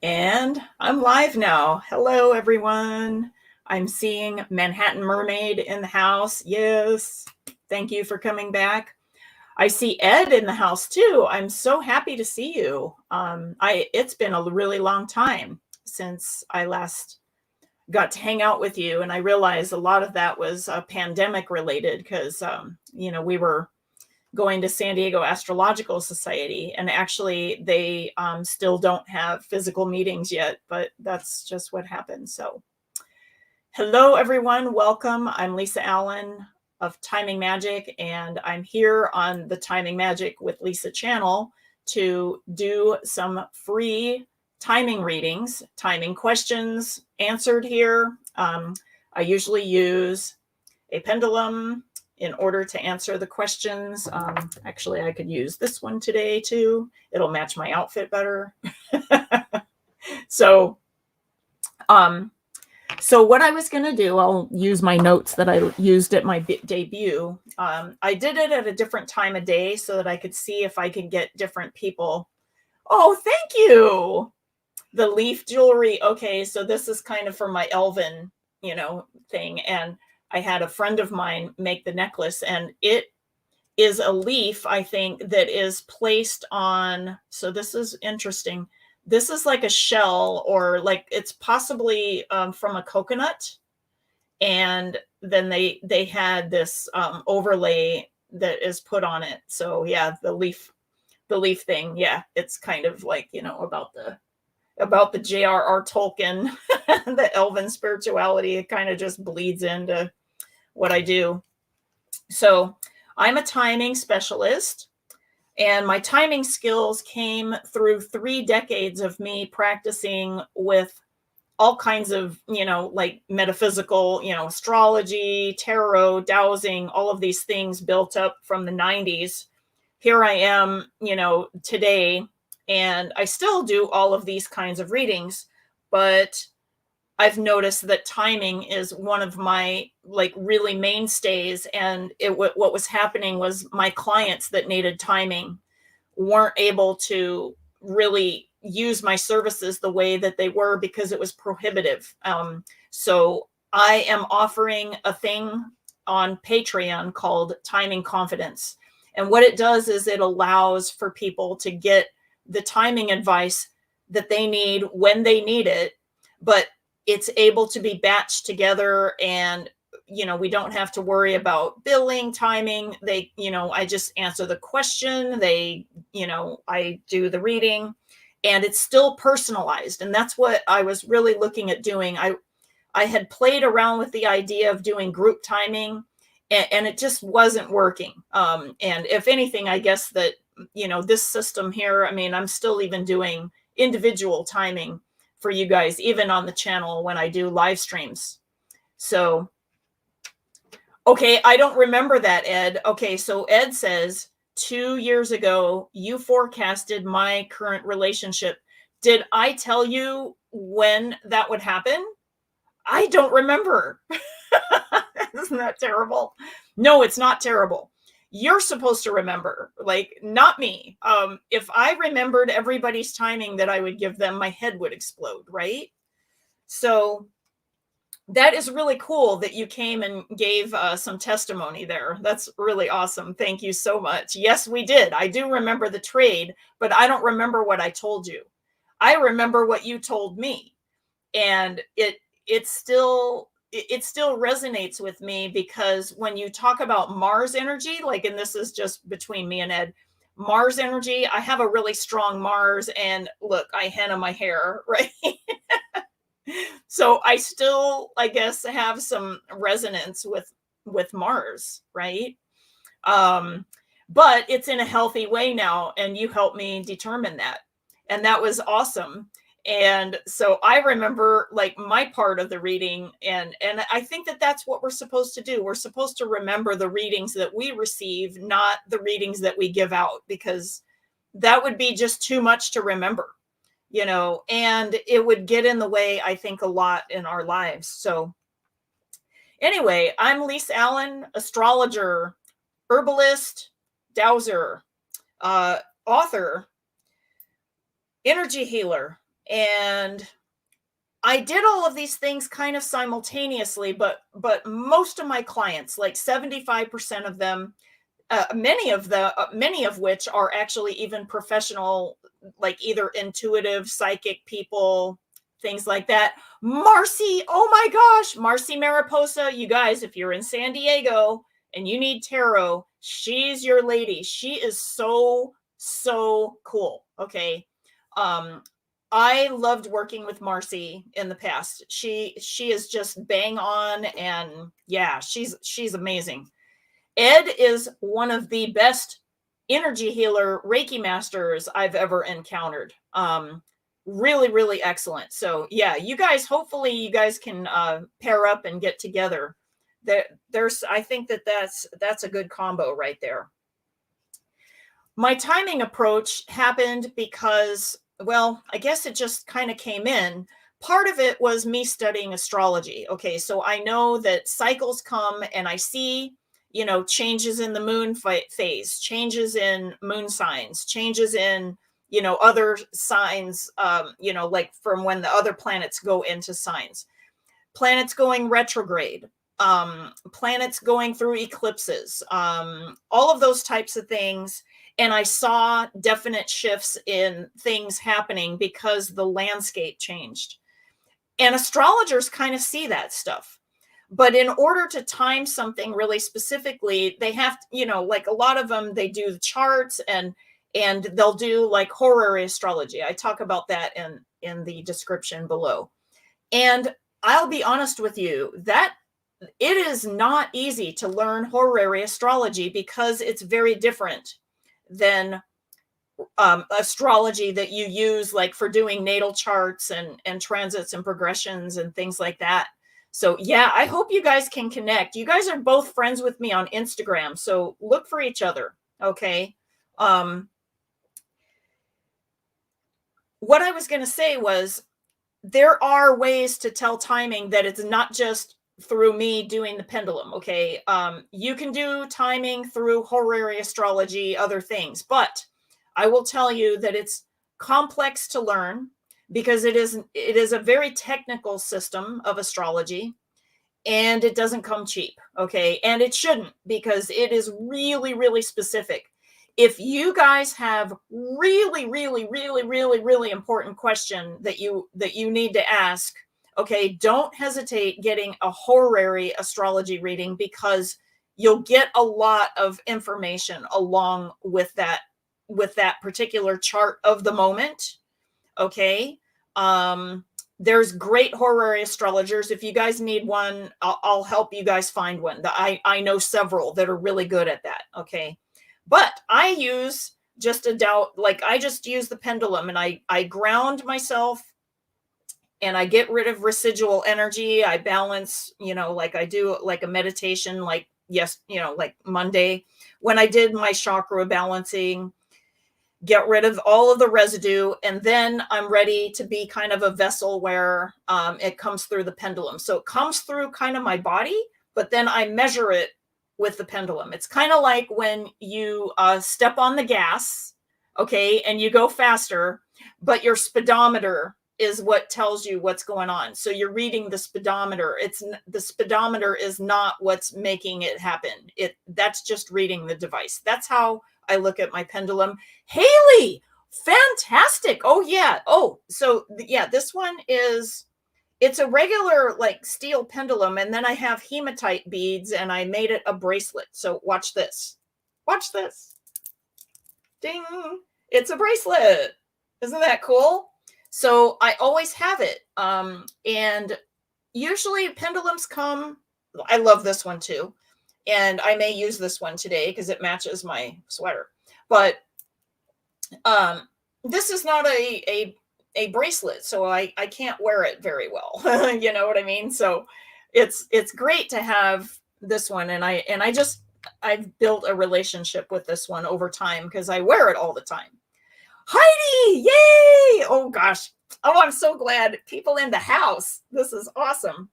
And I'm live now. Hello, everyone. I'm seeing Manhattan Mermaid in the house. Yes. Thank you for coming back. I see Ed in the house too. I'm so happy to see you. It's been a really long time since I last got to hang out with you, and I realized a lot of that was pandemic related because we were going to San Diego Astrological Society, and actually they still don't have physical meetings yet, but that's just what happened. So hello everyone, welcome. I'm Lisa Allen of Timing Magic, and I'm here on the Timing Magic with Lisa channel to do some free timing readings, timing questions answered here. I usually use a pendulum in order to answer the questions. Actually, I could use this one today too. It'll match my outfit better. So what I was going to do, I'll use my notes that I used at my debut. I did it at a different time of day so that I could see if I could get different people. Oh, thank you. The leaf jewelry. Okay, so this is kind of for my elven, thing. And I had a friend of mine make the necklace, and it is a leaf, I think, that is placed on. So this is interesting. This is like a shell, or like it's possibly from a coconut. And then they had this overlay that is put on it. So yeah, the leaf thing. Yeah, it's kind of like, about the J.R.R. Tolkien, the elven spirituality. It kind of just bleeds into what I do. So I'm a timing specialist, and my timing skills came through 3 decades of me practicing with all kinds of, like metaphysical, astrology, tarot, dowsing, all of these things built up from the 90s. Here I am, today, and I still do all of these kinds of readings, but I've noticed that timing is one of my really mainstays. And what was happening was my clients that needed timing weren't able to really use my services the way that they were because it was prohibitive. So I am offering a thing on Patreon called Timing Confidence. And what it does is it allows for people to get the timing advice that they need when they need it, but it's able to be batched together, and we don't have to worry about billing, timing. I just answer the question, I do the reading, and it's still personalized. And that's what I was really looking at doing. I had played around with the idea of doing group timing, and it just wasn't working. And if anything, I guess that this system here, I'm still even doing individual timing for you guys, even on the channel when I do live streams. So, okay, I don't remember that, Ed. Okay, so Ed says, 2 years ago, you forecasted my current relationship. Did I tell you when that would happen? I don't remember. Isn't that terrible? No, it's not terrible. You're supposed to remember, not me. If I remembered everybody's timing that I would give them, my head would explode, right? So that is really cool that you came and gave some testimony there. That's really awesome. Thank you so much. Yes, we did. I do remember the trade, but I don't remember what I told you. I remember what you told me. And it still resonates with me, because when you talk about Mars energy, and this is just between me and Ed, Mars energy, I have a really strong Mars, and look, I henna my hair, right? So I still, I guess, have some resonance with Mars, right? But it's in a healthy way now, and you helped me determine that. And that was awesome. And so I remember my part of the reading, and I think that that's what we're supposed to do. We're supposed to remember the readings that we receive, not the readings that we give out, because that would be just too much to remember, and it would get in the way, I think, a lot in our lives. So anyway, I'm Lisa Allen, astrologer, herbalist, dowser, author, energy healer, And I did all of these things kind of simultaneously, but most of my clients, like 75% of them, many of which are actually even professional, like either intuitive, psychic people, things like that. Marcy, oh my gosh, Marcy Mariposa, you guys, if you're in San Diego and you need tarot, she's your lady. She is so cool. Okay. I loved working with Marcy in the past. She is just bang on, and yeah, she's amazing. Ed is one of the best energy healer Reiki masters I've ever encountered. Really excellent. So yeah, you guys, hopefully you guys can pair up and get together. I think that's a good combo right there. My timing approach happened because, well, I guess it just kind of came in. Part of it was me studying astrology. Okay, so I know that cycles come, and I see, changes in the moon phase, changes in moon signs, changes in, other signs, like from when the other planets go into signs, planets going retrograde, planets going through eclipses, all of those types of things. And I saw definite shifts in things happening because the landscape changed. And astrologers kind of see that stuff. But in order to time something really specifically, they have to, like a lot of them, they do the charts, and they'll do like horary astrology. I talk about that in the description below. And I'll be honest with you, that it is not easy to learn horary astrology because it's very different than astrology that you use like for doing natal charts and transits and progressions and things like that. So yeah, I hope you guys can connect. You guys are both friends with me on Instagram, so look for each other. Okay. What I was going to say was, there are ways to tell timing that it's not just through me doing the pendulum. Okay. You can do timing through horary astrology, other things, but I will tell you that it's complex to learn because it is a very technical system of astrology, and it doesn't come cheap. Okay. And it shouldn't, because it is really specific. If you guys have really important question that you need to ask, okay, don't hesitate getting a horary astrology reading, because you'll get a lot of information along with that particular chart of the moment. Okay. There's great horary astrologers. If you guys need one, I'll help you guys find one. I know several that are really good at that. Okay. But I use just I just use the pendulum, and I ground myself, and I get rid of residual energy. I balance, like I do like a meditation, like like Monday when I did my chakra balancing, get rid of all of the residue, and then I'm ready to be kind of a vessel where it comes through the pendulum. So it comes through kind of my body, but then I measure it with the pendulum. It's kind of like when you step on the gas, okay, and you go faster, but your speedometer is what tells you what's going on. So you're reading the speedometer. The speedometer is not what's making it happen. That's just reading the device. That's how I look at my pendulum. Haley, fantastic. Oh yeah. Oh, so yeah, this one it's a regular like steel pendulum, and then I have hematite beads, and I made it a bracelet. So watch this. Watch this. Ding. It's a bracelet. Isn't that cool? So I always have it. And usually pendulums come, I love this one too. And I may use this one today because it matches my sweater. But this is not a bracelet, so I can't wear it very well. You know what I mean? So it's great to have this one. And I've built a relationship with this one over time because I wear it all the time. Heidi, yay! Oh gosh. Oh, I'm so glad people in the house. This is awesome.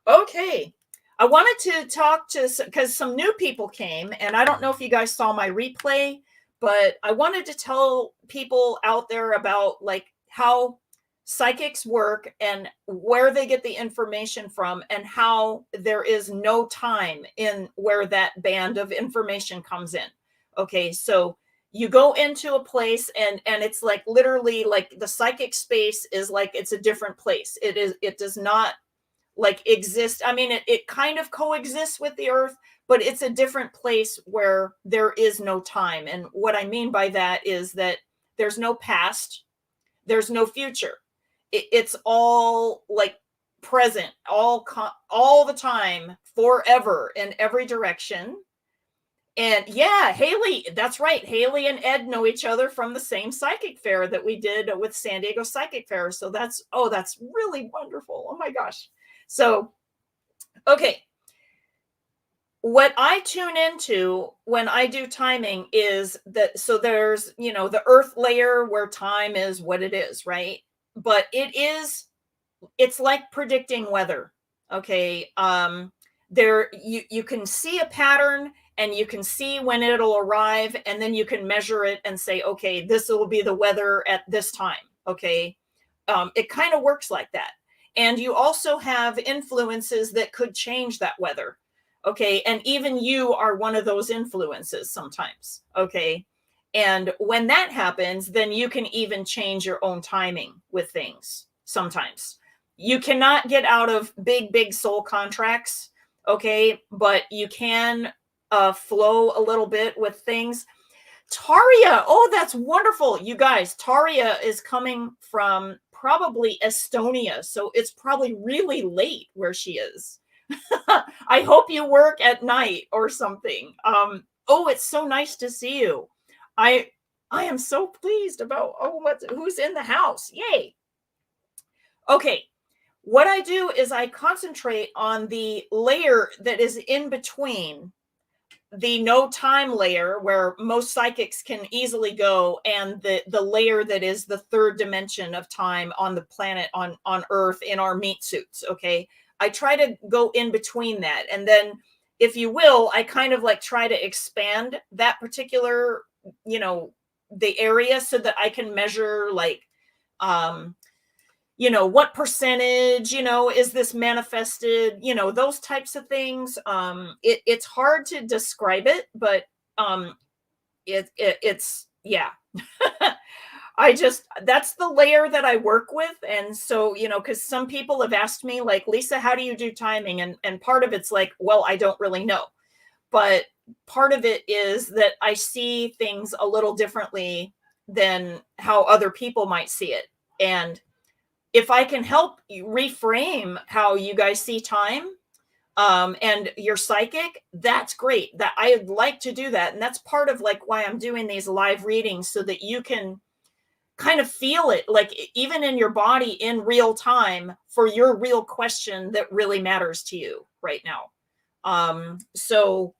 Okay. I wanted to talk because some new people came, and I don't know if you guys saw my replay, but I wanted to tell people out there about like how psychics work and where they get the information from, and how there is no time in where that band of information comes in. Okay, so you go into a place and it's like literally like the psychic space is like it's a different place. It does not like exist. I mean, it kind of coexists with the earth, but it's a different place where there is no time. And what I mean by that is that there's no past, there's no future. It's all like present, all the time, forever, in every direction. And yeah, Haley, that's right. Haley and Ed know each other from the same psychic fair that we did with San Diego Psychic Fair. So that's really wonderful. Oh my gosh. So, okay. What I tune into when I do timing is that, so there's, the earth layer where time is what it is, right? But it's like predicting weather. Okay. There, you can see a pattern and you can see when it'll arrive, and then you can measure it and say, okay, this will be the weather at this time. Okay. It kind of works like that. And you also have influences that could change that weather. Okay. And even you are one of those influences sometimes. Okay. And when that happens, then you can even change your own timing with things sometimes. You cannot get out of big soul contracts. Okay. But you can flow a little bit with things. Taria, oh, that's wonderful. You guys, Taria is coming from probably Estonia. So it's probably really late where she is. I hope you work at night or something. Oh, it's so nice to see you. I am so pleased about, who's in the house. Yay. Okay. What I do is I concentrate on the layer that is in between the no time layer, where most psychics can easily go, and the layer that is the third dimension of time on the planet, on Earth, in our meat suits. Okay. I try to go in between that. And then, if you will, I kind of like try to expand that particular, the area, so that I can measure like, what percentage, is this manifested, those types of things. It's hard to describe it, but it's, yeah. That's the layer that I work with. And so, because some people have asked me like, Lisa, how do you do timing? And part of it's like, well, I don't really know. But part of it is that I see things a little differently than how other people might see it. And if I can help you reframe how you guys see time, and you're psychic, that's great. That I'd like to do that. And that's part of like why I'm doing these live readings, so that you can kind of feel it, like even in your body in real time, for your real question that really matters to you right now. So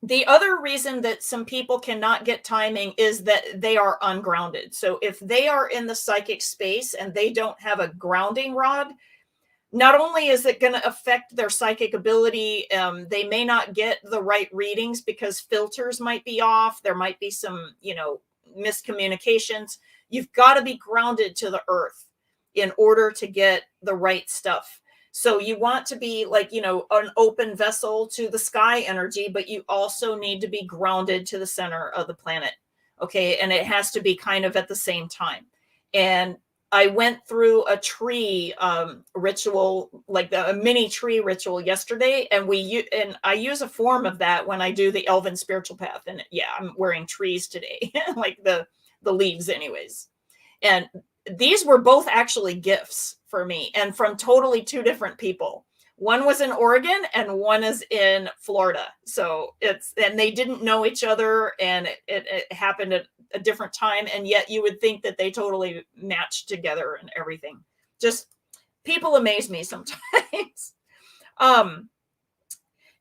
the other reason that some people cannot get timing is that they are ungrounded. So if they are in the psychic space and they don't have a grounding rod, not only is it going to affect their psychic ability, they may not get the right readings because filters might be off. There might be some, miscommunications. You've got to be grounded to the earth in order to get the right stuff. So you want to be like, an open vessel to the sky energy, but you also need to be grounded to the center of the planet. Okay. And it has to be kind of at the same time. And I went through a tree ritual, like a mini tree ritual yesterday. And I use a form of that when I do the Elven spiritual path. And yeah, I'm wearing trees today, like the leaves anyways. And these were both actually gifts for me, and from totally two different people. One was in Oregon and one is in Florida. So and they didn't know each other, and it happened at a different time. And yet you would think that they totally matched together and everything. Just people amaze me sometimes.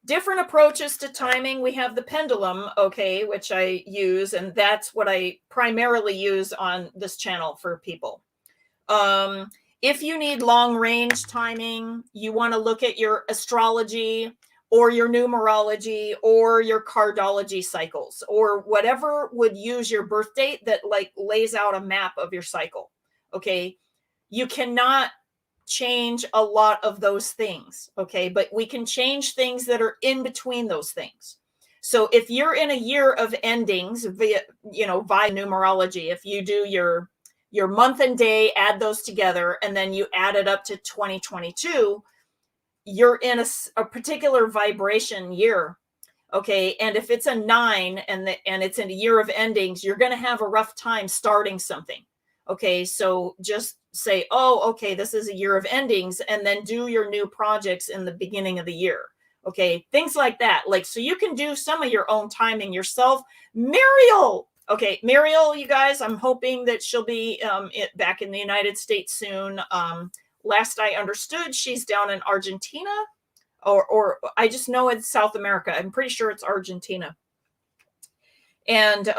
Different approaches to timing. We have the pendulum, okay, which I use, and that's what I primarily use on this channel for people. If you need long range timing, you want to look at your astrology or your numerology or your cardology cycles, or whatever would use your birth date that like lays out a map of your cycle. Okay. You cannot change a lot of those things, okay? But we can change things that are in between those things. So if you're in a year of endings via numerology, if you do your month and day, add those together, and then you add it up to 2022, you're in a particular vibration year, okay? And if it's a 9 and it's in a year of endings, you're going to have a rough time starting something, okay? So just say, oh, okay, this is a year of endings, and then do your new projects in the beginning of the year, okay? Things like that. Like, so you can do some of your own timing yourself. Muriel, okay, Muriel, you guys, I'm hoping that she'll be back in the United States soon. Last I understood, she's down in Argentina, or I just know it's South America. I'm pretty sure it's Argentina. And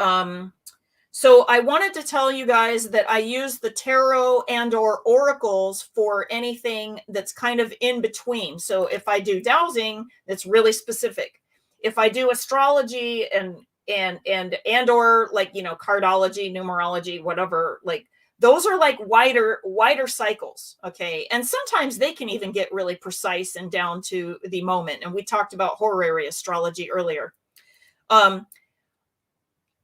so I wanted to tell you guys that I use the tarot and or oracles for anything that's kind of in between. So if I do dowsing, that's really specific. If I do astrology and or like, cardology, numerology, whatever, like those are like wider cycles, okay? And sometimes they can even get really precise and down to the moment. And we talked about horary astrology earlier.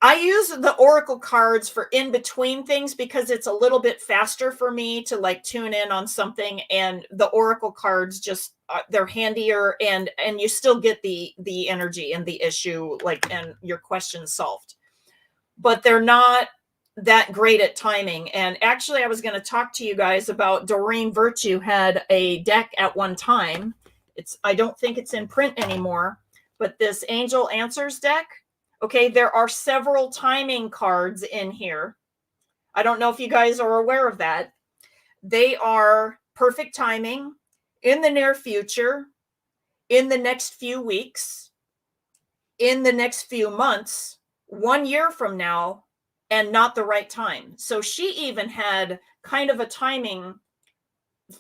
I use the oracle cards for in between things because it's a little bit faster for me to like tune in on something, and the oracle cards just they're handier, and you still get the energy and the issue, like, and your question solved. But they're not that great at timing. And actually, I was going to talk to you guys about Doreen Virtue had a deck at one time. I don't think it's in print anymore, but this Angel Answers deck. Okay, there are several timing cards in here. I don't know if you guys are aware of that. They are perfect timing, in the near future, in the next few weeks, in the next few months, 1 year from now, and not the right time. So she even had kind of a timing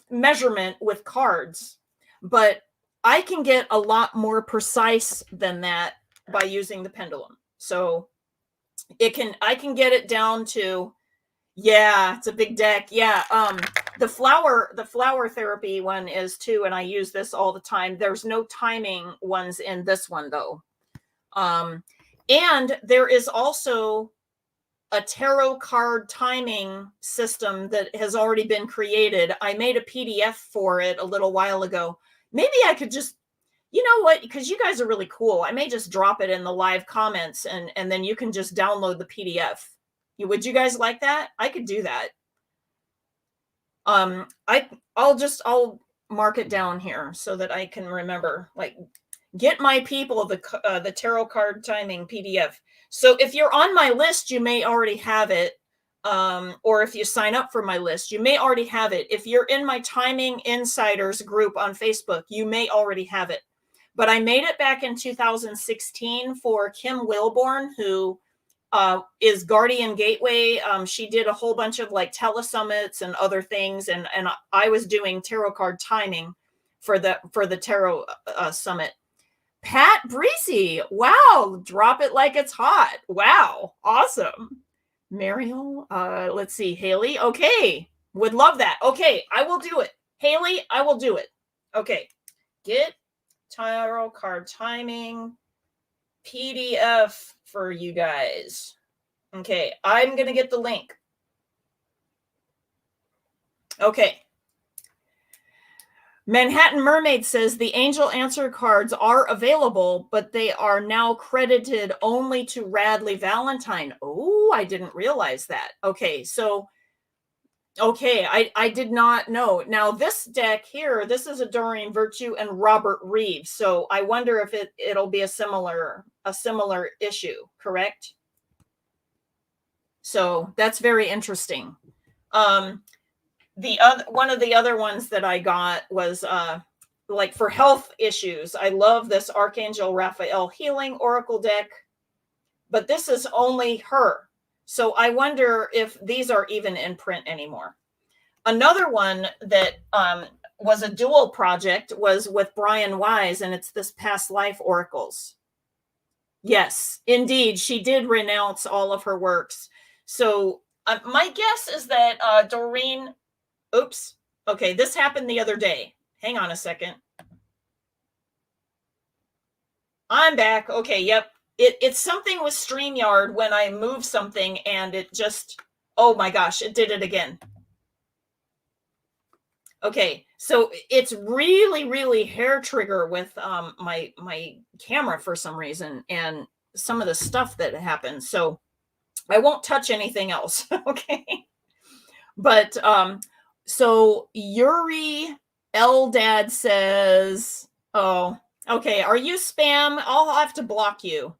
measurement with cards, but I can get a lot more precise than that by using the pendulum. So I can get it down to, yeah, it's a big deck. Yeah. The flower therapy one is too, and I use this all the time. There's no timing ones in this one though. And there is also a tarot card timing system that has already been created. I made a PDF for it a little while ago. Maybe I could just, you know what, because you guys are really cool, I may just drop it in the live comments, and then you can just download the PDF. Would you guys like that? I could do that. I'll mark it down here so that I can remember, like, get my people the tarot card timing PDF. So if you're on my list, you may already have it. Or if you sign up for my list, you may already have it. If you're in my Timing Insiders group on Facebook, you may already have it. But I made it back in 2016 for Kim Wilborn, who is Guardian Gateway. She did a whole bunch of like telesummits and other things, and I was doing tarot card timing for the tarot summit. Pat Breesy, wow, drop it like it's hot. Wow, awesome. Muriel, let's see, Haley, okay, would love that. Okay, I will do it. Haley, I will do it. Okay, get tarot card timing PDF for you guys. Okay, I'm going to get the link. Okay. Manhattan Mermaid says the Angel Answer cards are available, but they are now credited only to Radley Valentine. Oh, I didn't realize that. Okay, so, okay, I did not know. Now, this deck here, this is a Doreen Virtue and Robert Reeves. So I wonder if it'll be a similar issue, correct? So that's very interesting. One of the other ones that I got was like for health issues. I love this Archangel Raphael Healing Oracle deck, but this is only her. So I wonder if these are even in print anymore. Another one that was a dual project was with Brian Wise, and it's this Past Life Oracles. Yes, indeed. She did renounce all of her works. So my guess is that Doreen Oops. Okay, this happened the other day. Hang on a second. I'm back. Okay, yep. It's something with StreamYard when I move something and it just, oh my gosh, it did it again. Okay, so it's really, really hair trigger with my camera for some reason and some of the stuff that happens. So I won't touch anything else. Okay. But so Yuri Eldad says, oh, okay, are you spam? I'll have to block you.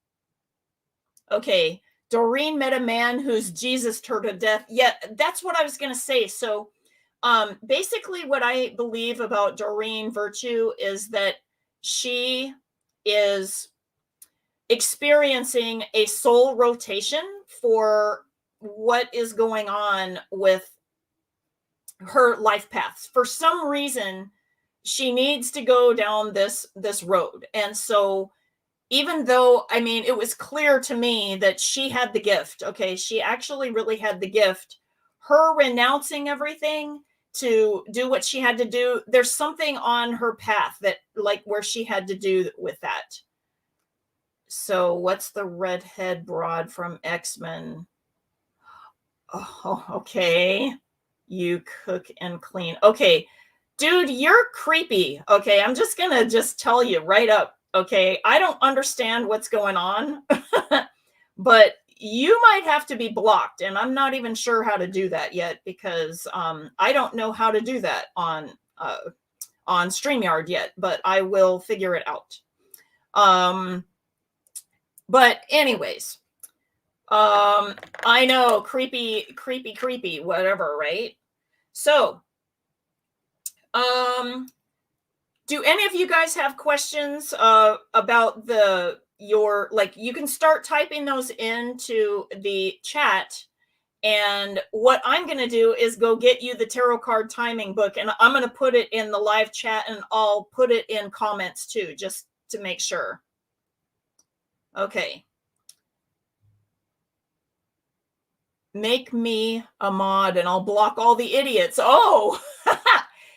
Okay. Doreen met a man whose Jesus turned to death. Yeah, that's what I was gonna say. So basically what I believe about Doreen Virtue is that she is experiencing a soul rotation for what is going on with her life paths. For some reason, she needs to go down this road. And so even though, I mean, it was clear to me that she had the gift. Okay, she actually really had the gift. Her renouncing everything to do what she had to do, there's something on her path that, like, where she had to do with that. So what's the redhead broad from X-Men? Oh, okay. You cook and clean. Okay, dude, you're creepy. Okay, I'm just gonna tell you right up. Okay, I don't understand what's going on, but you might have to be blocked, and I'm not even sure how to do that yet because I don't know how to do that on StreamYard yet, but I will figure it out. But anyways, I know, creepy, whatever, right? So, do any of you guys have questions about your, like, you can start typing those into the chat, and what I'm going to do is go get you the tarot card timing book, and I'm going to put it in the live chat, and I'll put it in comments too, just to make sure. Okay. Make me a mod and I'll block all the idiots. Oh,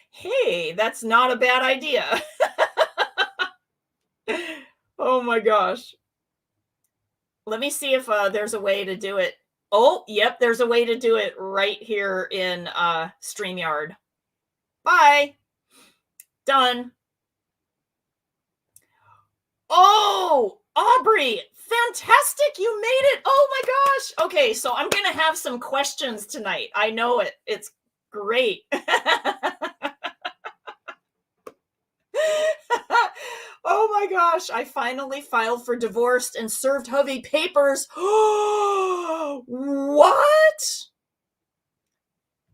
hey, that's not a bad idea. Oh my gosh. Let me see if there's a way to do it. Oh, yep, there's a way to do it right here in StreamYard. Bye. Done. Oh, Aubrey, fantastic. You made it. Oh my gosh. Okay, so I'm going to have some questions tonight. I know it. It's great. Oh my gosh. I finally filed for divorce and served Hovey papers. What?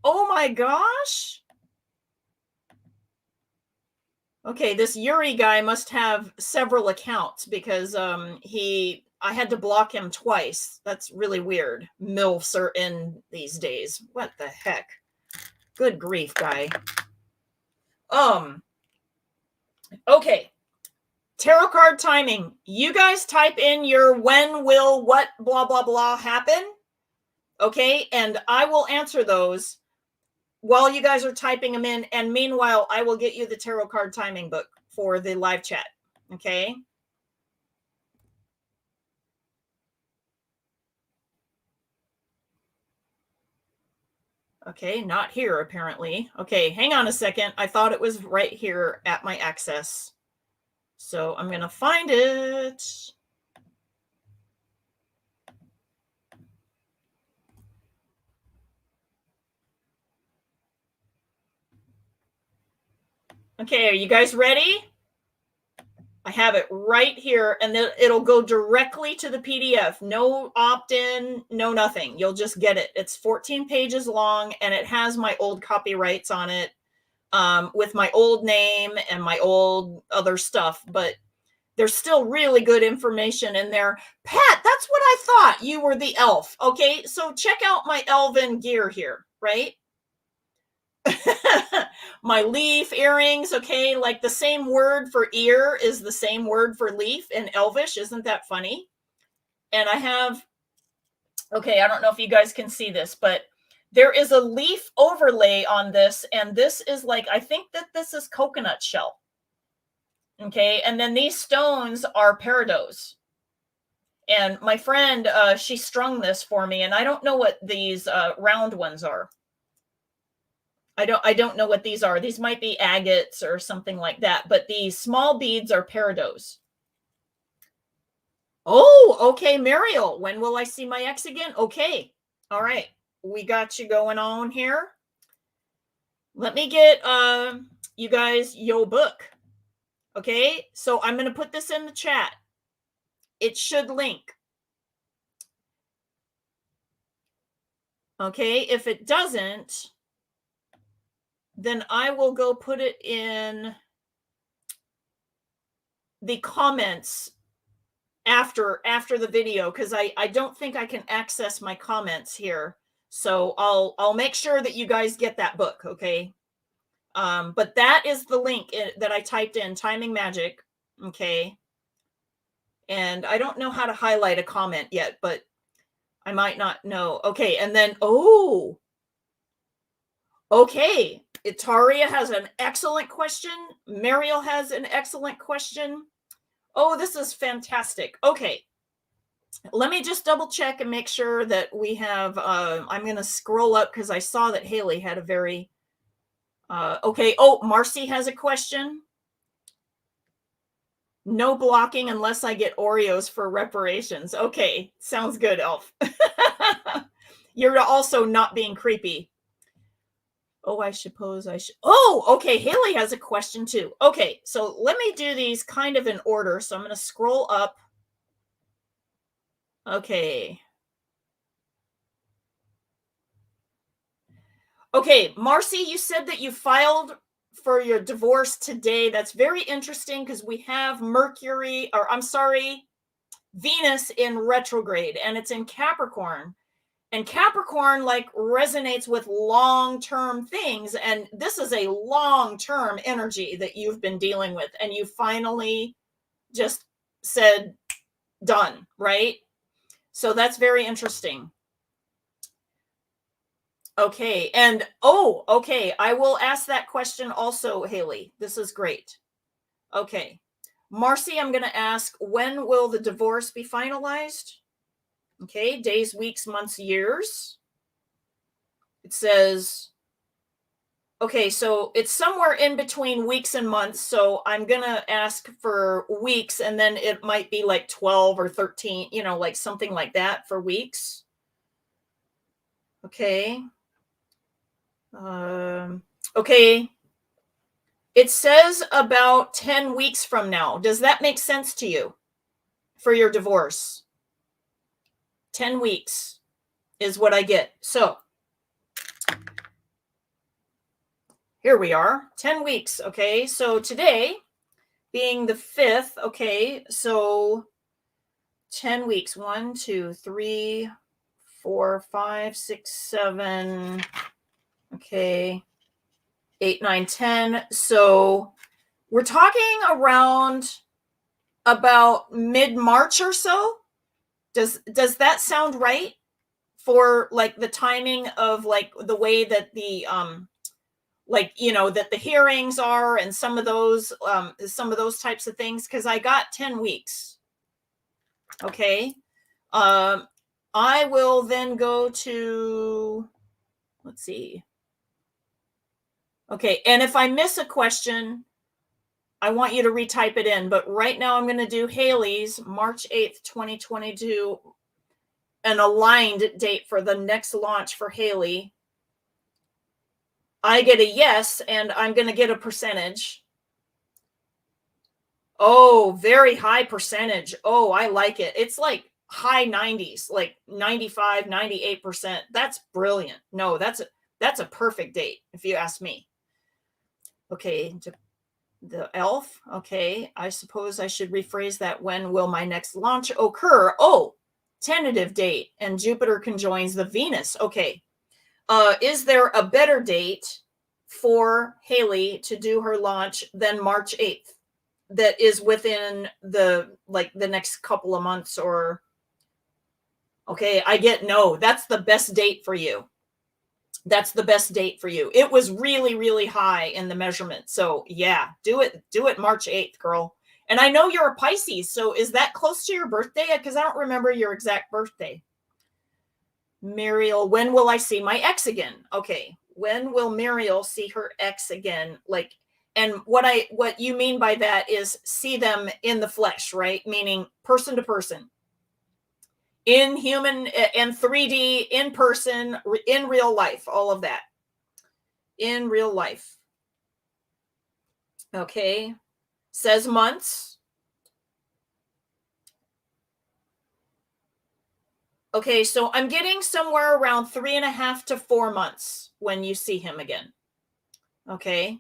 Oh my gosh. Okay, this Yuri guy must have several accounts because I had to block him twice. That's really weird. MILFs are in these days. What the heck? Good grief, guy. Okay. Tarot card timing. You guys type in your when will what blah blah blah happen. Okay, and I will answer those while you guys are typing them in, and meanwhile, I will get you the tarot card timing book for the live chat, okay? Okay, not here, apparently. Okay, hang on a second. I thought it was right here at my access. So I'm going to find it. Okay, are you guys ready? I have it right here, and then it'll go directly to the PDF. No opt-in, no nothing. You'll just get it. It's 14 pages long, and it has my old copyrights on it with my old name and my old other stuff, but there's still really good information in there. Pat, that's what I thought. You were the elf. Okay, so check out my elven gear here, right? My leaf earrings, okay, like the same word for ear is the same word for leaf in Elvish. Isn't that funny? And I have, okay, I don't know if you guys can see this, but There is a leaf overlay on this, and this is like, I think that this is coconut shell. Okay, and then these stones are peridot. And my friend, she strung this for me, and I don't know what these round ones are. I don't know what these are. These might be agates or something like that, but these small beads are peridot. Oh, okay, Muriel, when will I see my ex again? Okay, all right, we got you going on here. Let me get you guys your book. Okay, so I'm going to put this in the chat. It should link. Okay, if it doesn't, then I will go put it in the comments after the video, because I don't think I can access my comments here. So I'll make sure that you guys get that book, okay? But that is the link that I typed in, Timing Magic, okay? And I don't know how to highlight a comment yet, but I might not know. Okay, and then, oh, okay. Itaria has an excellent question. Muriel has an excellent question. Oh, this is fantastic. Okay. Let me just double check and make sure that we have, I'm going to scroll up because I saw that Haley had a very, okay. Oh, Marcy has a question. No blocking unless I get Oreos for reparations. Okay. Sounds good, Elf. You're also not being creepy. Oh, I suppose I should. Oh, okay. Haley has a question too. Okay. So let me do these kind of in order. So I'm going to scroll up. Okay. Okay, Marcy, you said that you filed for your divorce today. That's very interesting because we have Mercury, or I'm sorry, Venus in retrograde, and it's in Capricorn. And Capricorn like resonates with long-term things. And this is a long-term energy that you've been dealing with. And you finally just said, done, right? So that's very interesting. Okay. And, oh, okay. I will ask that question also, Haley. This is great. Okay. Marcy, I'm going to ask, when will the divorce be finalized? Okay. Days, weeks, months, years. It says, okay, so it's somewhere in between weeks and months. So I'm going to ask for weeks, and then it might be like 12 or 13, you know, like something like that for weeks. Okay. Okay. It says about 10 weeks from now. Does that make sense to you for your divorce? 10 weeks is what I get. So here we are, 10 weeks. Okay. So today being the 5th. Okay. So 10 weeks, 1, 2, 3, 4, 5, 6, 7. Okay. 8, 9, 10. So we're talking around about mid-March or so. Does that sound right for like the timing of like the way that the like, you know, that the hearings are and some of those types of things? Because I got 10 weeks. Okay. I will then go to, let's see. Okay, and if I miss a question, I want you to retype it in. But right now I'm going to do Haley's March 8th, 2022, an aligned date for the next launch for Haley. I get a yes, and I'm going to get a percentage. Oh, very high percentage. Oh, I like it. It's like high 90s, like 95, 98%. That's brilliant. No, that's a perfect date, if you ask me. Okay, the elf. Okay, I suppose I should rephrase that. When will my next launch occur? Oh, tentative date, and Jupiter conjoins the Venus. Okay. Is there a better date for Haley to do her launch than March 8th that is within the next couple of months? Or okay, I get no. That's the best date for you. That's the best date for you. It was really, really high in the measurement. So yeah, do it March 8th, girl. And I know you're a Pisces. So is that close to your birthday? Because I don't remember your exact birthday. Muriel, when will I see my ex again? Okay. When will Muriel see her ex again? Like, and what you mean by that is see them in the flesh, right? Meaning person to person, in human and 3D, in person, in real life, all of that. In real life. Okay. Says months. Okay, so I'm getting somewhere around 3.5 to 4 months when you see him again. Okay.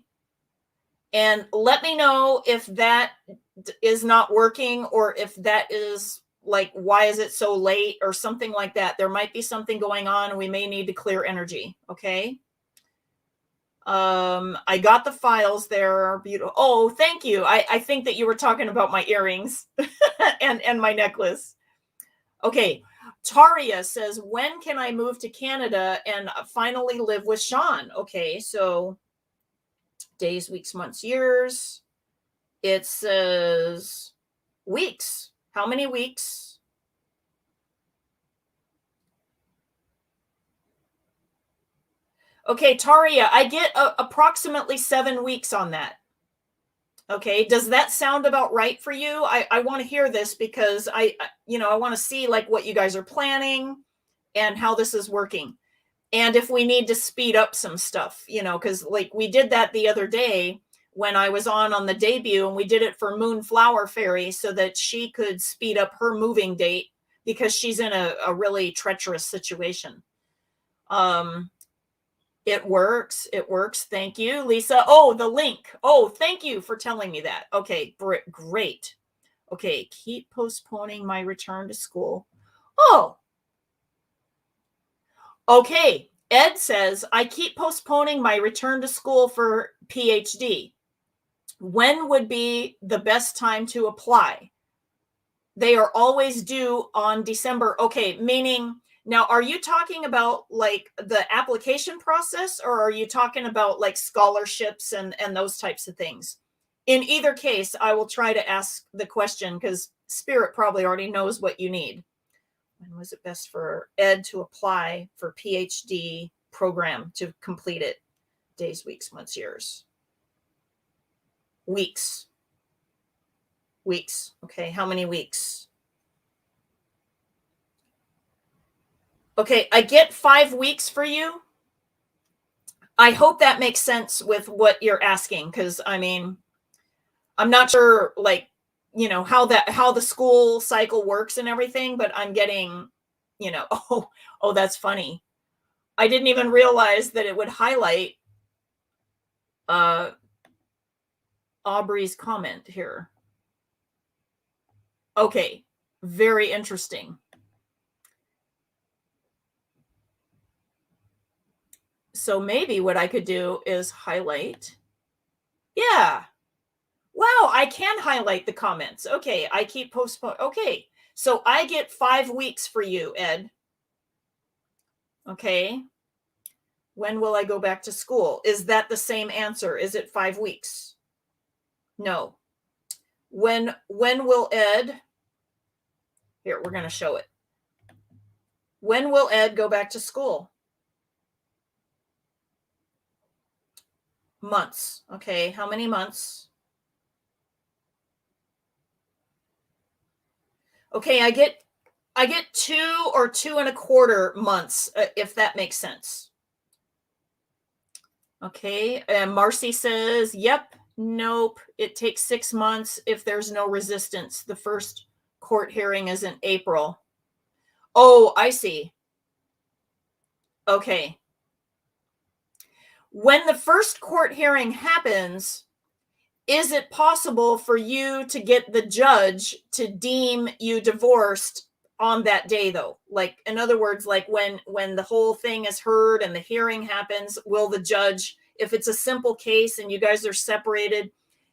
And let me know if that is not working, or if that is like, why is it so late or something like that. There might be something going on and we may need to clear energy. Okay. I got the files there. Beautiful. Oh, thank you. I think that you were talking about my earrings and my necklace. Okay. Taria says, when can I move to Canada and finally live with Sean? Okay. So days, weeks, months, years. It says weeks. How many weeks? Okay, Taria, I get approximately 7 weeks on that. Okay, does that sound about right for you? I want to hear this because I want to see like what you guys are planning and how this is working. And if we need to speed up some stuff, because like we did that the other day when I was on the debut, and we did it for Moonflower Fairy so that she could speed up her moving date because she's in a really treacherous situation. It works. It works. Thank you, Lisa. Oh, the link. Oh, thank you for telling me that. Okay, great. Okay, keep postponing my return to school. Oh, okay. Ed says, I keep postponing my return to school for PhD. When would be the best time to apply? They are always due on December. Okay, meaning, now are you talking about like the application process, or are you talking about like scholarships and those types of things? In either case, I will try to ask the question because Spirit probably already knows what you need. When was it best for Ed to apply for PhD program to complete it? Days, weeks, months, years. Weeks. Weeks. Okay, how many weeks? Okay, I get 5 weeks for you. I hope that makes sense with what you're asking, because I mean, I'm not sure like, how the school cycle works and everything, but I'm getting, oh, that's funny. I didn't even realize that it would highlight Aubrey's comment here. Okay, very interesting. So maybe what I could do is highlight. Yeah. Wow, I can highlight the comments. Okay, I keep postponing. Okay, so I get 5 weeks for you, Ed. Okay. When will I go back to school? Is that the same answer? Is it 5 weeks? No. When will Ed? Here, we're going to show it. When will Ed go back to school? Months. Okay, how many months? Okay, I get 2 or 2.25 months, if that makes sense. Okay, and Marcy says, yep, nope, it takes 6 months if there's no resistance. The first court hearing is in April. Oh, I see. Okay. When the first court hearing happens, is it possible for you to get the judge to deem you divorced on that day, though? Like, in other words, like when the whole thing is heard and the hearing happens, will the judge, if it's a simple case and you guys are separated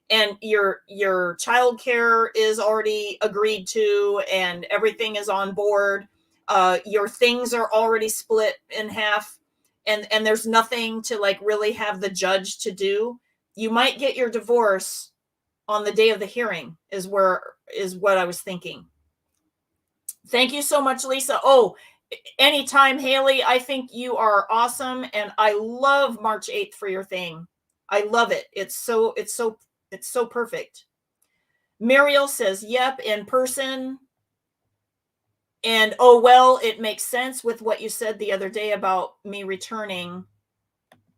and your child care is already agreed to and everything is on board, your things are already split in half, and there's nothing to like really have the judge to do, you might get your divorce on the day of the hearing is what I was thinking. Thank you so much, Lisa. Oh, anytime, Haley. I think you are awesome, and I love March 8th for your thing. I love it. It's so perfect. Muriel says, yep, in person. And oh, well, it makes sense with what you said the other day about me returning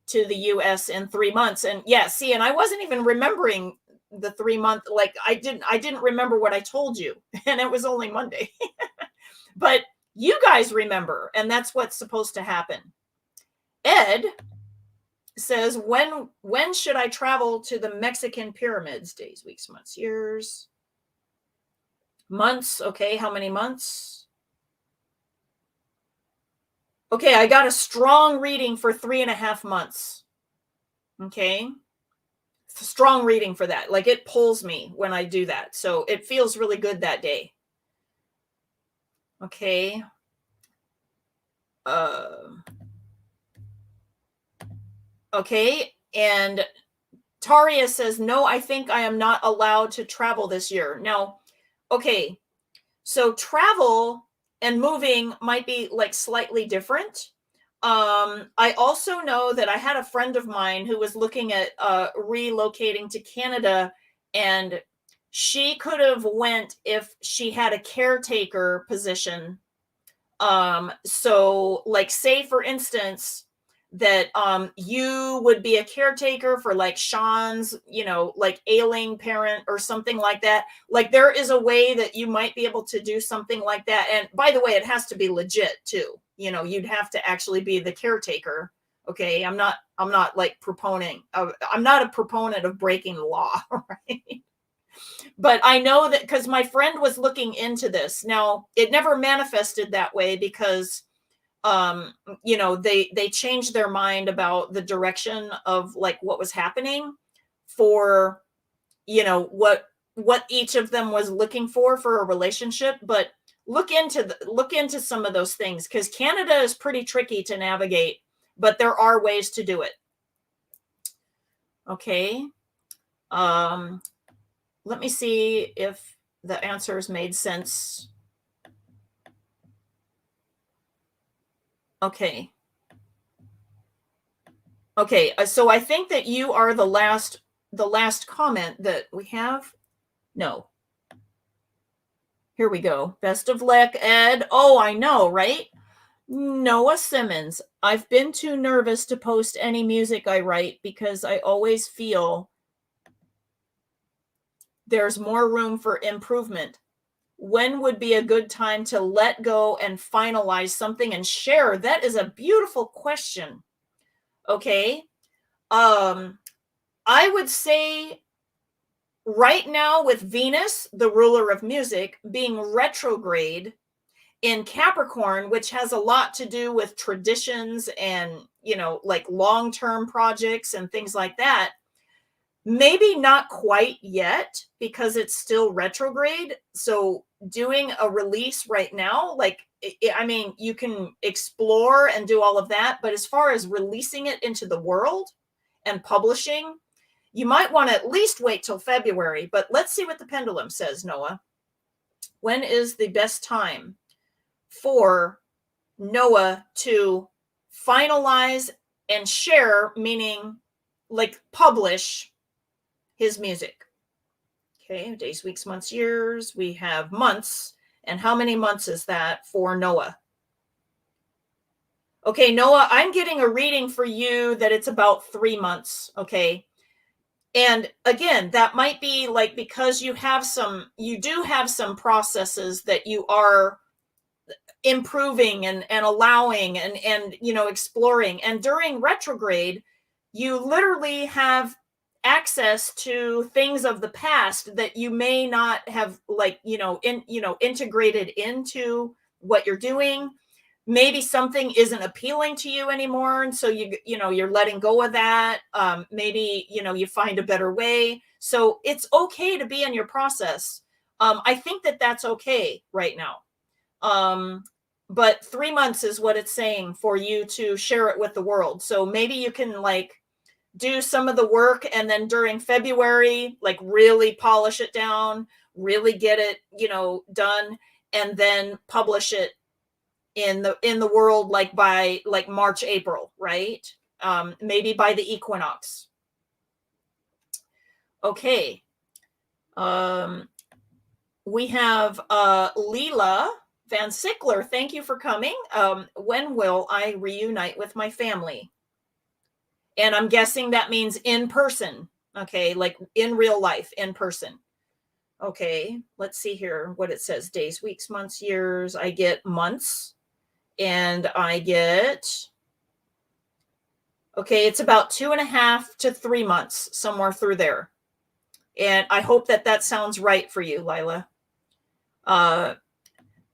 to the US in 3 months. And yeah, see, and I wasn't even remembering the 3 month, like I didn't remember what I told you, and it was only Monday. But you guys remember, and that's what's supposed to happen. Ed says, when should I travel to the Mexican pyramids? Days, weeks, months, years. Months. Okay, how many months? Okay, I got a strong reading for 3.5 months. Okay. Strong reading for that. Like it pulls me when I do that. So it feels really good that day. Okay. Okay. And Taria says, no, I think I am not allowed to travel this year. Now, okay. So travel and moving might be like slightly different. I also know that I had a friend of mine who was looking at relocating to Canada, and she could have went if she had a caretaker position. So like say for instance that you would be a caretaker for like Sean's, like ailing parent or something like that. Like there is a way that you might be able to do something like that. And by the way, it has to be legit too. You'd have to actually be the caretaker. Okay. I'm not like I'm not a proponent of breaking the law, right? But I know that because my friend was looking into this. Now it never manifested that way because they changed their mind about the direction of like what was happening for what each of them was looking for a relationship. But look into some of those things, because Canada is pretty tricky to navigate, but there are ways to do it. Okay. Let me see if the answers made sense. Okay. Okay, so I think that you are the last comment that we have. No. Here we go. Best of luck, Ed. Oh, I know, right? Noah Simmons. I've been too nervous to post any music I write because I always feel there's more room for improvement. When would be a good time to let go and finalize something and share? That is a beautiful question. Okay. I would say right now with Venus, the ruler of music, being retrograde in Capricorn, which has a lot to do with traditions and, like long-term projects and things like that. Maybe not quite yet because it's still retrograde. So doing a release right now, like, I mean, you can explore and do all of that. But as far as releasing it into the world and publishing, you might want to at least wait till February. But let's see what the pendulum says, Noah. When is the best time for Noah to finalize and share, meaning like publish his music? Okay, days, weeks, months, years. We have months. And how many months is that for Noah? Okay, Noah, I'm getting a reading for you that it's about 3 months. Okay. And again, that might be like because you do have some processes that you are improving and allowing and exploring. And during retrograde, you literally have access to things of the past that you may not have integrated into what you're doing. Maybe something isn't appealing to you anymore, and so you're letting go of that. Maybe you find a better way. So it's okay to be in your process. I think that that's okay right now. but 3 months is what it's saying for you to share it with the world. So maybe you can like do some of the work, and then during February, like really polish it down, really get it, done, and then publish it in the world, like by like March, April, right? Maybe by the equinox. Okay. We have Leela Van Sickler. Thank you for coming. When will I reunite with my family? And I'm guessing that means in person. Okay, like in real life, in person. Okay, let's see here what it says. Days, weeks, months, years. I get months, and I get, okay, it's about 2.5 to 3 months, somewhere through there. And I hope that sounds right for you, Lila.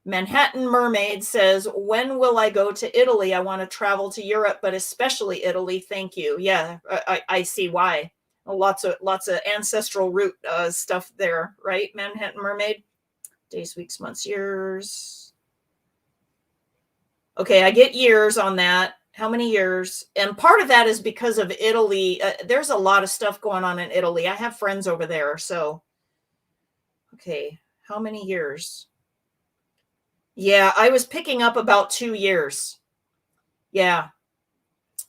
Manhattan Mermaid says, when will I go to Italy? I want to travel to Europe, but especially Italy. Thank you. Yeah, I see why. Lots of ancestral root stuff there, right? Manhattan Mermaid. Days, weeks, months, years. Okay, I get years on that. How many years? And part of that is because of Italy. There's a lot of stuff going on in Italy. I have friends over there. So, okay, how many years? Yeah, I was picking up about 2 years. Yeah.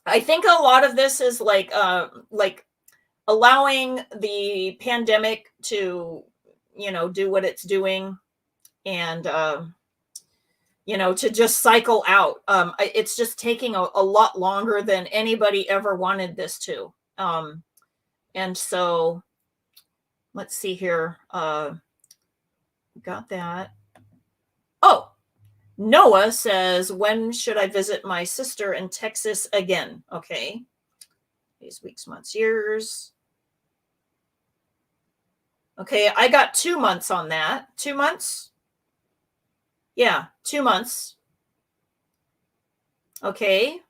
I think a lot of this is like allowing the pandemic to, do what it's doing, and to just cycle out. It's just taking a lot longer than anybody ever wanted this to. And so let's see here. Got that. Oh, Noah says, when should I visit my sister in Texas again? Okay. Days, weeks, months, years. Okay, I got 2 months on that. 2 months? Yeah, 2 months. Okay.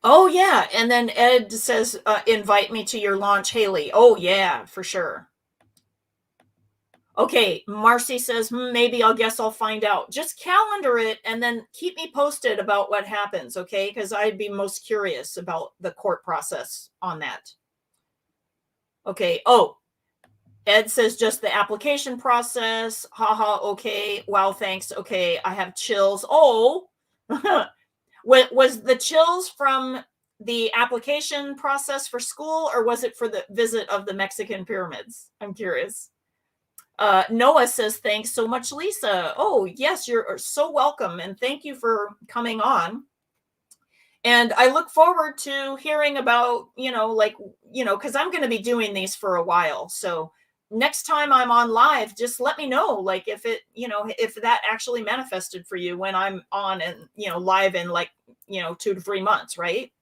Oh yeah, and then Ed says, invite me to your launch, Haley. Oh yeah, for sure. Okay, Marcy says, maybe I'll find out. Just calendar it and then keep me posted about what happens, okay? Because I'd be most curious about the court process on that. Okay, oh, Ed says just the application process. Haha, okay. Wow, thanks. Okay, I have chills. Oh, was the chills from the application process for school, or was it for the visit of the Mexican pyramids? I'm curious. Noah says, thanks so much, Lisa. Oh, yes, you're so welcome. And thank you for coming on. And I look forward to hearing about, because I'm going to be doing these for a while. So next time I'm on live, just let me know, like if it, if that actually manifested for you when I'm on and, live in like, 2 to 3 months, right?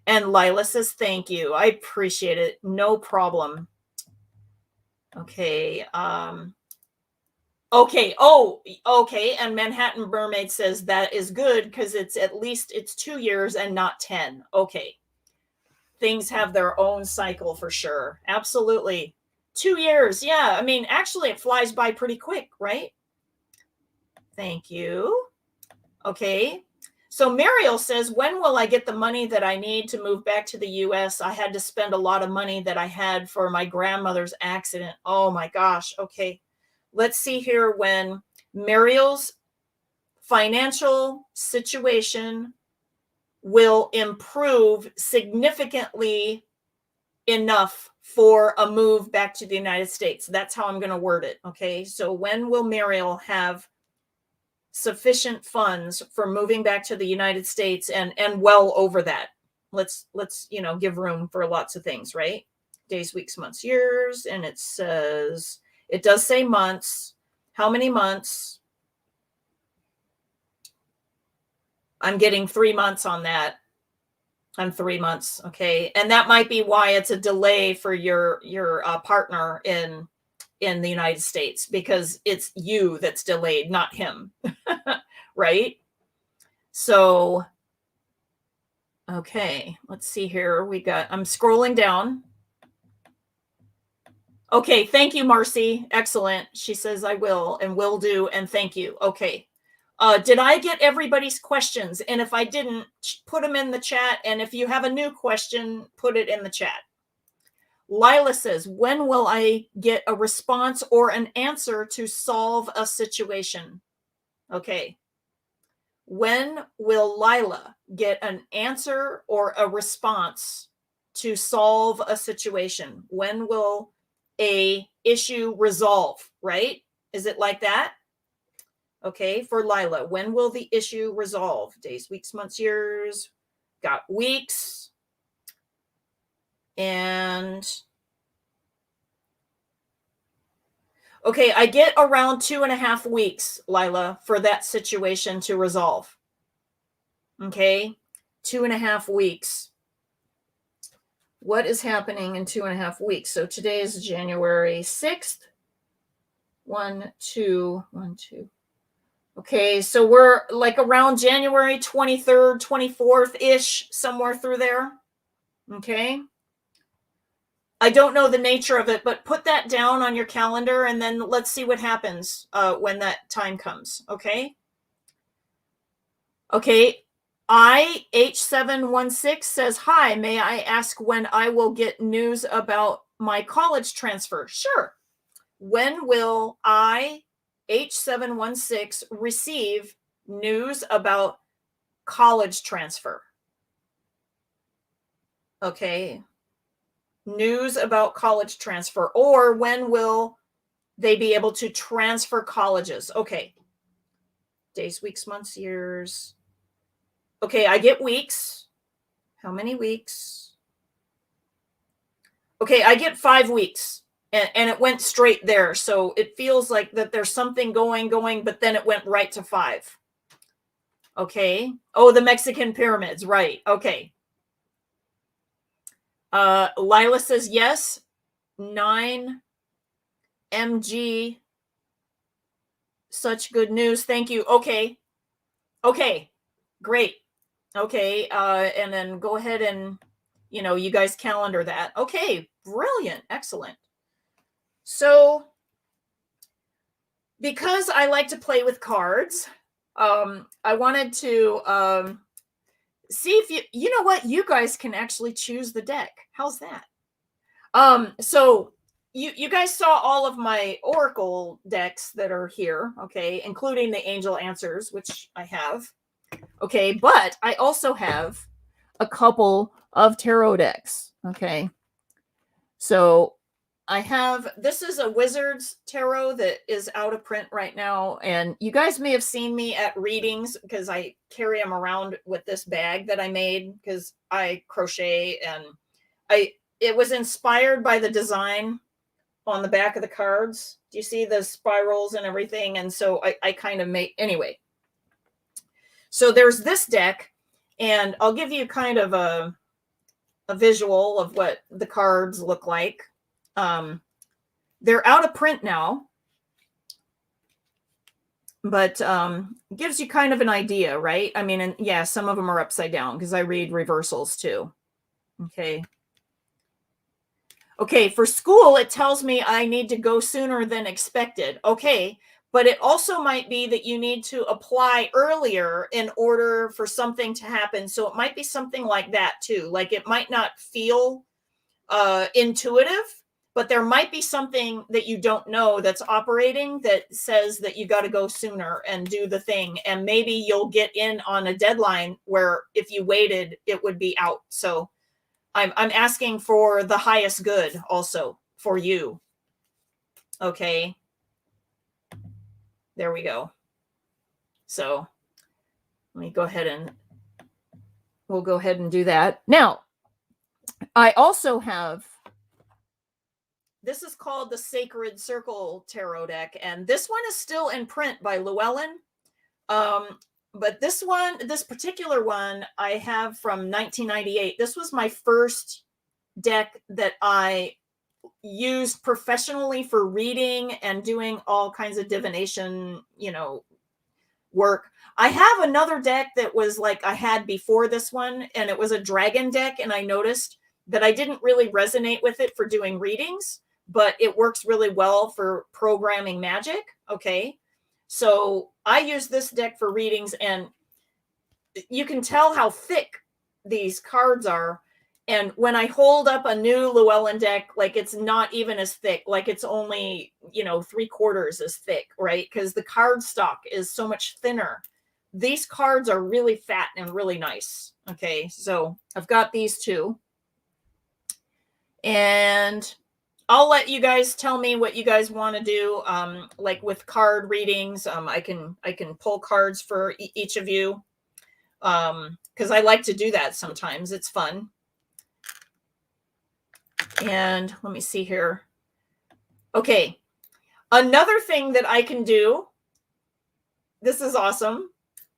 And Lila says, thank you. I appreciate it. No problem. Okay. Okay. Oh, okay. And Manhattan Mermaid says that is good because it's 2 years and not 10. Okay. Things have their own cycle for sure. Absolutely. 2 years. Yeah. I mean, actually it flies by pretty quick, right? Thank you. Okay. So Muriel says, when will I get the money that I need to move back to the US? I had to spend a lot of money that I had for my grandmother's accident. Oh my gosh. Okay. Let's see here when Muriel's financial situation will improve significantly enough for a move back to the United States. That's how I'm going to word it. Okay. So when will Muriel have sufficient funds for moving back to the United States and well over that? Let's give room for lots of things, right? Days, weeks, months, years. And it does say months. How many months? I'm getting 3 months on that. I'm 3 months. Okay. And that might be why it's a delay for your partner in the United States, because it's you that's delayed, not him. Right? So, okay, let's see here. I'm scrolling down. Okay, thank you, Marcy. Excellent. She says I will and will do, and thank you. Okay. Did I get everybody's questions? And if I didn't, put them in the chat. And if you have a new question, put it in the chat. Lila says, when will I get a response or an answer to solve a situation? Okay. When will Lila get an answer or a response to solve a situation? When will a issue resolve, right? Is it like that? Okay, for Lila, when will the issue resolve? Days, weeks, months, years. Got weeks. And okay, I get around 2.5 weeks, Lila, for that situation to resolve. Okay, 2.5 weeks. What is happening in 2.5 weeks? So today is January 6th. 1, 2, 1, 2. Okay, so we're like around January 23rd, 24th-ish, somewhere through there. Okay. I don't know the nature of it, but put that down on your calendar and then let's see what happens when that time comes. Okay. Okay. H716 says, hi, may I ask when I will get news about my college transfer? Sure. When will H716 receive news about college transfer? Okay. News about college transfer, or when will they be able to transfer colleges? Okay. Days, weeks, months, years. Okay, I get weeks. How many weeks? Okay, I get 5 weeks. And it went straight there. So it feels like that there's something going, but then it went right to 5. Okay. Oh, the Mexican pyramids. Right. Okay. Lila says yes. 9 MG. Such good news. Thank you. Okay. Okay. Great. Okay. And then go ahead and, you guys calendar that. Okay. Brilliant. Excellent. So, because I like to play with cards, I wanted to see if you know what, you guys can actually choose the deck. How's that? So you guys saw all of my oracle decks that are here, okay, including the angel answers, which I have. Okay, but I also have a couple of tarot decks, okay? So this is a Wizard's Tarot that is out of print right now. And you guys may have seen me at readings because I carry them around with this bag that I made because I crochet, and it was inspired by the design on the back of the cards. Do you see the spirals and everything? And so I kind of made, anyway. So there's this deck, and I'll give you kind of a visual of what the cards look like. They're out of print now, but gives you kind of an idea, right? I mean, and yeah, some of them are upside down because I read reversals too. Okay. Okay, for school, it tells me I need to go sooner than expected. Okay, but it also might be that you need to apply earlier in order for something to happen. So it might be something like that too. Like it might not feel intuitive, but there might be something that you don't know that's operating that says that you got to go sooner and do the thing. And maybe you'll get in on a deadline where if you waited, it would be out. So I'm asking for the highest good also for you. Okay. There we go. So let me go ahead and we'll go ahead and do that. Now, I also have, this is called the Sacred Circle Tarot deck, and this one is still in print by Llewellyn. But this particular one I have from 1998. This was my first deck that I used professionally for reading and doing all kinds of divination, work. I have another deck that was like I had before this one, and it was a dragon deck, and I noticed that I didn't really resonate with it for doing readings, but it works really well for programming magic. Okay. So I use this deck for readings, and you can tell how thick these cards are. And when I hold up a new Llewellyn deck, like it's not even as thick, like it's only, 3/4 as thick, right? Because the card stock is so much thinner. These cards are really fat and really nice. Okay, so I've got these two. And I'll let you guys tell me what you guys want to do. Like with card readings, I can pull cards for each of you. Because I like to do that sometimes. It's fun. And let me see here. Okay. Another thing that I can do, this is awesome,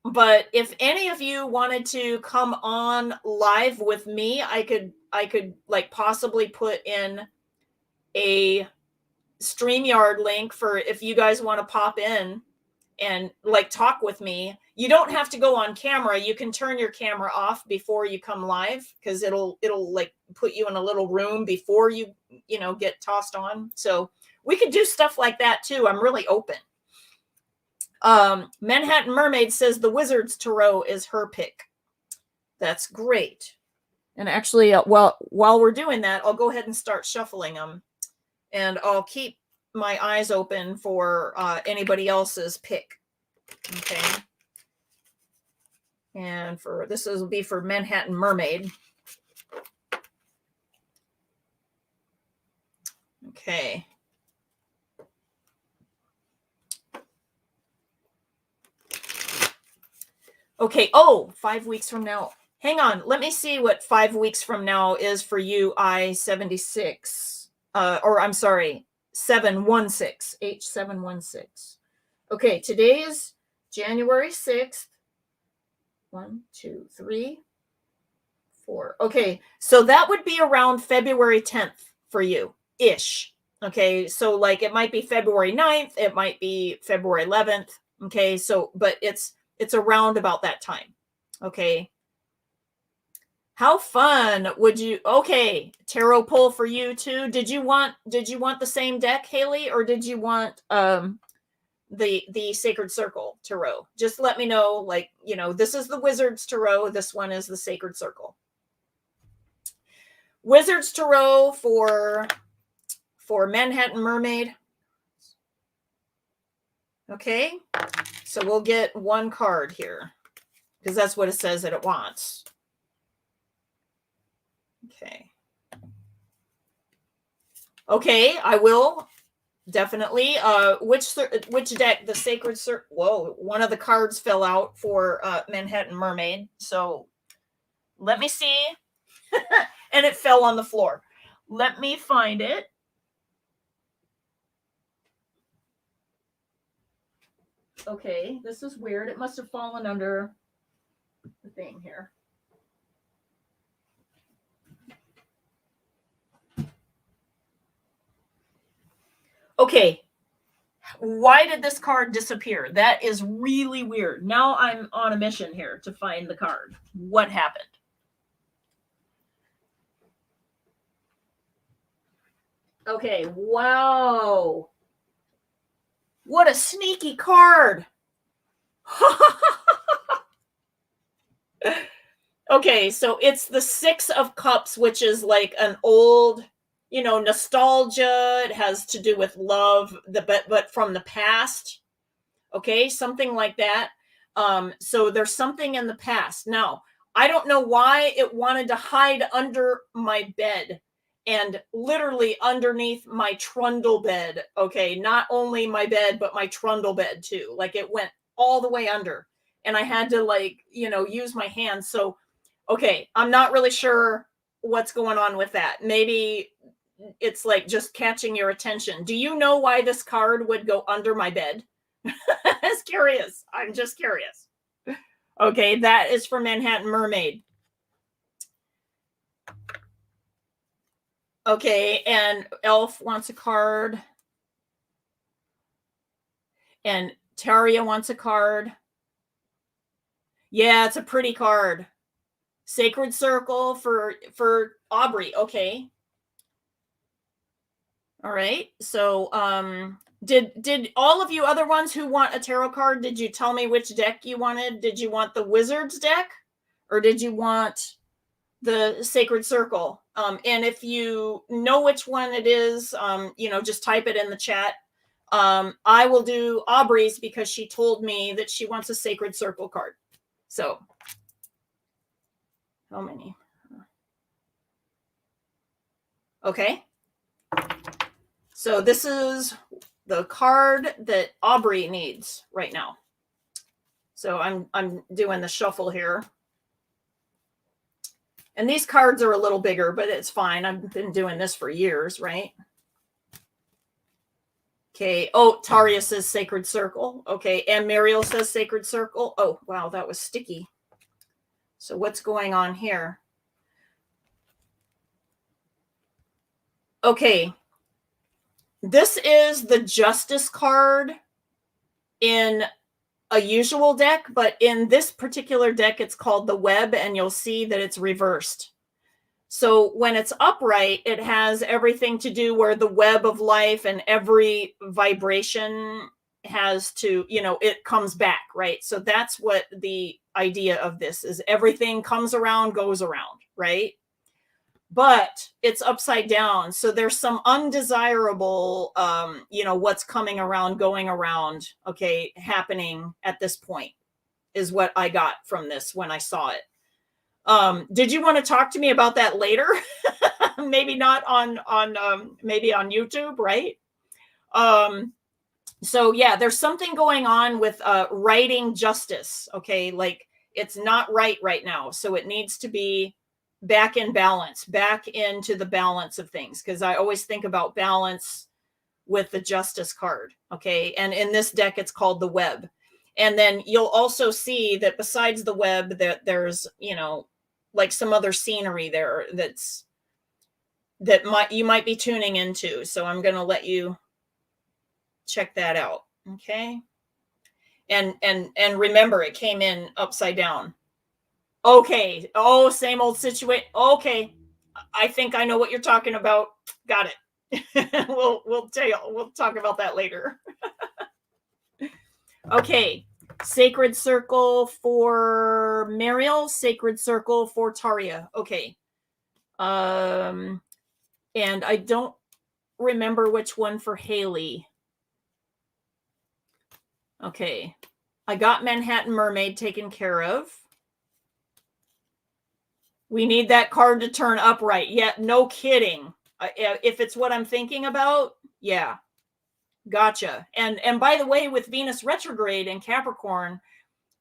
but if any of you wanted to come on live with me, I could like possibly put in a StreamYard link for if you guys want to pop in and like talk with me. You don't have to go on camera. You can turn your camera off before you come live, because it'll like put you in a little room before you get tossed on. So we could do stuff like that too. I'm really open. Manhattan Mermaid says the Wizard's Tarot is her pick. That's great. And actually, while we're doing that, I'll go ahead and start shuffling them, and I'll keep my eyes open for anybody else's pick. Okay. And for this will be for Manhattan Mermaid. Okay. Okay. Oh, 5 weeks from now. Hang on. Let me see what 5 weeks from now is for you, I-76. Or I'm sorry, 716. H716. Okay. Today is January 6th. 1, 2, 3, 4. Okay, so that would be around February 10th for you ish. Okay, so like it might be February 9th, it might be February 11th. Okay, so but it's around about that time. Okay, how fun would you? Okay, tarot pull for you too. Did you want the same deck, Haley, or did you want the Sacred Circle Tarot? Just let me know, like, this is the Wizard's Tarot, this one is the Sacred Circle. Wizard's Tarot for Manhattan Mermaid. Okay, so we'll get one card here, because that's what it says that it wants. Okay, I will definitely. Which deck? The Sacred Circle. Whoa, one of the cards fell out for Manhattan Mermaid. So let me see. And it fell on the floor. Let me find it. Okay, this is weird. It must have fallen under the thing here. Okay. Why did this card disappear? That is really weird. Now I'm on a mission here to find the card. What happened? Okay, wow. What a sneaky card. Okay, so it's the 6 of Cups, which is like an old, nostalgia. It has to do with love, but from the past. Okay, something like that. So there's something in the past. Now, I don't know why it wanted to hide under my bed, and literally underneath my trundle bed. Okay, not only my bed, but my trundle bed too. Like it went all the way under, and I had to use my hands. So, okay, I'm not really sure what's going on with that. Maybe it's like just catching your attention. Do you know why this card would go under my bed? I'm curious. I'm just curious. Okay, that is for Manhattan Mermaid. Okay, and Elf wants a card. And Taria wants a card. Yeah, it's a pretty card. Sacred Circle for Aubrey. Okay. All right. So did all of you other ones who want a tarot card, did you tell me which deck you wanted? Did you want the Wizard's deck, or did you want the Sacred Circle? And if you know which one it is, just type it in the chat. I will do Aubrey's because she told me that she wants a Sacred Circle card. So how many? Okay. So this is the card that Aubrey needs right now. So I'm doing the shuffle here. And these cards are a little bigger, but it's fine. I've been doing this for years, right? Okay. Oh, Taria says Sacred Circle. Okay. And Muriel says Sacred Circle. Oh, wow. That was sticky. So what's going on here? Okay. This is the Justice card in a usual deck, but in this particular deck, it's called the Web, and you'll see that it's reversed. So when it's upright, it has everything to do where the web of life and every vibration has to, it comes back, right? So that's what the idea of this is. Everything comes around, goes around, right? But it's upside down. So there's some undesirable, what's coming around, going around, okay, happening at this point is what I got from this when I saw it. Did you want to talk to me about that later? Maybe not maybe on YouTube, right? So yeah, there's something going on with writing justice. Okay, like it's not right now, so it needs to be back in balance, back into the balance of things, because I always think about balance with the Justice card. Okay, and in this deck, it's called the Web. And then you'll also see that besides the Web, that there's like some other scenery there you might be tuning into. So I'm going to let you check that out. Okay. And remember, it came in upside down. Okay. Oh, same old situation. Okay. I think I know what you're talking about. Got it. We'll talk about that later. Okay. Sacred Circle for Muriel, Sacred Circle for Taria. Okay. And I don't remember which one for Haley. Okay. I got Manhattan Mermaid taken care of. We need that card to turn upright. Yeah, no kidding. If it's what I'm thinking about, yeah. Gotcha. And by the way, with Venus retrograde in Capricorn,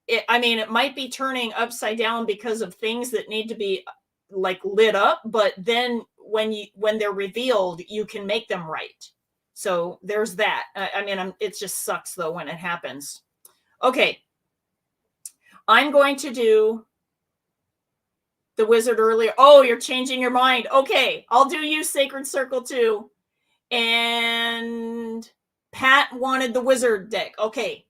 it might be turning upside down because of things that need to be like lit up, but then when they're revealed, you can make them right. So there's that. It just sucks though when it happens. Okay. I'm going to do the Wizard earlier. Oh, you're changing your mind. Okay. I'll do you Sacred Circle too. And Pat wanted the Wizard deck. Okay.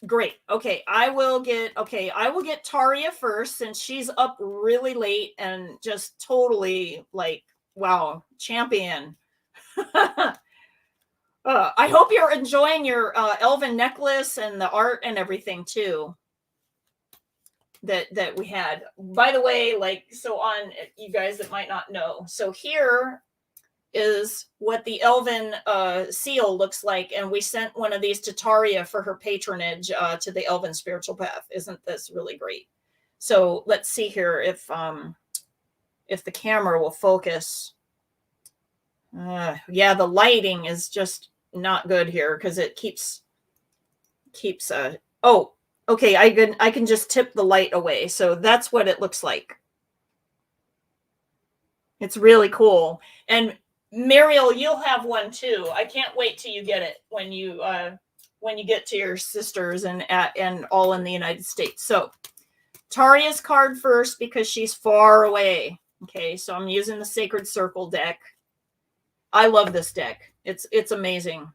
Great. Okay. I will get Taria first, since she's up really late and just totally like, wow, champion. I hope you're enjoying your elven necklace and the art and everything too that we had. By the way, so on, you guys that might not know, so here is what the elven seal looks like, and we sent one of these to Taria for her patronage to the elven spiritual path. Isn't this really great? So let's see here if the camera will focus. Yeah, the lighting is just not good here because it keeps oh, okay, I can just tip the light away. So that's what it looks like. It's really cool. And Muriel, you'll have one too. I can't wait till you get it when you get to your sisters and all in the United States. So Taria's card first because she's far away. Okay, so I'm using the Sacred Circle deck. I love this deck. It's amazing.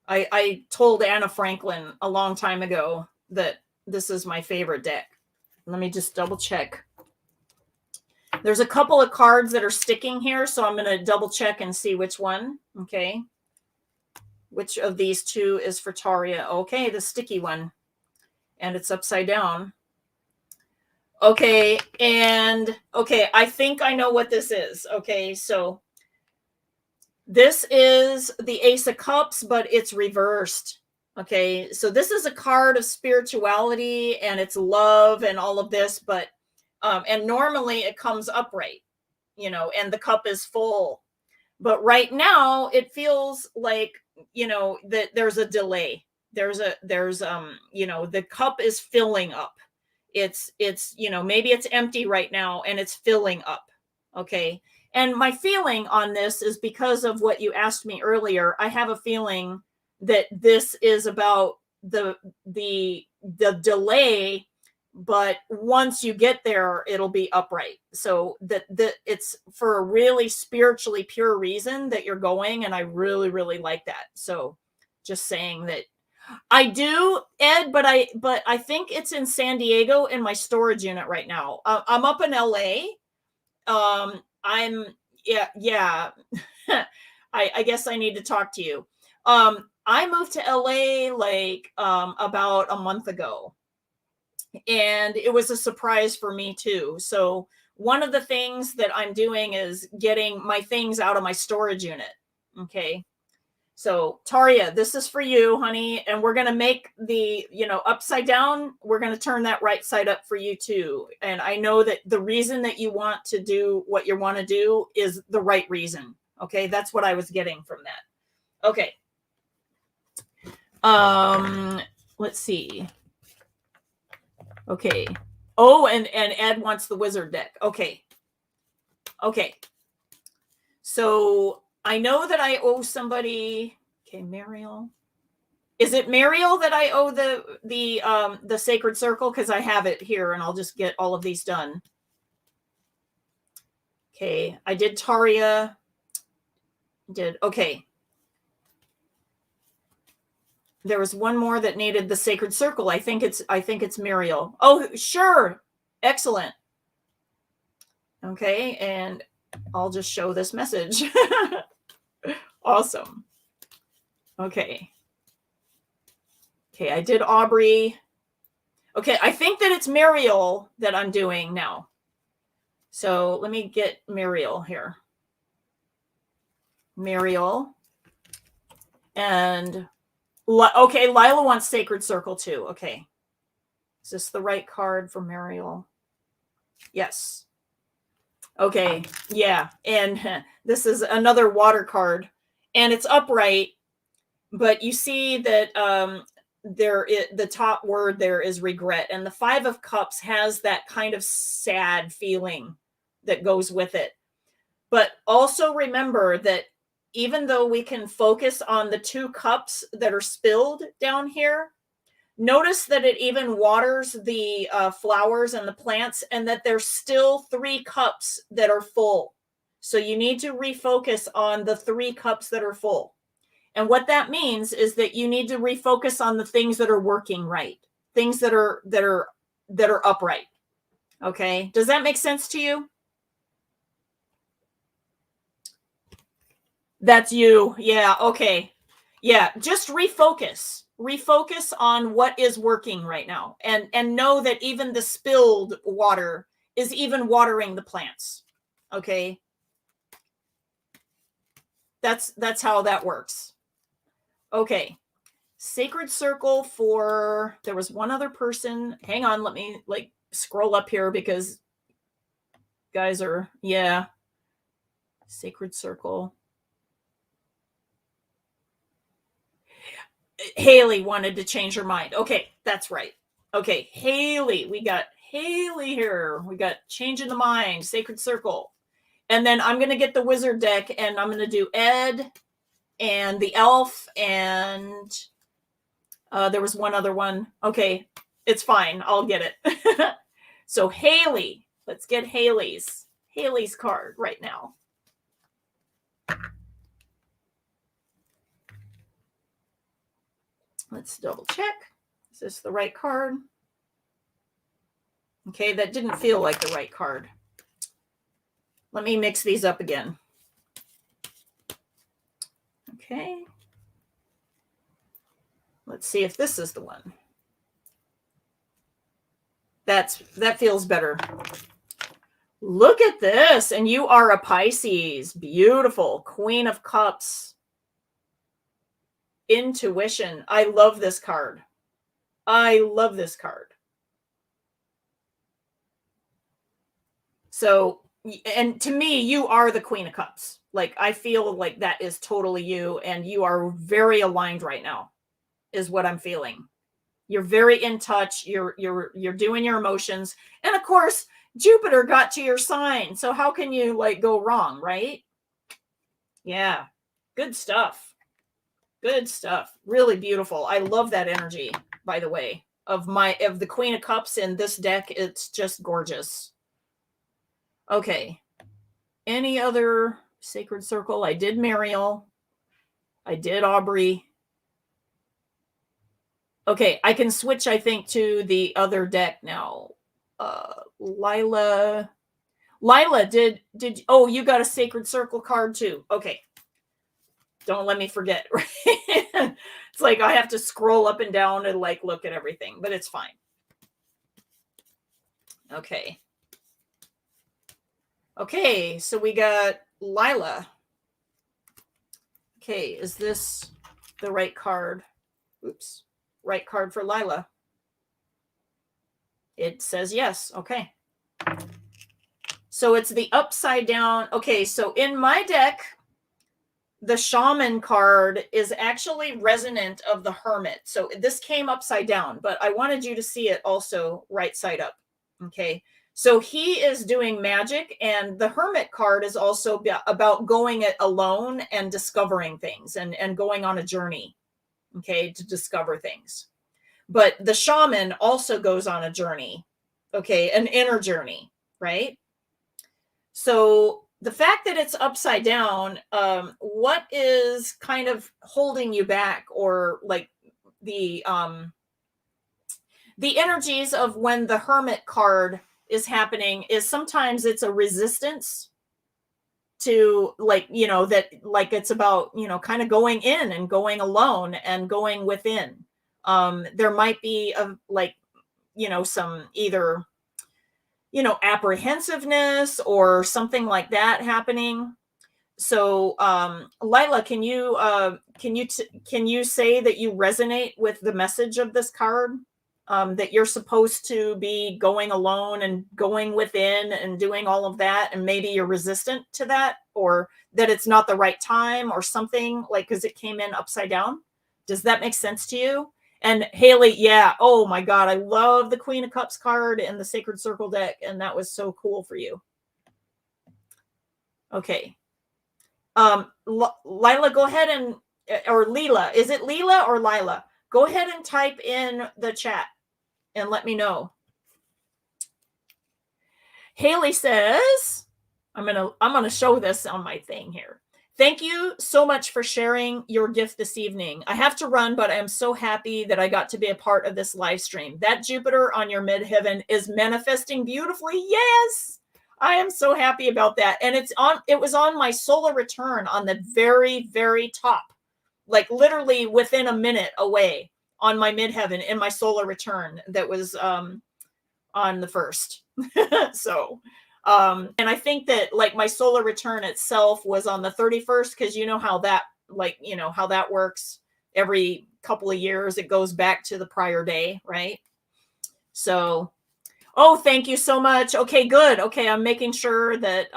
I told Anna Franklin a long time ago that this is my favorite deck. Let me just double check. There's a couple of cards that are sticking here, so I'm going to double check and see which one. Okay. Which of these two is for Taria? Okay, the sticky one. And it's upside down. Okay, and okay, I think I know what this is. Okay, so this is the Ace of Cups, but it's reversed. Okay, so this is a card of spirituality and it's love and all of this, but and normally it comes upright, you know, and the cup is full. But right now it feels like, you know, that there's a delay. There's you know, the cup is filling up. It's, you know, maybe it's empty right now and it's filling up. Okay. And my feeling on this is because of what you asked me earlier. I have a feeling that this is about the delay, but once you get there, it'll be upright. So that it's for a really spiritually pure reason that you're going. And I really, really like that. So just saying that I do, Ed, but I think it's in San Diego in my storage unit right now. I'm up in LA. Yeah. I guess I need to talk to you. I moved to LA like about a month ago, and it was a surprise for me too. So one of the things that I'm doing is getting my things out of my storage unit. Okay. So Taria, this is for you, honey. And we're going to make the, you know, upside down. We're going to turn that right side up for you too. And I know that the reason that you want to do what you want to do is the right reason. Okay. That's what I was getting from that. Okay. Let's see. Okay. Oh, and Ed wants the wizard deck. Okay. Okay. So I know that I owe somebody. Okay, Muriel. Is it Muriel that I owe the sacred circle? Because I have it here, and I'll just get all of these done. Okay, I did Taria. Okay. There was one more that needed the sacred circle. I think it's Muriel. Oh, sure. Excellent. Okay, and I'll just show this message. Awesome. Okay. Okay, I did Aubrey. Okay, I think that it's Muriel that I'm doing now. So let me get Muriel here. Muriel. And, okay, Lila wants Sacred Circle too. Okay. Is this the right card for Muriel? Yes. Okay, yeah. And this is another water card. And it's upright, but you see that the top word there is regret. And the Five of Cups has that kind of sad feeling that goes with it. But also remember that even though we can focus on the two cups that are spilled down here, notice that it even waters the flowers and the plants, and that there's still 3 cups that are full. So you need to refocus on the 3 cups that are full. And what that means is that you need to refocus on the things that are working right, things that are upright. Okay. Does that make sense to you? That's you. Yeah. Okay. Yeah. Just refocus on what is working right now, and know that even the spilled water is even watering the plants. Okay. That's how that works. Okay. Sacred Circle for, there was one other person. Hang on. Let me scroll up here because guys are, yeah. Sacred Circle. Haley wanted to change her mind. Okay, that's right. Okay, Haley. We got Haley here. We got changing the mind, Sacred Circle. And then I'm going to get the wizard deck, and I'm going to do Ed and the elf, and there was one other one. Okay, it's fine. I'll get it. So Haley, let's get Haley's card right now. Let's double check. Is this the right card? Okay, that didn't feel like the right card. Let me mix these up again. Okay. Let's see if this is the one. That feels better. Look at this. And you are a Pisces. Beautiful. Queen of Cups. Intuition. I love this card. I love this card. So, and to me, you are the Queen of Cups. Like, I feel like that is totally you, and you are very aligned right now, is what I'm feeling. You're very in touch. You're doing your emotions. And of course, Jupiter got to your sign. So how can you like go wrong, right? Yeah. Good stuff. Good stuff. Really beautiful. I love that energy, by the way, of the Queen of Cups in this deck. It's just gorgeous. Okay. Any other sacred circle? I did Muriel. I did Aubrey. Okay, I can switch, I think, to the other deck now. Lila, did oh, you got a sacred circle card too. Okay. Don't let me forget. Right? It's like I have to scroll up and down and like look at everything, but it's fine. Okay. Okay, so we got Lila. Okay, is this the right card? Oops. Right card for Lila. It says yes. Okay. So it's the upside down. Okay, so in my deck, the shaman card is actually resonant of the hermit. So this came upside down, but I wanted you to see it also right side up. Okay. So he is doing magic, and the hermit card is also about going it alone and discovering things and going on a journey. Okay. To discover things. But the shaman also goes on a journey. Okay. An inner journey. Right. So the fact that it's upside down, what is kind of holding you back, or like the energies of when the hermit card is happening is sometimes it's a resistance to, like, you know, that like it's about, you know, kind of going in and going alone and going within. There might be a, like, you know, some either, you know, apprehensiveness or something like that happening. So, Lila, can you say that you resonate with the message of this card? That you're supposed to be going alone and going within and doing all of that, and maybe you're resistant to that, or that it's not the right time or something, like, because it came in upside down. Does that make sense to you? And Haley, yeah. Oh my God. I love the Queen of Cups card and the Sacred Circle deck. And that was so cool for you. Okay. Lila, go ahead and, or Lila, is it Lila or Lila? Go ahead and type in the chat and let me know. Haley says, I'm going to show this on my thing here. Thank you so much for sharing your gift this evening. I have to run, but I am so happy that I got to be a part of this live stream. That Jupiter on your midheaven is manifesting beautifully. Yes, I am so happy about that. And it was on my solar return on the very, very top, like literally within a minute away on my midheaven in my solar return that was on the 1st. So, and I think that like my solar return itself was on the 31st, because you know how that, like, you know how that works. Every couple of years it goes back to the prior day, right? So, oh, thank you so much. Okay, good. Okay, I'm making sure that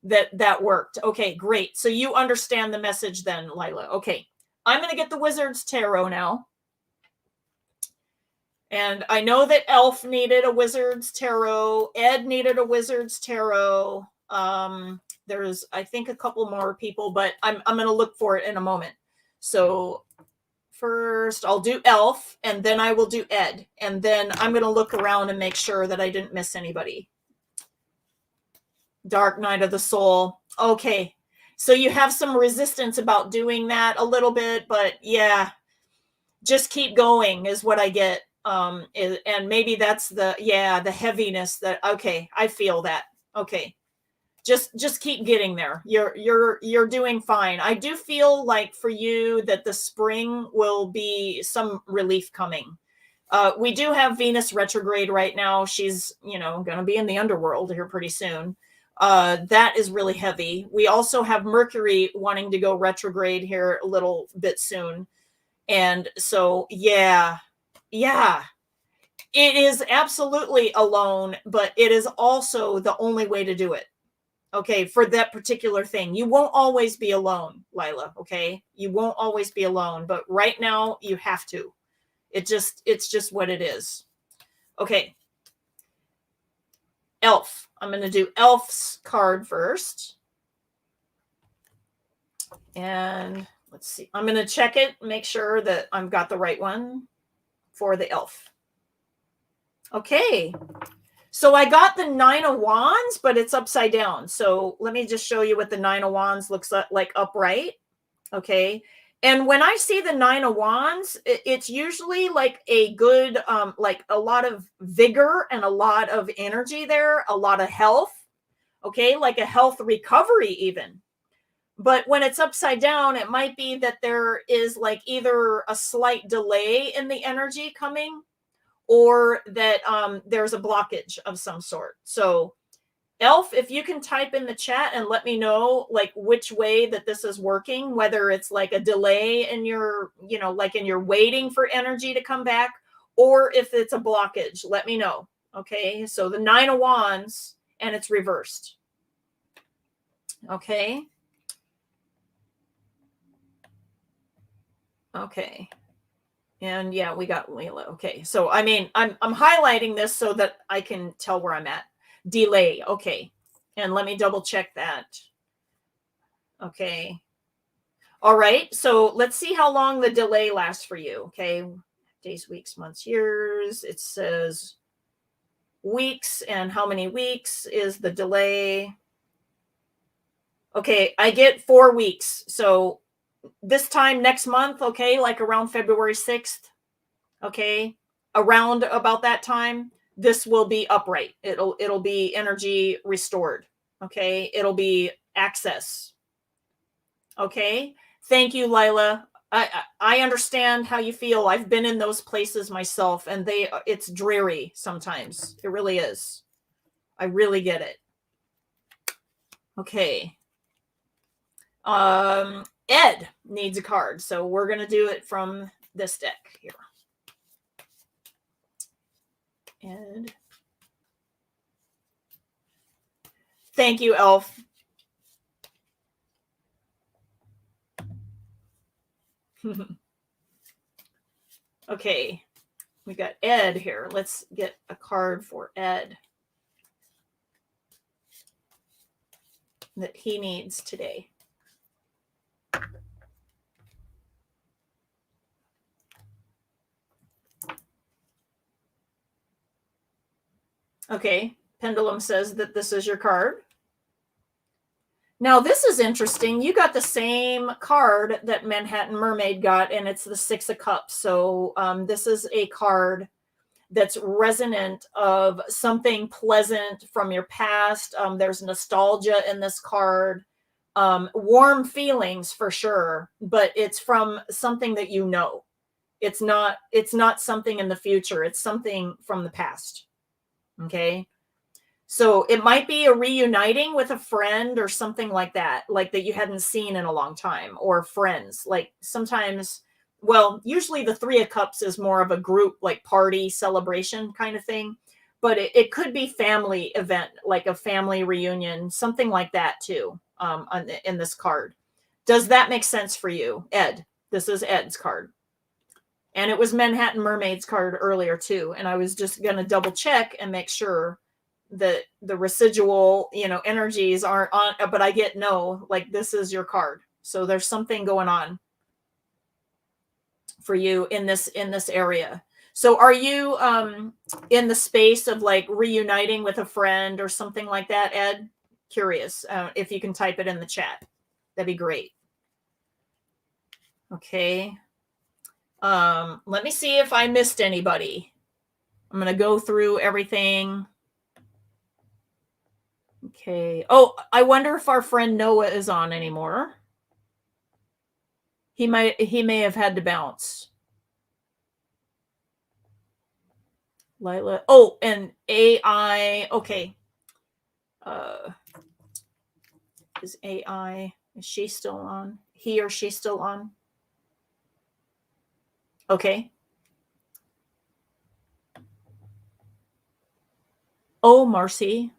that worked. Okay, great. So you understand the message then, Lila. Okay, I'm going to get the Wizard's Tarot now. And I know that Elf needed a Wizard's Tarot. Ed needed a Wizard's Tarot. There's, I think, a couple more people, but I'm going to look for it in a moment. So first I'll do Elf, and then I will do Ed. And then I'm going to look around and make sure that I didn't miss anybody. Dark Night of the Soul. Okay. So you have some resistance about doing that a little bit, but yeah, just keep going is what I get. And maybe that's the heaviness that, okay, I feel that. Okay. just keep getting there. You're doing fine. I do feel like for you that the spring will be some relief coming. We do have Venus retrograde right now. She's, going to be in the underworld here pretty soon. That is really heavy. We also have Mercury wanting to go retrograde here a little bit soon. And so, yeah, it is absolutely alone, but it is also the only way to do it. Okay, for that particular thing. You won't always be alone, Lila, okay? You won't always be alone, but right now you have to. It's just what it is. Okay. Elf. I'm going to do Elf's card first. And let's see. I'm going to check it, make sure that I've got the right one for the elf. Okay. So I got the 9 of Wands, but it's upside down. So let me just show you what the 9 of Wands looks like upright. Okay. And when I see the 9 of Wands, it's usually like a good, like a lot of vigor and a lot of energy there, a lot of health. Okay. Like a health recovery even. But when it's upside down, it might be that there is like either a slight delay in the energy coming, or that there's a blockage of some sort. So Elf, if you can type in the chat and let me know like which way that this is working, whether it's like a delay in your, like in your waiting for energy to come back, or if it's a blockage, let me know. Okay. So the 9 of Wands and it's reversed. Okay. Okay. And yeah, we got Layla. Okay. So, I mean, I'm highlighting this so that I can tell where I'm at. Delay. Okay. And let me double check that. Okay. All right. So let's see how long the delay lasts for you. Okay. Days, weeks, months, years. It says weeks, and how many weeks is the delay? Okay. I get 4 weeks. So this time next month, okay, like around February 6th, okay, around about that time, this will be upright. It'll be energy restored, okay? It'll be access, okay? Thank you, Lila. I understand how you feel. I've been in those places myself, and it's dreary sometimes. It really is. I really get it. Okay. Ed needs a card, so we're going to do it from this deck here. Ed. Thank you, Elf. Okay, we got Ed here. Let's get a card for Ed that he needs today. Okay, Pendulum says that this is your card. Now, this is interesting. You got the same card that Manhattan Mermaid got, and it's the 6 of Cups. So this is a card that's resonant of something pleasant from your past. There's nostalgia in this card, warm feelings for sure, but it's from something that you know. It's not something in the future. It's something from the past. Okay. So it might be a reuniting with a friend or something like that you hadn't seen in a long time, or friends. Like sometimes, well, usually the 3 of Cups is more of a group, like party celebration kind of thing, but it could be family event, like a family reunion, something like that too, in this card. Does that make sense for you, Ed? This is Ed's card. And it was Manhattan Mermaid's card earlier too. And I was just going to double check and make sure that the residual, energies aren't on, but I get no, like this is your card. So there's something going on for you in this area. So are you in the space of like reuniting with a friend or something like that, Ed? Curious. If you can type it in the chat, that'd be great. Okay. Let me see if I missed anybody. I'm going to go through everything. Okay. Oh, I wonder if our friend Noah is on anymore. He may have had to bounce. Lila. Oh, and AI. Okay. Is she still on? He or she still on? Okay. Oh, Marcy.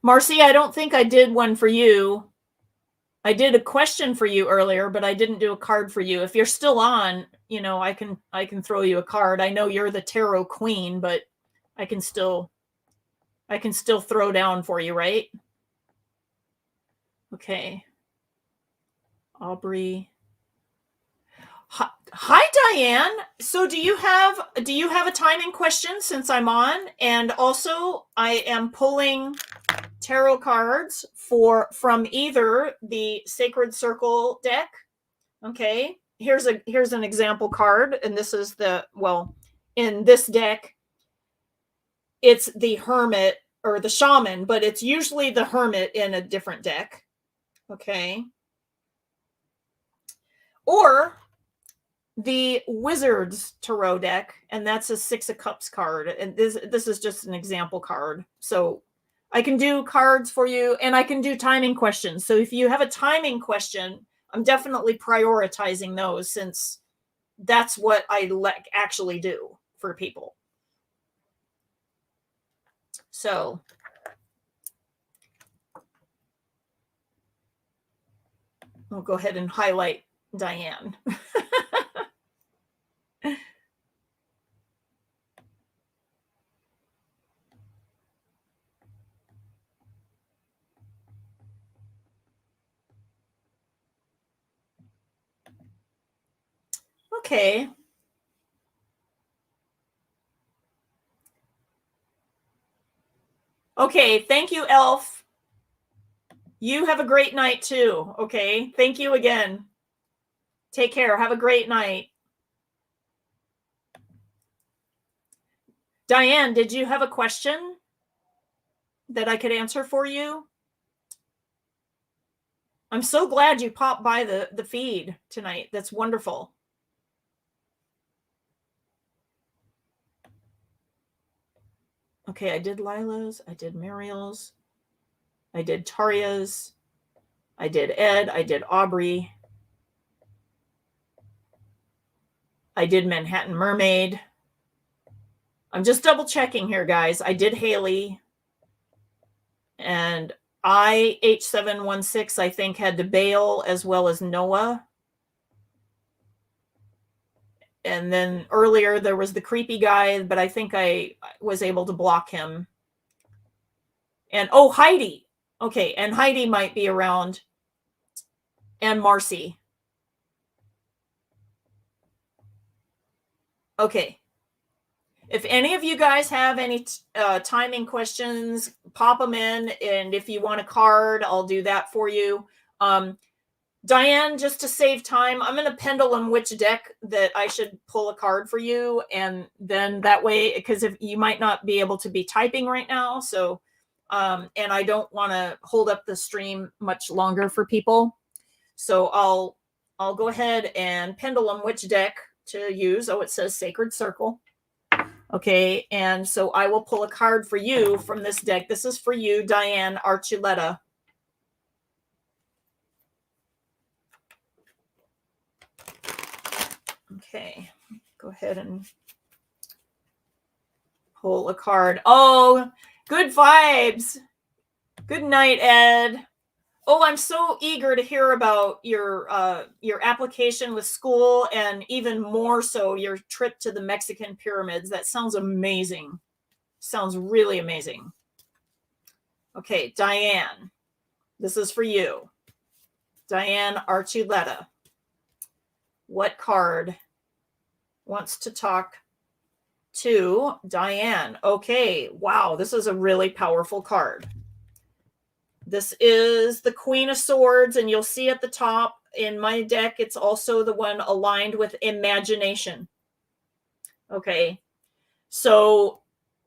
Marcy, I don't think I did one for you. I did a question for you earlier, but I didn't do a card for you. If you're still on, I can throw you a card. I know you're the tarot queen, but I can still throw down for you, right? Okay. Aubrey. Hi, Diane. So do you have a timing question since I'm on? And also I am pulling tarot cards from either the Sacred Circle deck. Okay. Here's an example card, and this is in this deck it's the Hermit or the Shaman, but it's usually the Hermit in a different deck. Okay. Or the Wizard's Tarot deck, and that's a Six of Cups card. And this is just an example card. So I can do cards for you, and I can do timing questions. So if you have a timing question, I'm definitely prioritizing those, since that's what I actually do for people. So we'll go ahead and highlight Diane. Okay. Okay, thank you, Elf. You have a great night too, okay? Thank you again. Take care. Have a great night. Diane, did you have a question that I could answer for you? I'm so glad you popped by the feed tonight. That's wonderful. Okay, I did Lila's, I did Muriel's, I did Taria's, I did Ed, I did Aubrey, I did Manhattan Mermaid. I'm just double checking here, guys. I did Haley, and H716, I think, had to bail, as well as Noah. And then earlier there was the creepy guy, but I think I was able to block him. And Heidi. Okay, and Heidi might be around. And Marcy. Okay. If any of you guys have any timing questions, pop them in. And if you want a card, I'll do that for you. Diane, just to save time, I'm in a Pendulum which deck that I should pull a card for you. And then that way, because if you might not be able to be typing right now. So, and I don't want to hold up the stream much longer for people. So I'll go ahead and Pendulum which deck to use. Oh, it says Sacred Circle. Okay, and so I will pull a card for you from this deck. This is for you, Diane Archuleta. Okay, go ahead and pull a card. Oh, good vibes. Good night, Ed. Oh, I'm so eager to hear about your application with school, and even more so your trip to the Mexican pyramids. That sounds amazing. Sounds really amazing. Okay, Diane, this is for you. Diane Archuleta. What card wants to talk to Diane? Okay, wow, this is a really powerful card. This is the Queen of Swords, and you'll see at the top in my deck, it's also the one aligned with imagination. Okay, so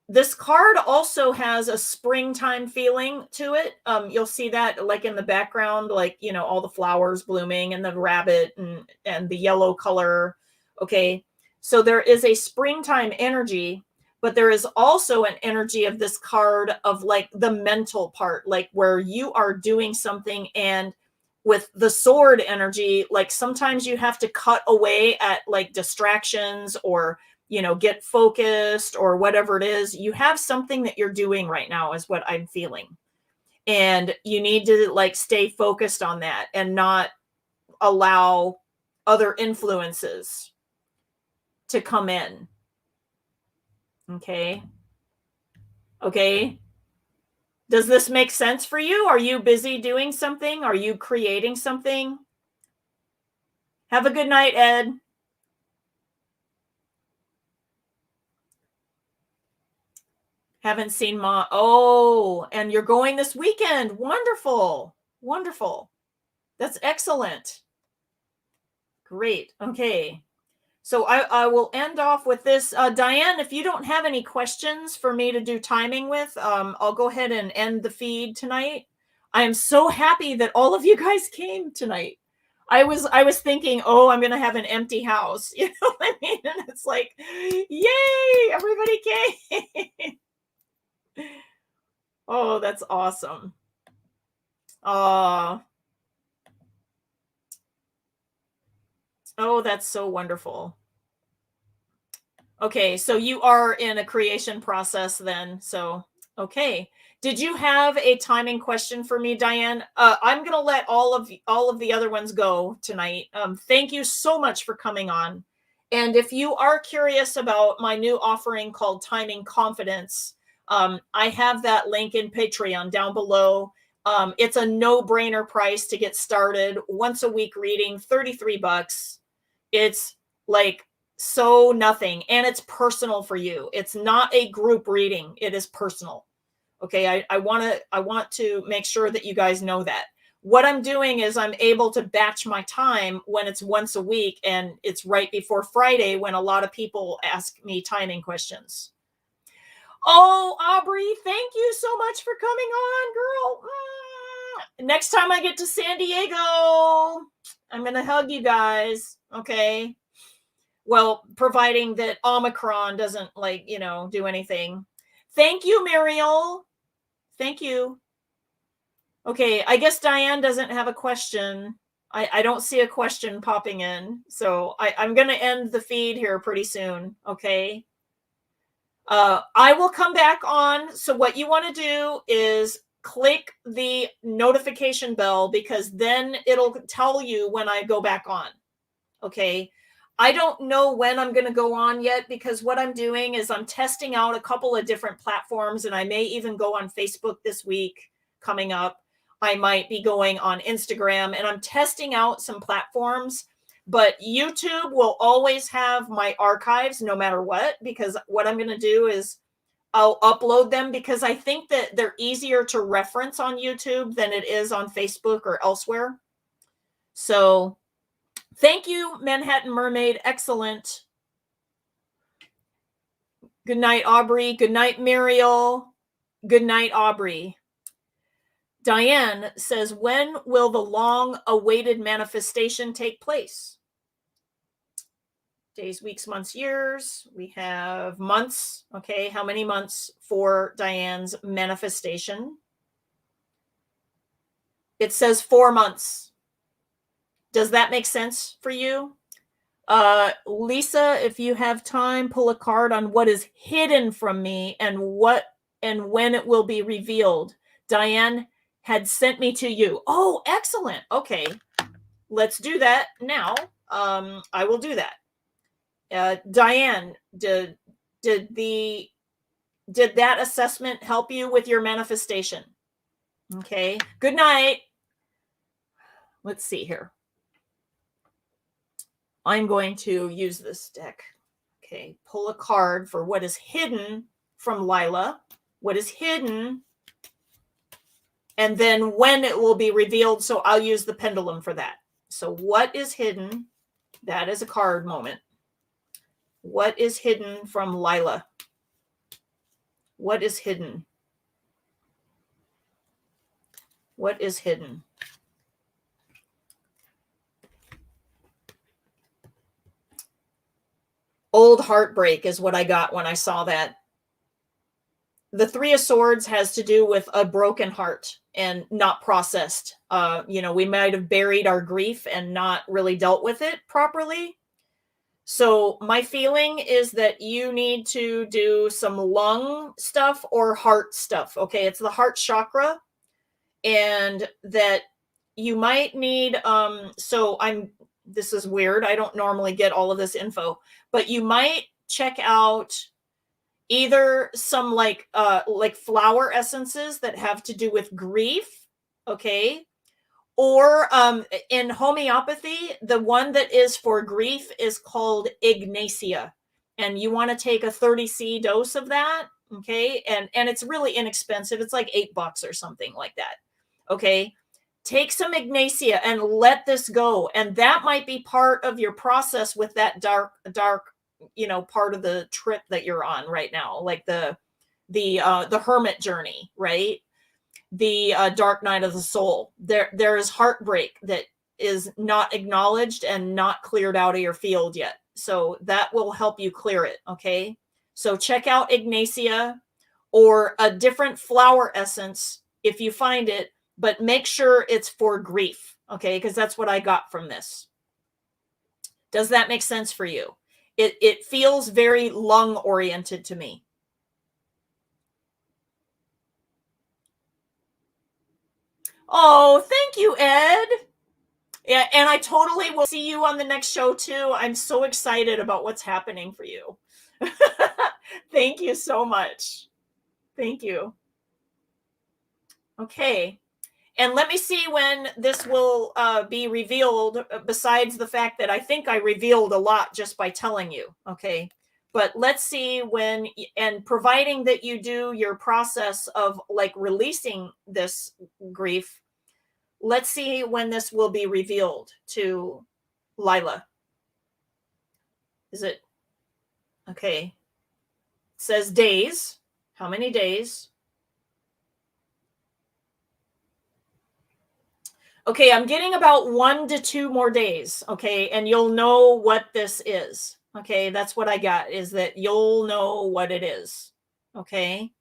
This card also has a springtime feeling to it. You'll see that like in the background, like, you know, all the flowers blooming and the rabbit and the yellow color. Okay. So there is a springtime energy, but there is also an energy of this card of like the mental part, like where you are doing something, and with the sword energy, like sometimes you have to cut away at like distractions, or, you know, get focused or whatever it is. You have something that you're doing right now is what I'm feeling. And you need to like stay focused on that and not allow other influences to come in. Okay. Okay. Does this make sense for you? Are you busy doing something? Are you creating something? Have a good night, Ed. Haven't seen Mom. Oh, and you're going this weekend. Wonderful. Wonderful. That's excellent. Great. Okay. So I will end off with this. Diane, if you don't have any questions for me to do timing with, I'll go ahead and end the feed tonight. I am so happy that all of you guys came tonight. I was thinking, oh, I'm gonna have an empty house. You know what I mean? And it's like, yay, everybody came. Oh, that's awesome. Oh, that's so wonderful. Okay, so you are in a creation process then. So, okay. Did you have a timing question for me, Diane? I'm going to let all of the other ones go tonight. Thank you so much for coming on. And if you are curious about my new offering called Timing Confidence, I have that link in Patreon down below. It's a no-brainer price to get started. Once a week reading, $33. It's like so nothing, and it's personal for you. It's not a group reading. It is personal. Okay. I want to make sure that you guys know that. What I'm doing is I'm able to batch my time when it's once a week, and it's right before Friday when a lot of people ask me timing questions. Oh, Aubrey, thank you so much for coming on, girl. Next time I get to San Diego, I'm going to hug you guys. Okay. Well, providing that Omicron doesn't do anything. Thank you, Muriel. Thank you. Okay, I guess Diane doesn't have a question. I don't see a question popping in. So I'm going to end the feed here pretty soon. Okay. I will come back on. So what you want to do is click the notification bell, because then it'll tell you when I go back on. Okay. I don't know when I'm going to go on yet, because what I'm doing is I'm testing out a couple of different platforms, and I may even go on Facebook this week coming up. I might be going on Instagram, and I'm testing out some platforms, but YouTube will always have my archives no matter what, because what I'm going to do is I'll upload them, because I think that they're easier to reference on YouTube than it is on Facebook or elsewhere. So thank you, Manhattan Mermaid. Excellent. Good night, Aubrey. Good night, Muriel. Good night, Aubrey. Diane says, when will the long-awaited manifestation take place? Days, weeks, months, years. We have months. Okay, how many months for Diane's manifestation? It says 4 months. Does that make sense for you? Lisa, if you have time, pull a card on what is hidden from me and when it will be revealed. Diane had sent me to you. Oh, excellent. Okay. Let's do that now. I will do that. Diane, did that assessment help you with your manifestation? Okay. Good night. Let's see here. I'm going to use this deck. Okay, pull a card for what is hidden from Lila. What is hidden, and then when it will be revealed. So I'll use the pendulum for that. So what is hidden? That is a card moment. What is hidden from Lila? What is hidden? What is hidden? Old heartbreak is what I got when I saw that. The Three of Swords has to do with a broken heart and not processed. We might have buried our grief and not really dealt with it properly. So my feeling is that you need to do some lung stuff or heart stuff. Okay, it's the heart chakra, and that you might need. This is weird. I don't normally get all of this info, but you might check out either some like flower essences that have to do with grief, okay? Or in homeopathy, the one that is for grief is called Ignacia. And you want to take a 30C dose of that, okay? And it's really inexpensive. It's like $8 or something like that. Okay? Take some Ignacia and let this go. And that might be part of your process with that dark part of the trip that you're on right now, like the hermit journey, right? The dark night of the soul. There is heartbreak that is not acknowledged and not cleared out of your field yet. So that will help you clear it, okay? So check out Ignacia or a different flower essence if you find it, but make sure it's for grief, okay? Because that's what I got from this. Does that make sense for you? It feels very lung oriented to me. Oh, thank you, Ed. Yeah, and I totally will see you on the next show too. I'm so excited about what's happening for you. Thank you so much. Thank you. Okay. And let me see when this will be revealed, besides the fact that I think I revealed a lot just by telling you. Okay. But let's see when, and providing that you do your process of like releasing this grief, let's see when this will be revealed to Lila. Is it? Okay. It says days. How many days? Okay, I'm getting about 1 to 2 more days. Okay, and you'll know what this is. Okay, that's what I got, is that you'll know what it is. Okay.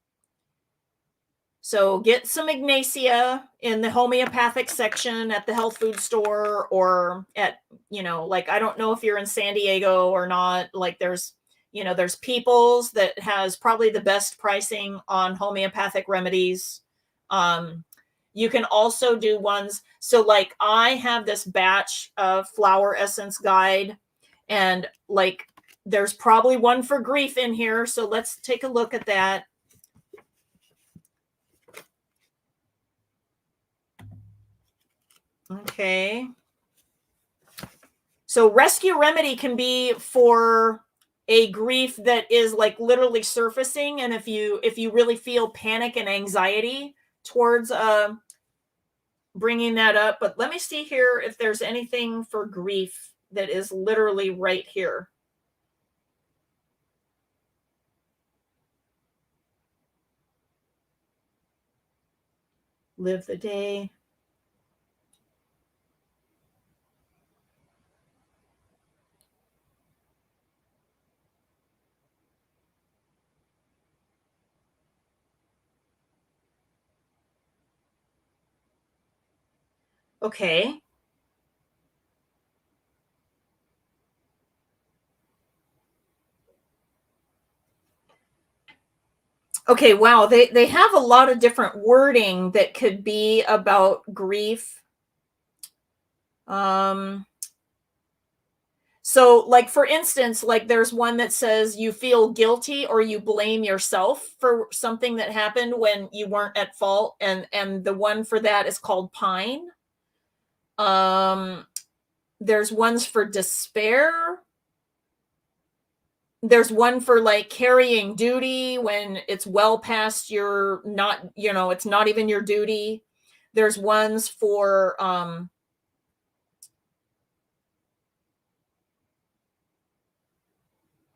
So get some Ignacia in the homeopathic section at the health food store, or at, like, I don't know if you're in San Diego or not. Like there's People's that has probably the best pricing on homeopathic remedies. You can also do ones. So like I have this batch of flower essence guide, and like there's probably one for grief in here. So let's take a look at that. Okay. So rescue remedy can be for a grief that is like literally surfacing. And if you really feel panic and anxiety towards bringing that up, but let me see here if there's anything for grief that is literally right here. Live the day. Okay. Okay, wow. They have a lot of different wording that could be about grief. So like, for instance, like there's one that says you feel guilty or you blame yourself for something that happened when you weren't at fault. And the one for that is called pine. There's ones for despair. There's one for like carrying duty when it's well past your, not, it's not even your duty. There's ones for,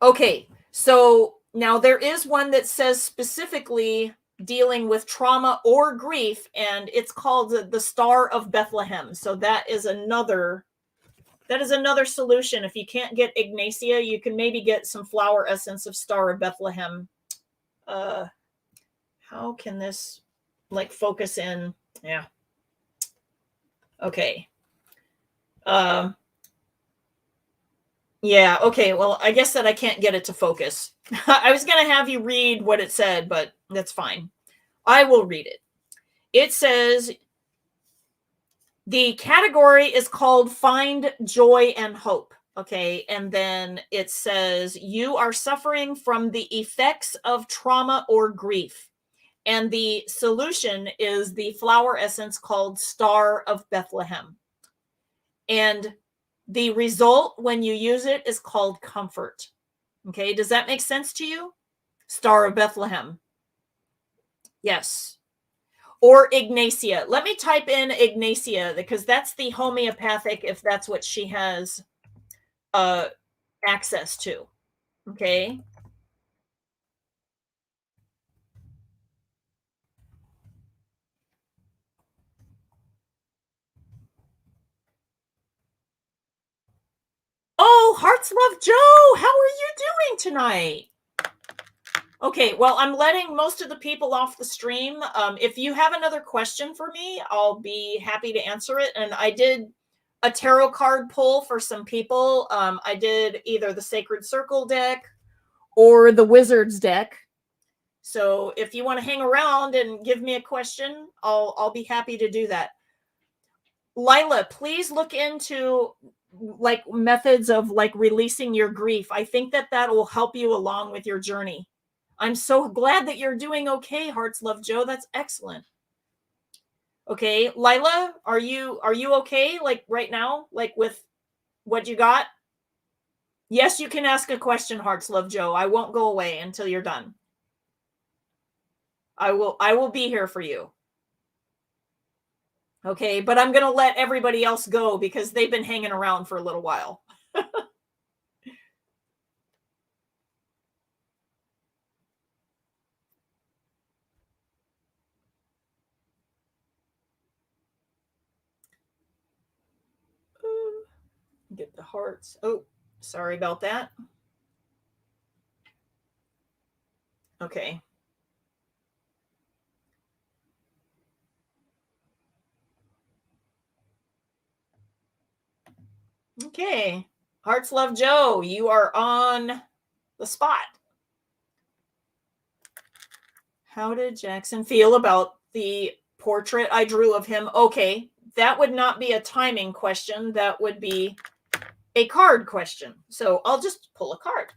okay. So Now there is one that says specifically dealing with trauma or grief, and it's called the Star of Bethlehem. So that is another solution. If you can't get Ignacia, you can maybe get some flower essence of Star of Bethlehem. How can this like focus in? Yeah. Okay. Yeah, okay. Well, I guess that I can't get it to focus. I was going to have you read what it said, but that's fine. I will read it. It says the category is called Find Joy and Hope. Okay. And then it says you are suffering from the effects of trauma or grief. And the solution is the flower essence called Star of Bethlehem. And the result when you use it is called comfort. Okay. Does that make sense to you? Star of Bethlehem. Yes. Or Ignacia. Let me type in Ignacia because that's the homeopathic, if that's what she has access to. Okay. Oh, Hearts Love Joe, how are you doing tonight? Okay, well, I'm letting most of the people off the stream. If you have another question for me, I'll be happy to answer it. And I did a tarot card pull for some people. I did either the Sacred Circle deck or the Wizards deck. So if you want to hang around and give me a question, I'll be happy to do that. Lila, please look into like methods of like releasing your grief. I think that will help you along with your journey. I'm so glad that you're doing okay, Hearts Love Joe. That's excellent. Okay, Lila, are you okay like right now, like with what you got? Yes, you can ask a question, Hearts Love Joe. I won't go away until you're done. I will be here for you. Okay, but I'm going to let everybody else go because they've been hanging around for a little while. Get the hearts. Oh, sorry about that. Okay. Okay. Hearts Love Joe, you are on the spot. How did Jackson feel about the portrait I drew of him? Okay, that would not be a timing question. That would be a card question. So I'll just pull a card.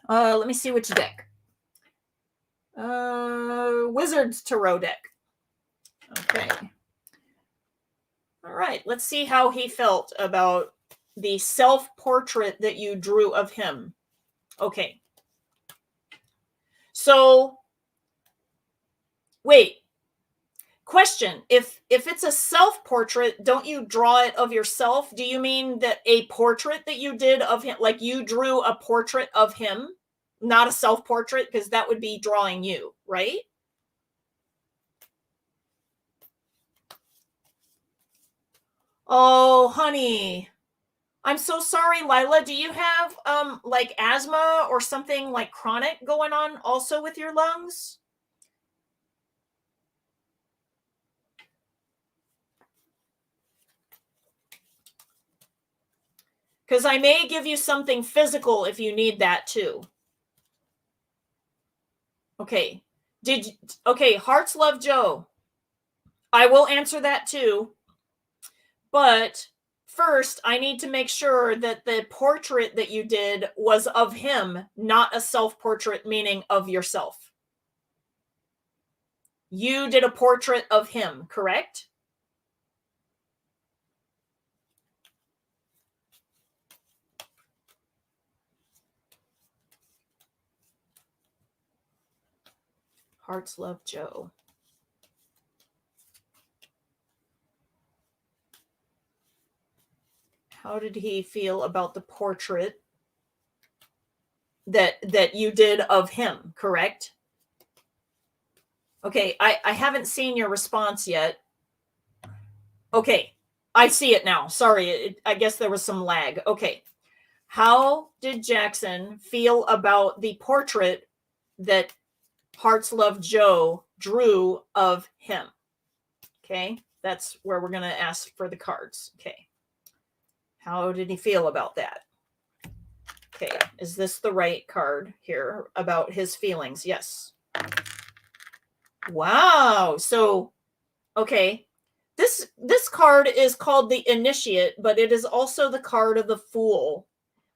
Let me see which deck. Wizards Tarot deck. Okay. All right, let's see how he felt about the self-portrait that you drew of him. Okay. So, wait. Question. If it's a self-portrait, don't you draw it of yourself? Do you mean that a portrait that you did of him, like you drew a portrait of him, not a self-portrait, because that would be drawing you, right? Oh, honey. I'm so sorry, Lila. Do you have like asthma or something like chronic going on also with your lungs? Because I may give you something physical if you need that too. Okay. Okay, Hearts Love Joe. I will answer that too. But first, I need to make sure that the portrait that you did was of him, not a self-portrait, meaning of yourself. You did a portrait of him, correct? Hearts Love Joe. How did he feel about the portrait that you did of him, correct? Okay, I haven't seen your response yet. Okay, I see it now. Sorry, I guess there was some lag. Okay. How did Jackson feel about the portrait that Hearts Love Joe drew of him? Okay, that's where we're going to ask for the cards. Okay. How did he feel about that? Okay, is this the right card here about his feelings? Yes. Wow. So, okay. This card is called the Initiate, but it is also the card of the Fool.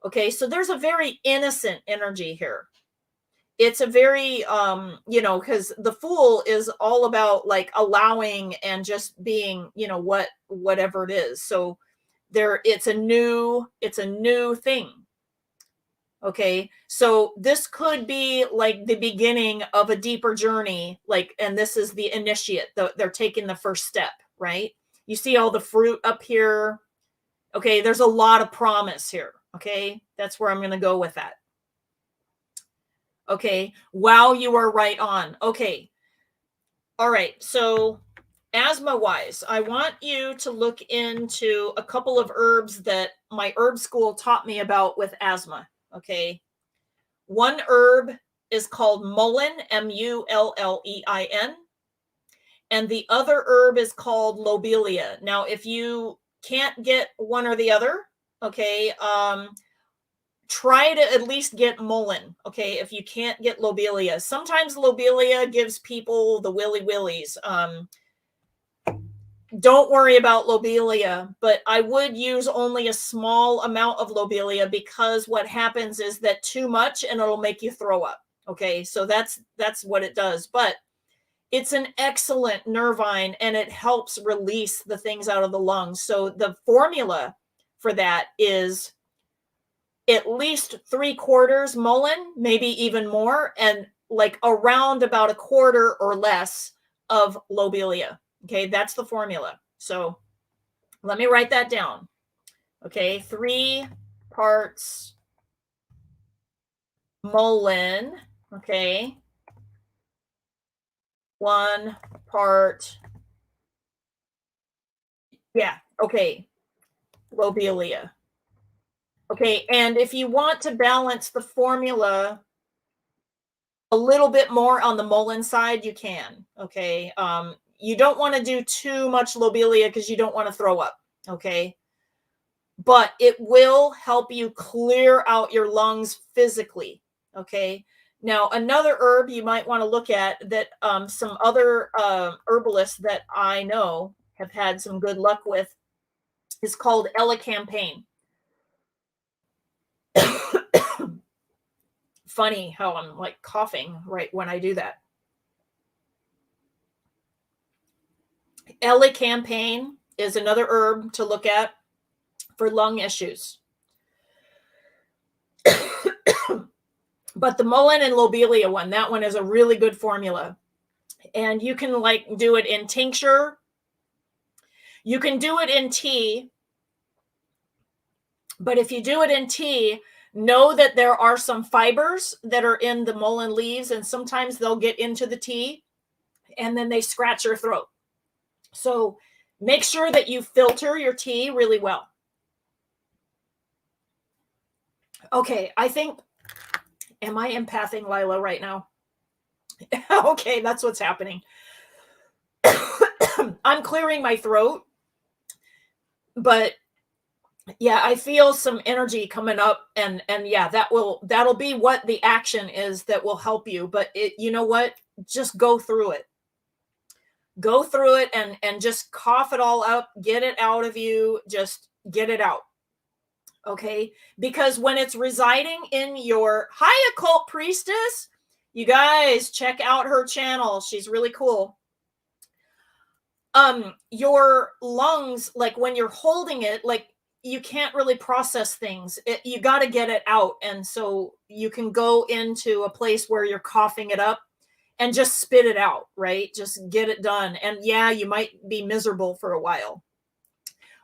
Okay, so there's a very innocent energy here. It's a very because the Fool is all about like allowing and just being, whatever it is. So it's a new thing. Okay, so this could be like the beginning of a deeper journey, and this is the initiate. They're taking the first step, right? You see all the fruit up here. Okay, there's a lot of promise here. Okay, that's where I'm going to go with that. Okay, wow, you are right on. Okay, all right, so asthma wise, I want you to look into a couple of herbs that my herb school taught me about with asthma. Okay, one herb is called mullein, Mullein, and the other herb is called lobelia. Now, if you can't get one or the other, okay, try to at least get mullein, okay, if you can't get lobelia. Sometimes lobelia gives people the willies. Don't worry about lobelia, but I would use only a small amount of lobelia, because what happens is that too much and it'll make you throw up. Okay, so that's what it does. But it's an excellent nervine and it helps release the things out of the lungs. So the formula for that is at least 3/4 mullein, maybe even more, and like around about 1/4 or less of lobelia. Okay, that's the formula. So let me write that down. Okay, 3 parts mullein. Okay, 1 part. Yeah, okay, lobelia. Okay, and if you want to balance the formula a little bit more on the mullein side, you can. Okay, you don't want to do too much lobelia because you don't want to throw up. Okay, but it will help you clear out your lungs physically. Okay, now another herb you might want to look at that some other herbalists that I know have had some good luck with is called elecampane. Funny how I'm like coughing right when I do that. Elecampane is another herb to look at for lung issues. But the mullein and lobelia one, that one is a really good formula. And you can like do it in tincture. You can do it in tea. But if you do it in tea, know that there are some fibers that are in the mullein leaves, and sometimes they'll get into the tea and then they scratch your throat. So make sure that you filter your tea really well. Okay, I think, am I empathing Lila right now? Okay, that's what's happening. I'm clearing my throat, but yeah, I feel some energy coming up, and yeah, that'll be what the action is that will help you. But you know what? Just go through it. Go through it and just cough it all up, get it out of you, just get it out. Okay? Because when it's residing in your Hi Occult Priestess, you guys check out her channel. She's really cool. Your lungs, like when you're holding it, like you can't really process things. You got to get it out. And so you can go into a place where you're coughing it up and just spit it out, right? Just get it done. And yeah, you might be miserable for a while.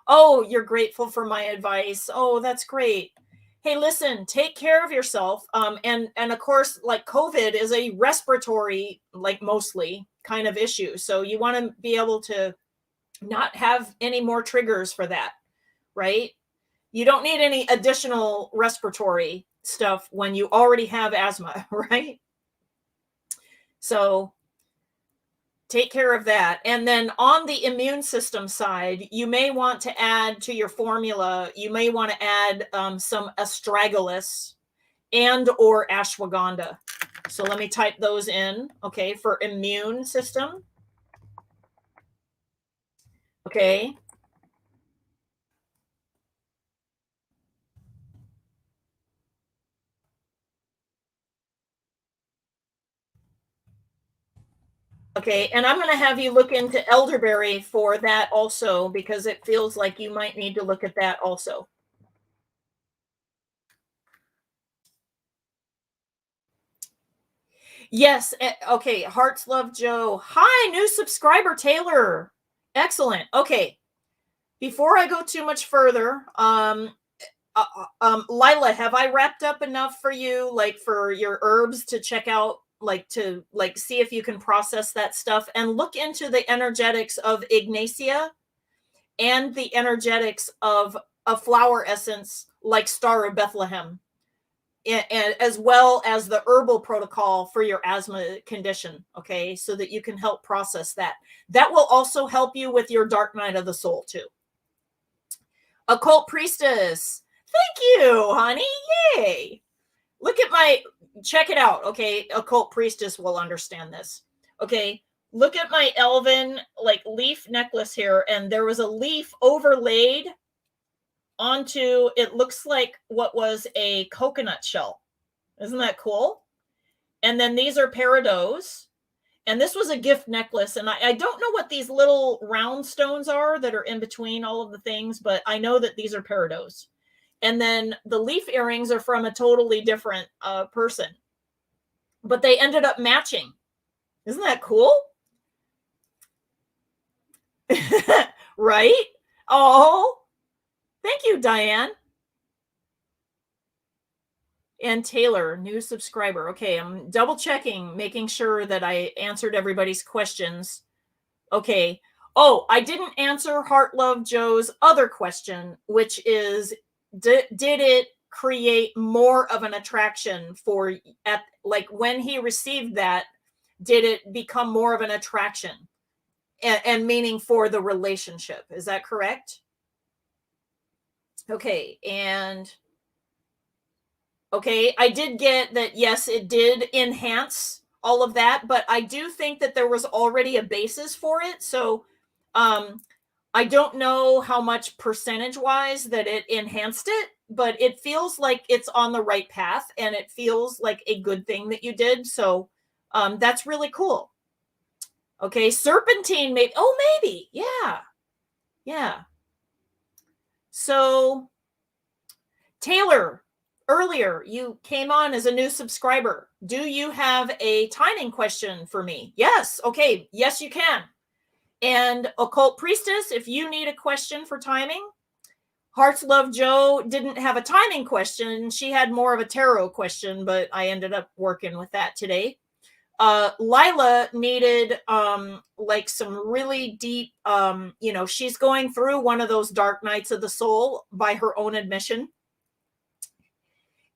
Oh, you're grateful for my advice. Oh, that's great. hey, listen, take care of yourself. And of course, like COVID is a respiratory, like mostly kind of issue. So you want to be able to not have any more triggers for that, right? You don't need any additional respiratory stuff when you already have asthma, right? So take care of that. And then on the immune system side, you may want to add to your formula, you may want to add some astragalus and or ashwagandha. So let me type those in, okay, for immune system. Okay. Okay, and I'm going to have you look into elderberry for that also, because it feels like you might need to look at that also. Yes. Okay. Hearts Love Joe. Hi, new subscriber Taylor. Excellent. Okay. Before I go too much further, Lila, have I wrapped up enough for you, like for your herbs to check out, like to like see if you can process that stuff and look into the energetics of Ignacia and the energetics of a flower essence like Star of Bethlehem, and as well as the herbal protocol for your asthma condition, okay, so that you can help process that. That will also help you with your dark night of the soul too. Occult Priestess, thank you, honey. Yay. Look at my, check it out, okay? Occult Priestess will understand this. Okay, look at my elven like leaf necklace here, and there was a leaf overlaid onto, it looks like what was a coconut shell. Isn't that cool? And then these are peridots. And this was a gift necklace. And I don't know what these little round stones are that are in between all of the things, but I know that these are peridots. And then the leaf earrings are from a totally different person. But they ended up matching. Isn't that cool? Right? Oh, thank you, Diane. And Taylor, new subscriber. Okay, I'm double checking, making sure that I answered everybody's questions. Okay. Oh, I didn't answer Heart Love Joe's other question, which is, did it create more of an attraction for, at like when he received that, did it become more of an attraction and meaning for the relationship? Is that correct? Okay. And okay, I did get that. Yes, it did enhance all of that, but I do think that there was already a basis for it. So I don't know how much percentage wise that it enhanced it, but it feels like it's on the right path and it feels like a good thing that you did. So that's really cool. Okay, serpentine, maybe. Oh, maybe. Yeah. Yeah. So Taylor, earlier you came on as a new subscriber. Do you have a timing question for me? Yes. Okay. Yes, you can. And Occult Priestess, if you need a question for timing, Hearts Love Joe didn't have a timing question. She had more of a tarot question, but I ended up working with that today. Lila needed like some really deep, she's going through one of those dark nights of the soul by her own admission.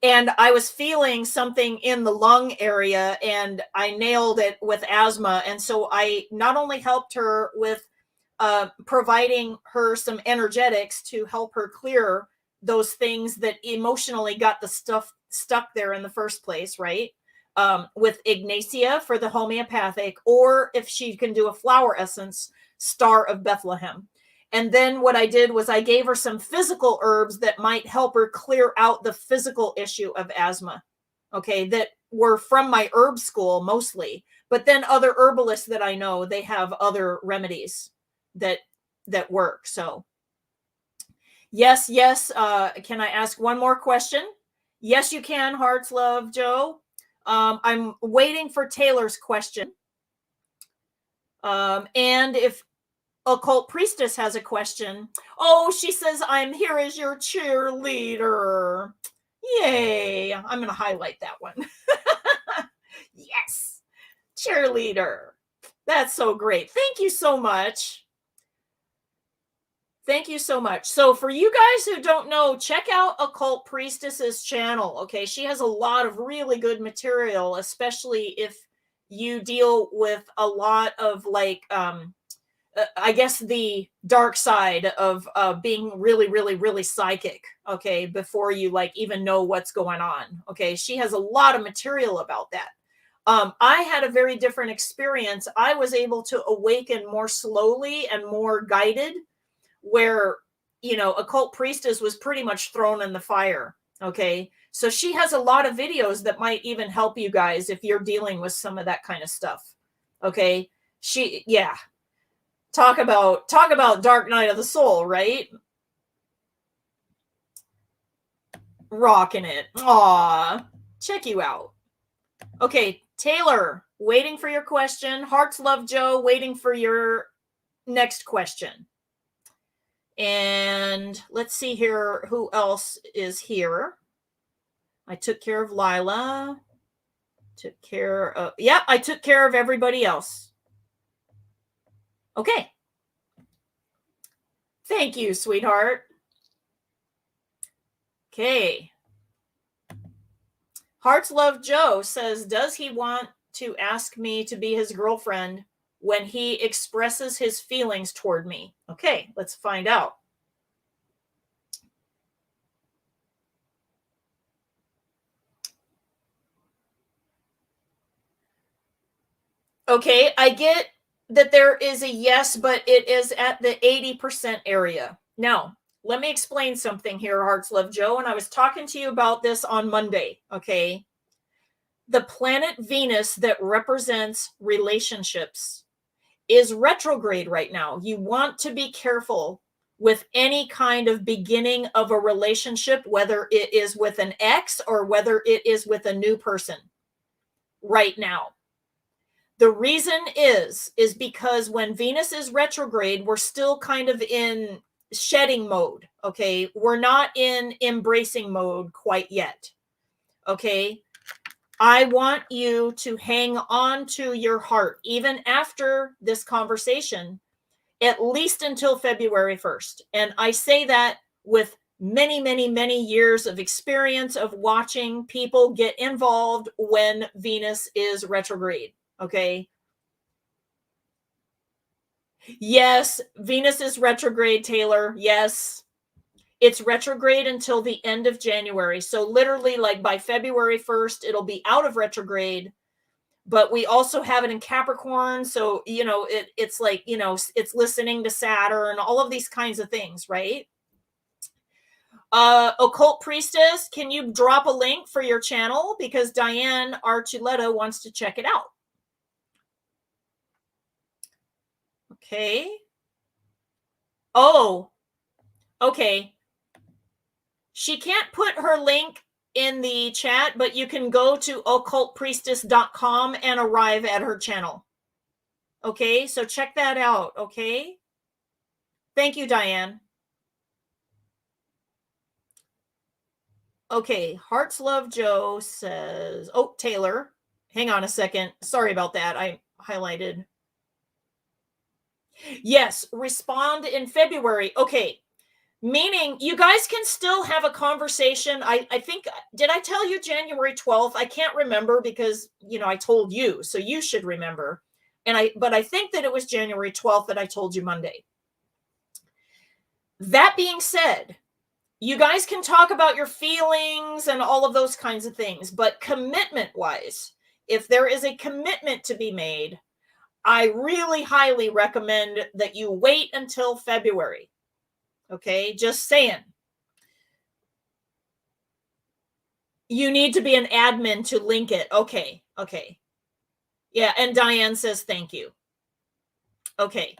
And I was feeling something in the lung area and I nailed it with asthma. And so I not only helped her with providing her some energetics to help her clear those things that emotionally got the stuff stuck there in the first place, right? With Ignacia for the homeopathic, or if she can do a flower essence, Star of Bethlehem. And then what I did was I gave her some physical herbs that might help her clear out the physical issue of asthma. Okay, that were from my herb school mostly, but then other herbalists that I know, they have other remedies that work. So yes. Can I ask one more question? Yes, you can, Hearts Love Joe. I'm waiting for Taylor's question. And if Occult Priestess has a question. Oh, she says, I'm here as your cheerleader. Yay. I'm going to highlight that one. Yes. Cheerleader. That's so great. Thank you so much. Thank you so much. So for you guys who don't know, check out Occult Priestess's channel. Okay. She has a lot of really good material, especially if you deal with a lot of like, I guess the dark side of being really, really, really psychic. Okay. Before you like even know what's going on. Okay. She has a lot of material about that. I had a very different experience. I was able to awaken more slowly and more guided, where, you know, Occult Priestess was pretty much thrown in the fire. Okay. So she has a lot of videos that might even help you guys if you're dealing with some of that kind of stuff. Okay. Yeah. Talk about dark night of the soul, right? Rocking it. Aw. Check you out. Okay. Taylor, waiting for your question. Hearts Love Joe, waiting for your next question. And let's see here who else is here. I took care of Lila. I took care of everybody else. Okay. Thank you, sweetheart. Okay. Hearts Love Joe says, does he want to ask me to be his girlfriend when he expresses his feelings toward me? Okay, let's find out. Okay, I get that there is a yes, but it is at the 80% area. Now, let me explain something here, Hearts Love Joe, and I was talking to you about this on Monday, okay? The planet Venus that represents relationships is retrograde right now. You want to be careful with any kind of beginning of a relationship, whether it is with an ex or whether it is with a new person right now. The reason is because when Venus is retrograde, we're still kind of in shedding mode. Okay. We're not in embracing mode quite yet. Okay. I want you to hang on to your heart, even after this conversation, at least until February 1st. And I say that with many, many, many years of experience of watching people get involved when Venus is retrograde. Okay. Yes, Venus is retrograde, Taylor. Yes. It's retrograde until the end of January. So literally like by February 1st, it'll be out of retrograde. But we also have it in Capricorn. So, you know, it's like, you know, it's listening to Saturn, all of these kinds of things, right? Occult Priestess, can you drop a link for your channel? Because Diane Archuleta wants to check it out. Okay. Oh, okay. She can't put her link in the chat, but you can go to occultpriestess.com and arrive at her channel. Okay, so check that out. Okay. Thank you, Diane. Okay, Hearts Love Joe says, oh, Taylor, hang on a second. Sorry about that. I highlighted. Yes, respond in February. Okay, meaning you guys can still have a conversation. I think, did I tell you January 12th? I can't remember because, you know, I told you, so you should remember. But I think that it was January 12th that I told you Monday. That being said, you guys can talk about your feelings and all of those kinds of things, but commitment wise, if there is a commitment to be made, I really highly recommend that you wait until February. Okay, just saying. You need to be an admin to link it. Okay. Yeah, and Diane says thank you. Okay.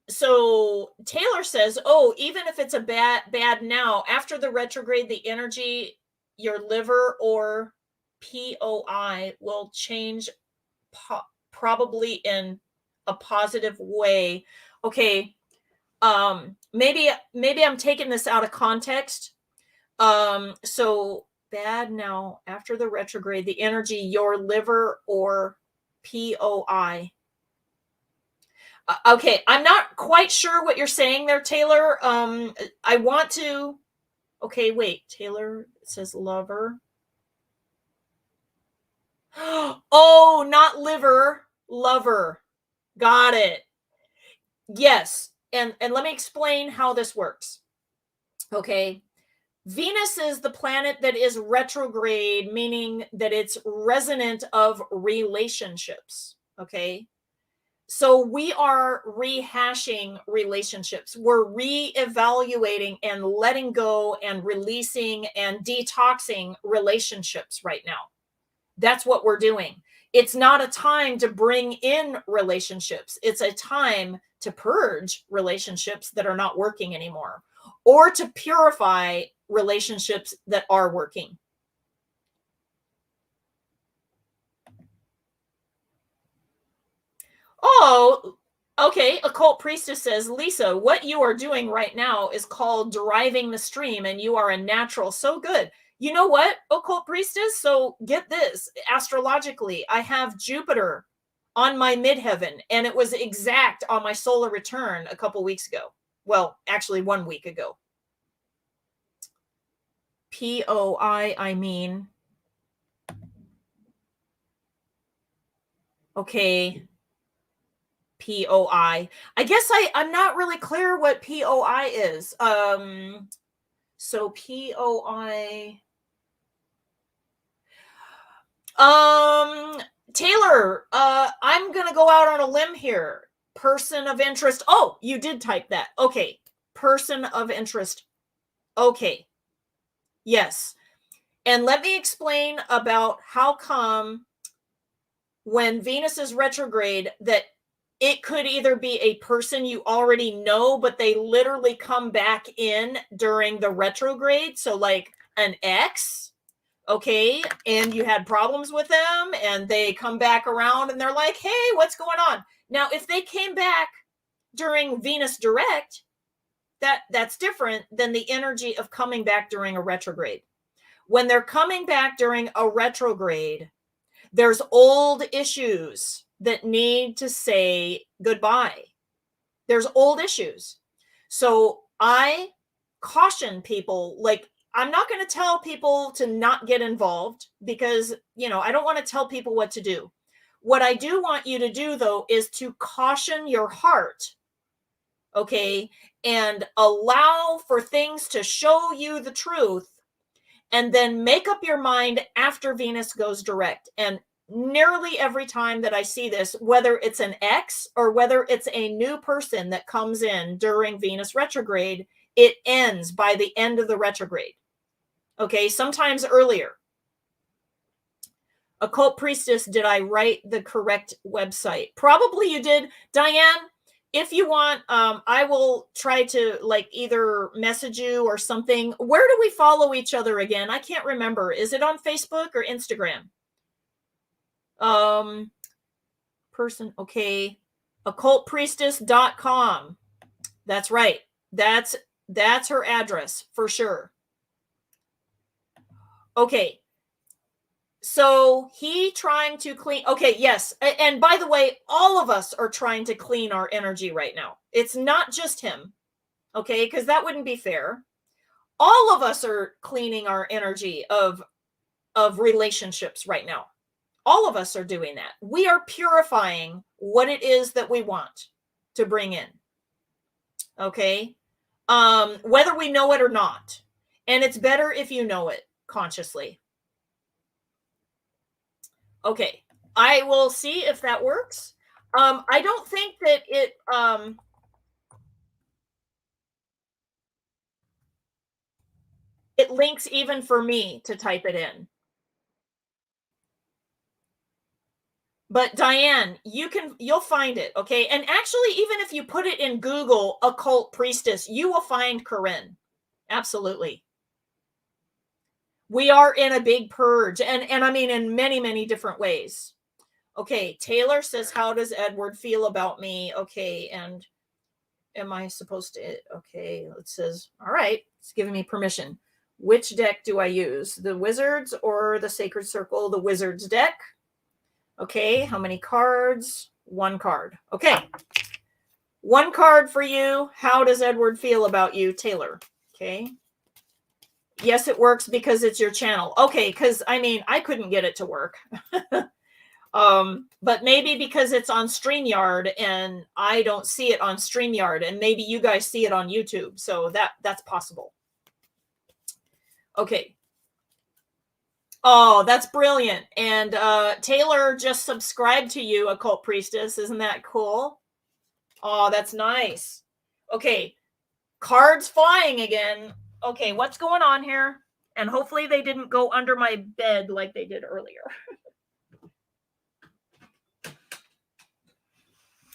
So Taylor says, oh, even if it's a bad now, after the retrograde, the energy, your liver or POI will change probably in a positive way. Okay. Maybe I'm taking this out of context, So bad now after the retrograde, the energy, your liver or POI. Okay, I'm not quite sure what you're saying there, Taylor. I want to. Okay, wait. Taylor says lover. Oh, not liver, lover. Got it. Yes. And let me explain how this works. Okay. Venus is the planet that is retrograde, meaning that it's resonant of relationships. Okay. So we are rehashing relationships. We're reevaluating and letting go and releasing and detoxing relationships right now. That's what we're doing. It's not a time to bring in relationships. It's a time to purge relationships that are not working anymore, or to purify relationships that are working. Oh, okay. Occult Priestess says, Lisa, what you are doing right now is called deriving the stream, and you are a natural. So good. You know what, Occult Priestess? So get this. Astrologically, I have Jupiter on my midheaven, and it was exact on my solar return a couple weeks ago. Well, actually 1 week ago. POI, I mean. Okay. POI. I guess I'm not really clear what POI is. So POI. Taylor, I'm gonna go out on a limb here. Person of interest. Oh, you did type that. Okay. Person of interest. Okay. Yes. And let me explain about how come when Venus is retrograde that it could either be a person you already know, but they literally come back in during the retrograde. So like an ex, okay, and you had problems with them and they come back around and they're like, hey, what's going on? Now, if they came back during Venus direct, that's different than the energy of coming back during a retrograde. When they're coming back during a retrograde, there's old issues that need to say goodbye. There's old issues. So I caution people, like, I'm not going to tell people to not get involved because, I don't want to tell people what to do. What I do want you to do, though, is to caution your heart, okay, and allow for things to show you the truth, and then make up your mind after Venus goes direct. And nearly every time that I see this, whether it's an ex or whether it's a new person that comes in during Venus retrograde, it ends by the end of the retrograde. Okay, sometimes earlier. Occult Priestess, did I write the correct website? Probably you did. Diane, if you want, I will try to either message you or something. Where do we follow each other again? I can't remember. Is it on Facebook or Instagram? Okay. occultpriestess.com. That's right. That's her address for sure. Okay. So he trying to clean. Okay, yes. And by the way, all of us are trying to clean our energy right now. It's not just him. Okay, because that wouldn't be fair. All of us are cleaning our energy of relationships right now. All of us are doing that. We are purifying what it is that we want to bring in. Okay? Whether we know it or not. And it's better if you know it consciously. Okay, I will see if that works. I don't think that it links even for me to type it in. But Diane, you'll find it, okay? And actually, even if you put it in Google, occult priestess, you will find Corinne. Absolutely. We are in a big purge, and I mean in many, many different ways. Okay, Taylor says, how does Edward feel about me? Okay, and am I supposed to? Okay, it says, all right, it's giving me permission. Which deck do I use? The Wizards or the Sacred Circle? The Wizards deck. Okay, how many cards? 1 card. Okay. 1 card for you. How does Edward feel about you, Taylor? Okay. Yes, it works because it's your channel. Okay, because I mean, I couldn't get it to work. But maybe because it's on StreamYard and I don't see it on StreamYard, and maybe you guys see it on YouTube. So that's possible. Okay. Oh, that's brilliant. And Taylor just subscribed to you, Occult Priestess. Isn't that cool? Oh, that's nice. Okay. Cards flying again. Okay, what's going on here? And hopefully they didn't go under my bed like they did earlier.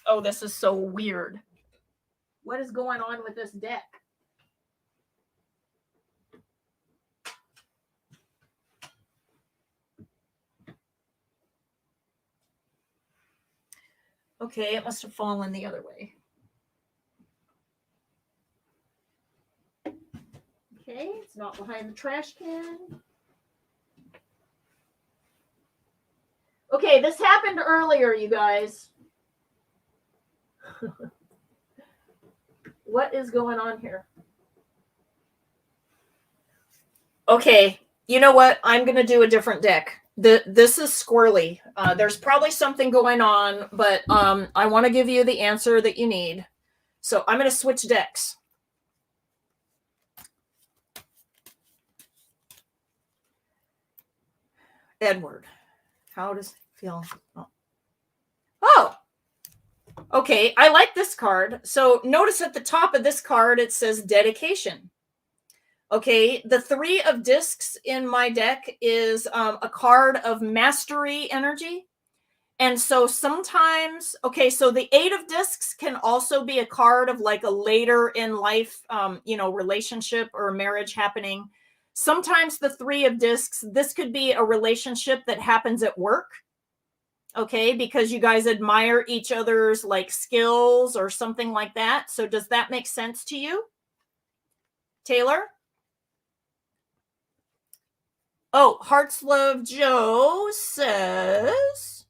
Oh, this is so weird. What is going on with this deck? Okay, it must have fallen the other way. Okay, it's not behind the trash can. Okay, this happened earlier, you guys. What is going on here? Okay, you know what? I'm going to do a different deck. This is squirrely. There's probably something going on, but I want to give you the answer that you need. So I'm going to switch decks. Edward, how does it feel? Oh, okay. I like this card. So notice at the top of this card, it says dedication. Okay, the 3 of discs in my deck is a card of mastery energy. And so sometimes, okay, so the 8 of discs can also be a card of like a later in life, relationship or marriage happening. Sometimes the 3 of discs, this could be a relationship that happens at work. Okay, because you guys admire each other's like skills or something like that. So does that make sense to you, Taylor? Oh, Hearts Love Joe says,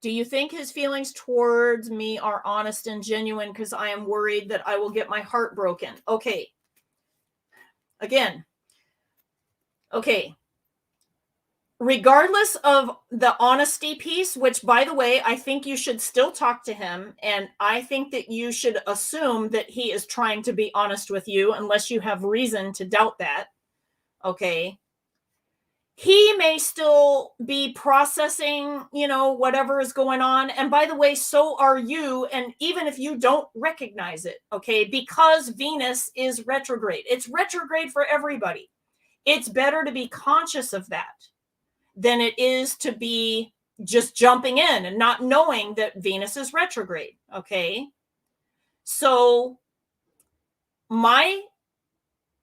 do you think his feelings towards me are honest and genuine? Because I am worried that I will get my heart broken. Okay. Again. Okay. Regardless of the honesty piece, which, by the way, I think you should still talk to him. And I think that you should assume that he is trying to be honest with you, unless you have reason to doubt that. Okay. He may still be processing, whatever is going on. And by the way, so are you. And even if you don't recognize it, okay, because Venus is retrograde. It's retrograde for everybody. It's better to be conscious of that than it is to be just jumping in and not knowing that Venus is retrograde, okay? So my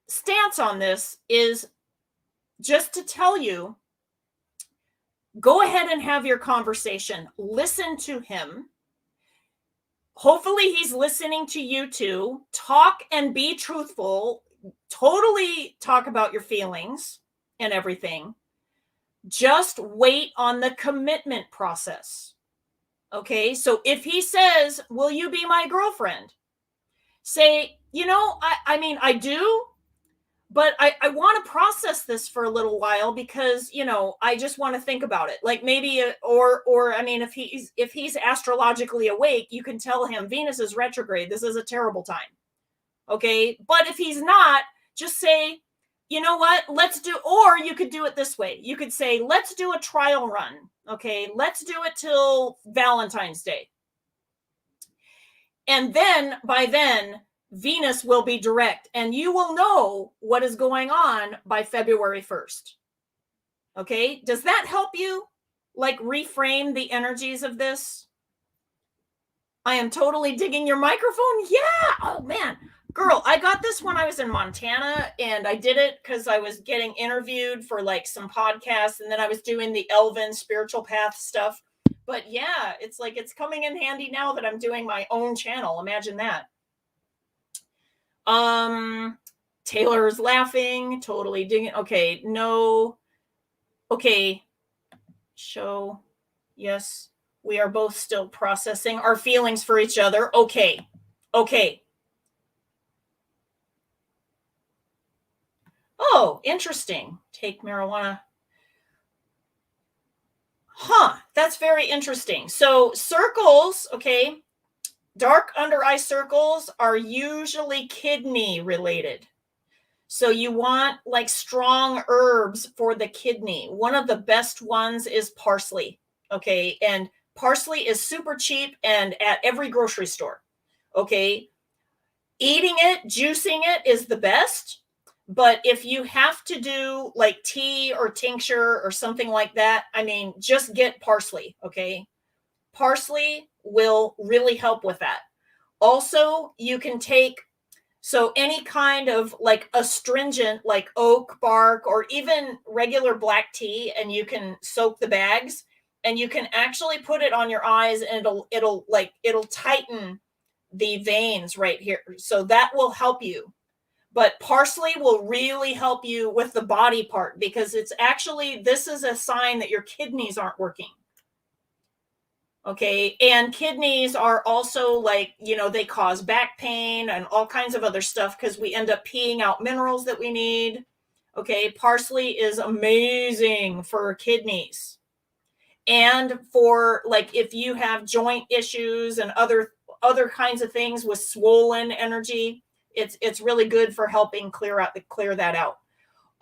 stance on this is just to tell you, go ahead and have your conversation. Listen to him. Hopefully he's listening to you too. Talk and be truthful. Totally talk about your feelings and everything. Just wait on the commitment process. Okay, so if he says, will you be my girlfriend? Say, I do, but I want to process this for a little while because, I just want to think about it. Like maybe, if he's astrologically awake, you can tell him Venus is retrograde. This is a terrible time. Okay. But if he's not, just say, you know what, or you could do it this way. You could say, let's do a trial run. Okay. Let's do it till Valentine's Day. And then by then, Venus will be direct and you will know what is going on by February 1st. Okay. Does that help you like reframe the energies of this? I am totally digging your microphone. Yeah. Oh man, girl, I got this when I was in Montana and I did it because I was getting interviewed for like some podcasts and then I was doing the Elven spiritual path stuff. But yeah, it's like, it's coming in handy now that I'm doing my own channel. Imagine that. Taylor's laughing, totally digging. Okay, no. Okay, show. Yes, we are both still processing our feelings for each other. Okay, okay. Oh, interesting. Take marijuana. Huh, that's very interesting. So circles, okay, dark under eye circles are usually kidney related. So you want like strong herbs for the kidney. One of the best ones is parsley, okay? And parsley is super cheap and at every grocery store, okay? Eating it, juicing it is the best. But if you have to do like tea or tincture or something like that, I mean, just get parsley, okay? Parsley will really help with that. Also, you can take, so any kind of like astringent, like oak bark or even regular black tea, and you can soak the bags and you can actually put it on your eyes and it'll tighten the veins right here. So that will help you. But parsley will really help you with the body part because it's actually, this is a sign that your kidneys aren't working. Okay. And kidneys are also like, you know, they cause back pain and all kinds of other stuff because we end up peeing out minerals that we need. Okay. Parsley is amazing for kidneys. And for like, if you have joint issues and other kinds of things with swollen energy, it's really good for helping clear that out.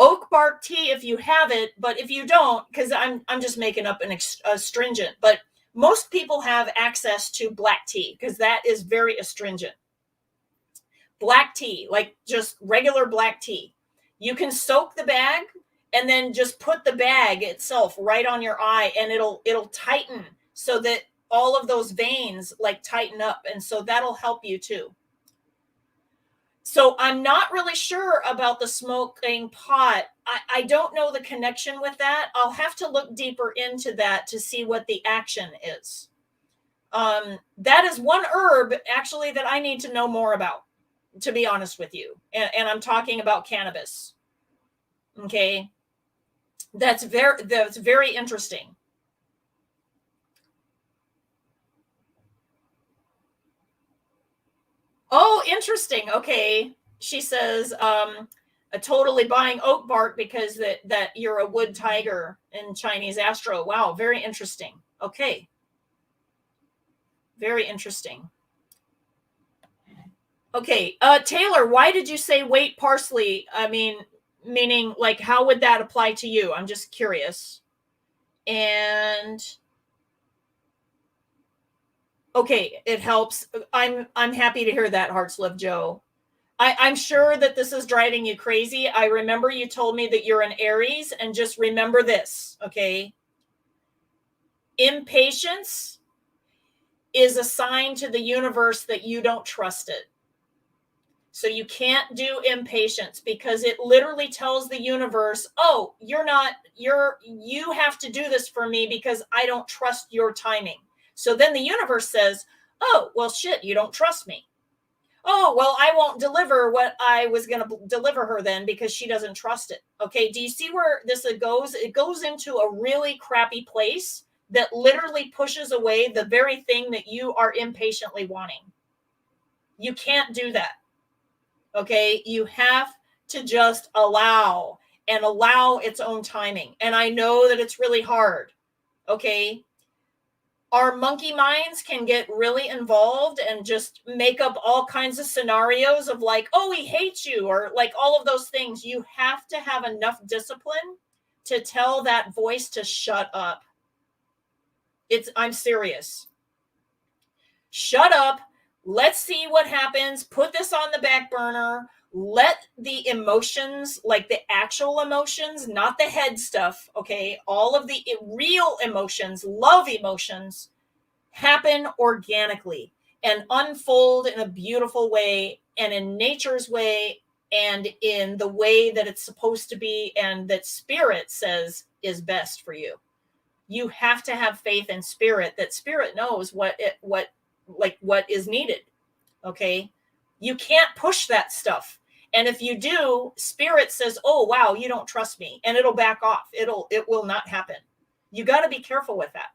Oak bark tea if you have it, but if you don't, because I'm just making up an astringent, but most people have access to black tea because that is very astringent. Black tea, like just regular black tea. You can soak the bag and then just put the bag itself right on your eye and it'll tighten so that all of those veins like tighten up. And so that'll help you too. So I'm not really sure about the smoking pot. I don't know the connection with that. I'll have to look deeper into that to see what the action is. That is one herb actually that I need to know more about, to be honest with you. And I'm talking about cannabis. Okay. That's very interesting. Oh, interesting. Okay. She says, totally buying oak bark because that you're a wood tiger in Chinese astro. Wow, very interesting. Okay. Very interesting. Okay. Taylor, why did you say wait parsley? I mean, meaning like how would that apply to you? I'm just curious. And okay, it helps. I'm happy to hear that, Hearts Love Joe. I'm sure that this is driving you crazy. I remember you told me that you're an Aries, and just remember this, okay? Impatience is a sign to the universe that you don't trust it. So you can't do impatience because it literally tells the universe, oh, you have to do this for me because I don't trust your timing. So then the universe says, oh, well, shit, you don't trust me. Oh, well, I won't deliver what I was going to deliver her then because she doesn't trust it. Okay. Do you see where this goes? It goes into a really crappy place that literally pushes away the very thing that you are impatiently wanting. You can't do that. Okay. You have to just allow its own timing. And I know that it's really hard. Okay. Our monkey minds can get really involved and just make up all kinds of scenarios of like, oh, he hates you, or like all of those things. You have to have enough discipline to tell that voice to shut up. I'm serious. Shut up. Let's see what happens. Put this on the back burner. Let the emotions, like the actual emotions, not the head stuff, okay? All of the real emotions, love emotions, happen organically and unfold in a beautiful way and in nature's way and in the way that it's supposed to be and that spirit says is best for you. You have to have faith in spirit, that spirit knows what is needed. Okay. You can't push that stuff. And if you do, spirit says, oh, wow, you don't trust me. And it'll back off. It will not happen. You got to be careful with that.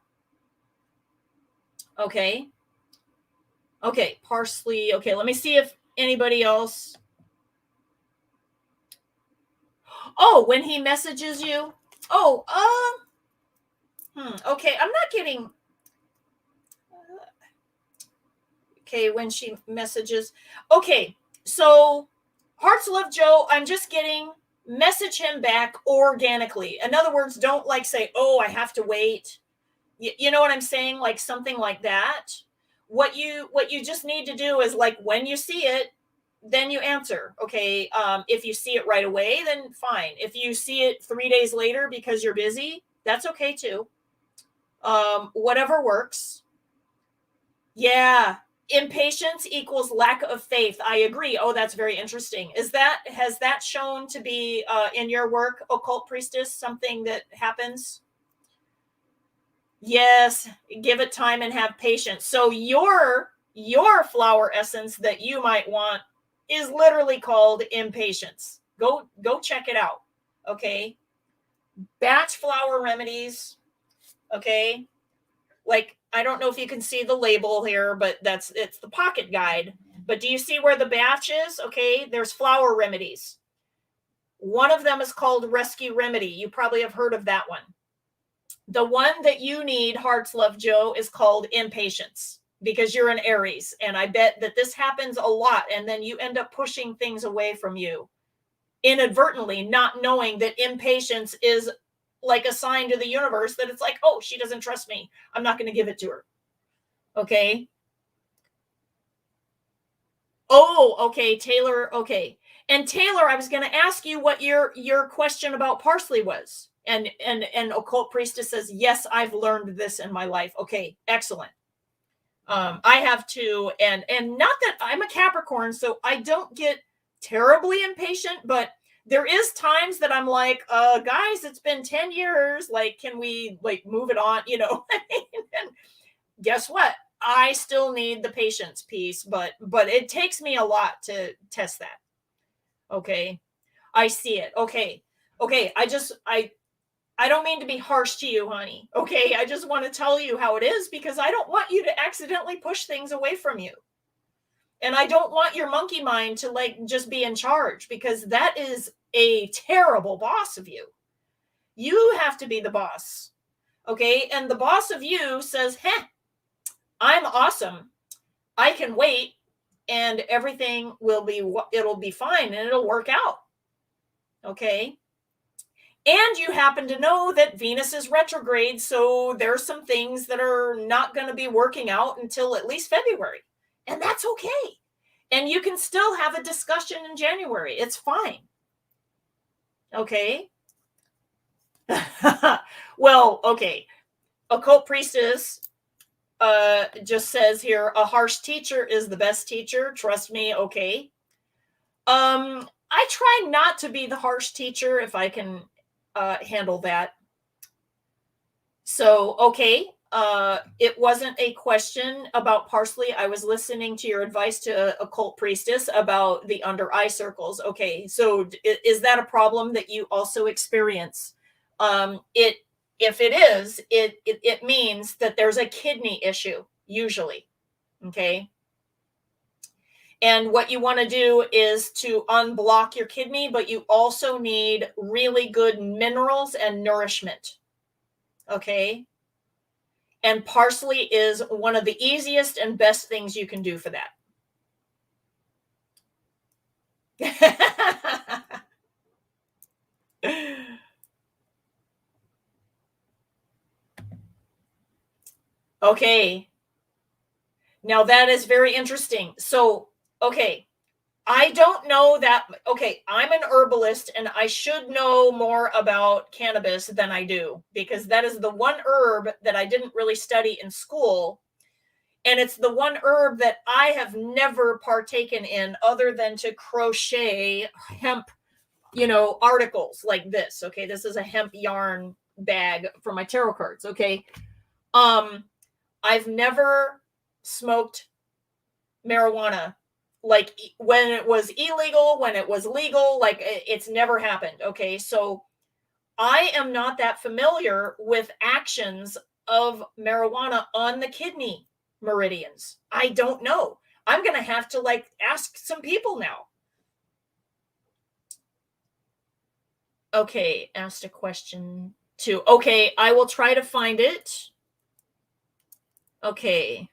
Okay. Okay. Parsley. Okay. Let me see if anybody else. Oh, when he messages you. Oh, okay. I'm not getting. Okay. When she messages. Okay. So Hearts Love Joe, I'm just getting message him back organically. In other words, don't like say, oh, I have to wait. You know what I'm saying? Like something like that. What you just need to do is like when you see it, then you answer. Okay. If you see it right away, then fine. If you see it 3 days later because you're busy, that's okay too. Whatever works. Yeah. Impatience equals lack of faith. I agree. Oh, that's very interesting. Has that shown to be in your work, occult priestess, something that happens? Yes, give it time and have patience. So your flower essence that you might want is literally called impatience. Go check it out. Okay. Batch flower remedies. Okay. Like, I don't know if you can see the label here, but it's the pocket guide. But do you see where the batch is? Okay. There's flower remedies. One of them is called Rescue Remedy. You probably have heard of that one. The one that you need, Hearts Love Joe, is called Impatience, because you're an Aries. And I bet that this happens a lot. And then you end up pushing things away from you inadvertently, not knowing that impatience is like a sign to the universe that it's like, oh, she doesn't trust me. I'm not going to give it to her. Okay. Oh, okay. Taylor. Okay. And Taylor, I was going to ask you what your question about parsley was. And occult priestess says, yes, I've learned this in my life. Okay, excellent. I have too. And not that I'm a Capricorn, so I don't get terribly impatient, but there is times that I'm like, guys, it's been 10 years. Like, can we like move it on? You know, and guess what? I still need the patience piece, but it takes me a lot to test that. Okay. I see it. Okay. I don't mean to be harsh to you, honey. Okay. I just want to tell you how it is because I don't want you to accidentally push things away from you. And I don't want your monkey mind to like just be in charge because that is a terrible boss of you. You have to be the boss. Okay. And the boss of you says, I'm awesome. I can wait and everything it'll be fine and it'll work out. Okay. And you happen to know that Venus is retrograde. So there's some things that are not going to be working out until at least February. And that's okay. And you can still have a discussion in January. It's fine. Okay. Well, okay. Occult priestess just says here, a harsh teacher is the best teacher. Trust me. Okay. I try not to be the harsh teacher if I can handle that. So, okay. It wasn't a question about parsley. I was listening to your advice to occult priestess about the under eye circles. Okay. So is that a problem that you also experience? If it is, it means that there's a kidney issue usually. Okay. And what you want to do is to unblock your kidney, but you also need really good minerals and nourishment. Okay. And parsley is one of the easiest and best things you can do for that. Okay. Now that is very interesting. So, okay. I don't know that. Okay. I'm an herbalist and I should know more about cannabis than I do because that is the one herb that I didn't really study in school. And it's the one herb that I have never partaken in other than to crochet hemp, articles like this. Okay. This is a hemp yarn bag for my tarot cards. Okay. I've never smoked marijuana like when it was illegal, when it was legal, like it's never happened. Okay. So I am not that familiar with actions of marijuana on the kidney meridians. I don't know. I'm going to have to like ask some people now. Okay. Asked a question too. Okay. I will try to find it. Okay.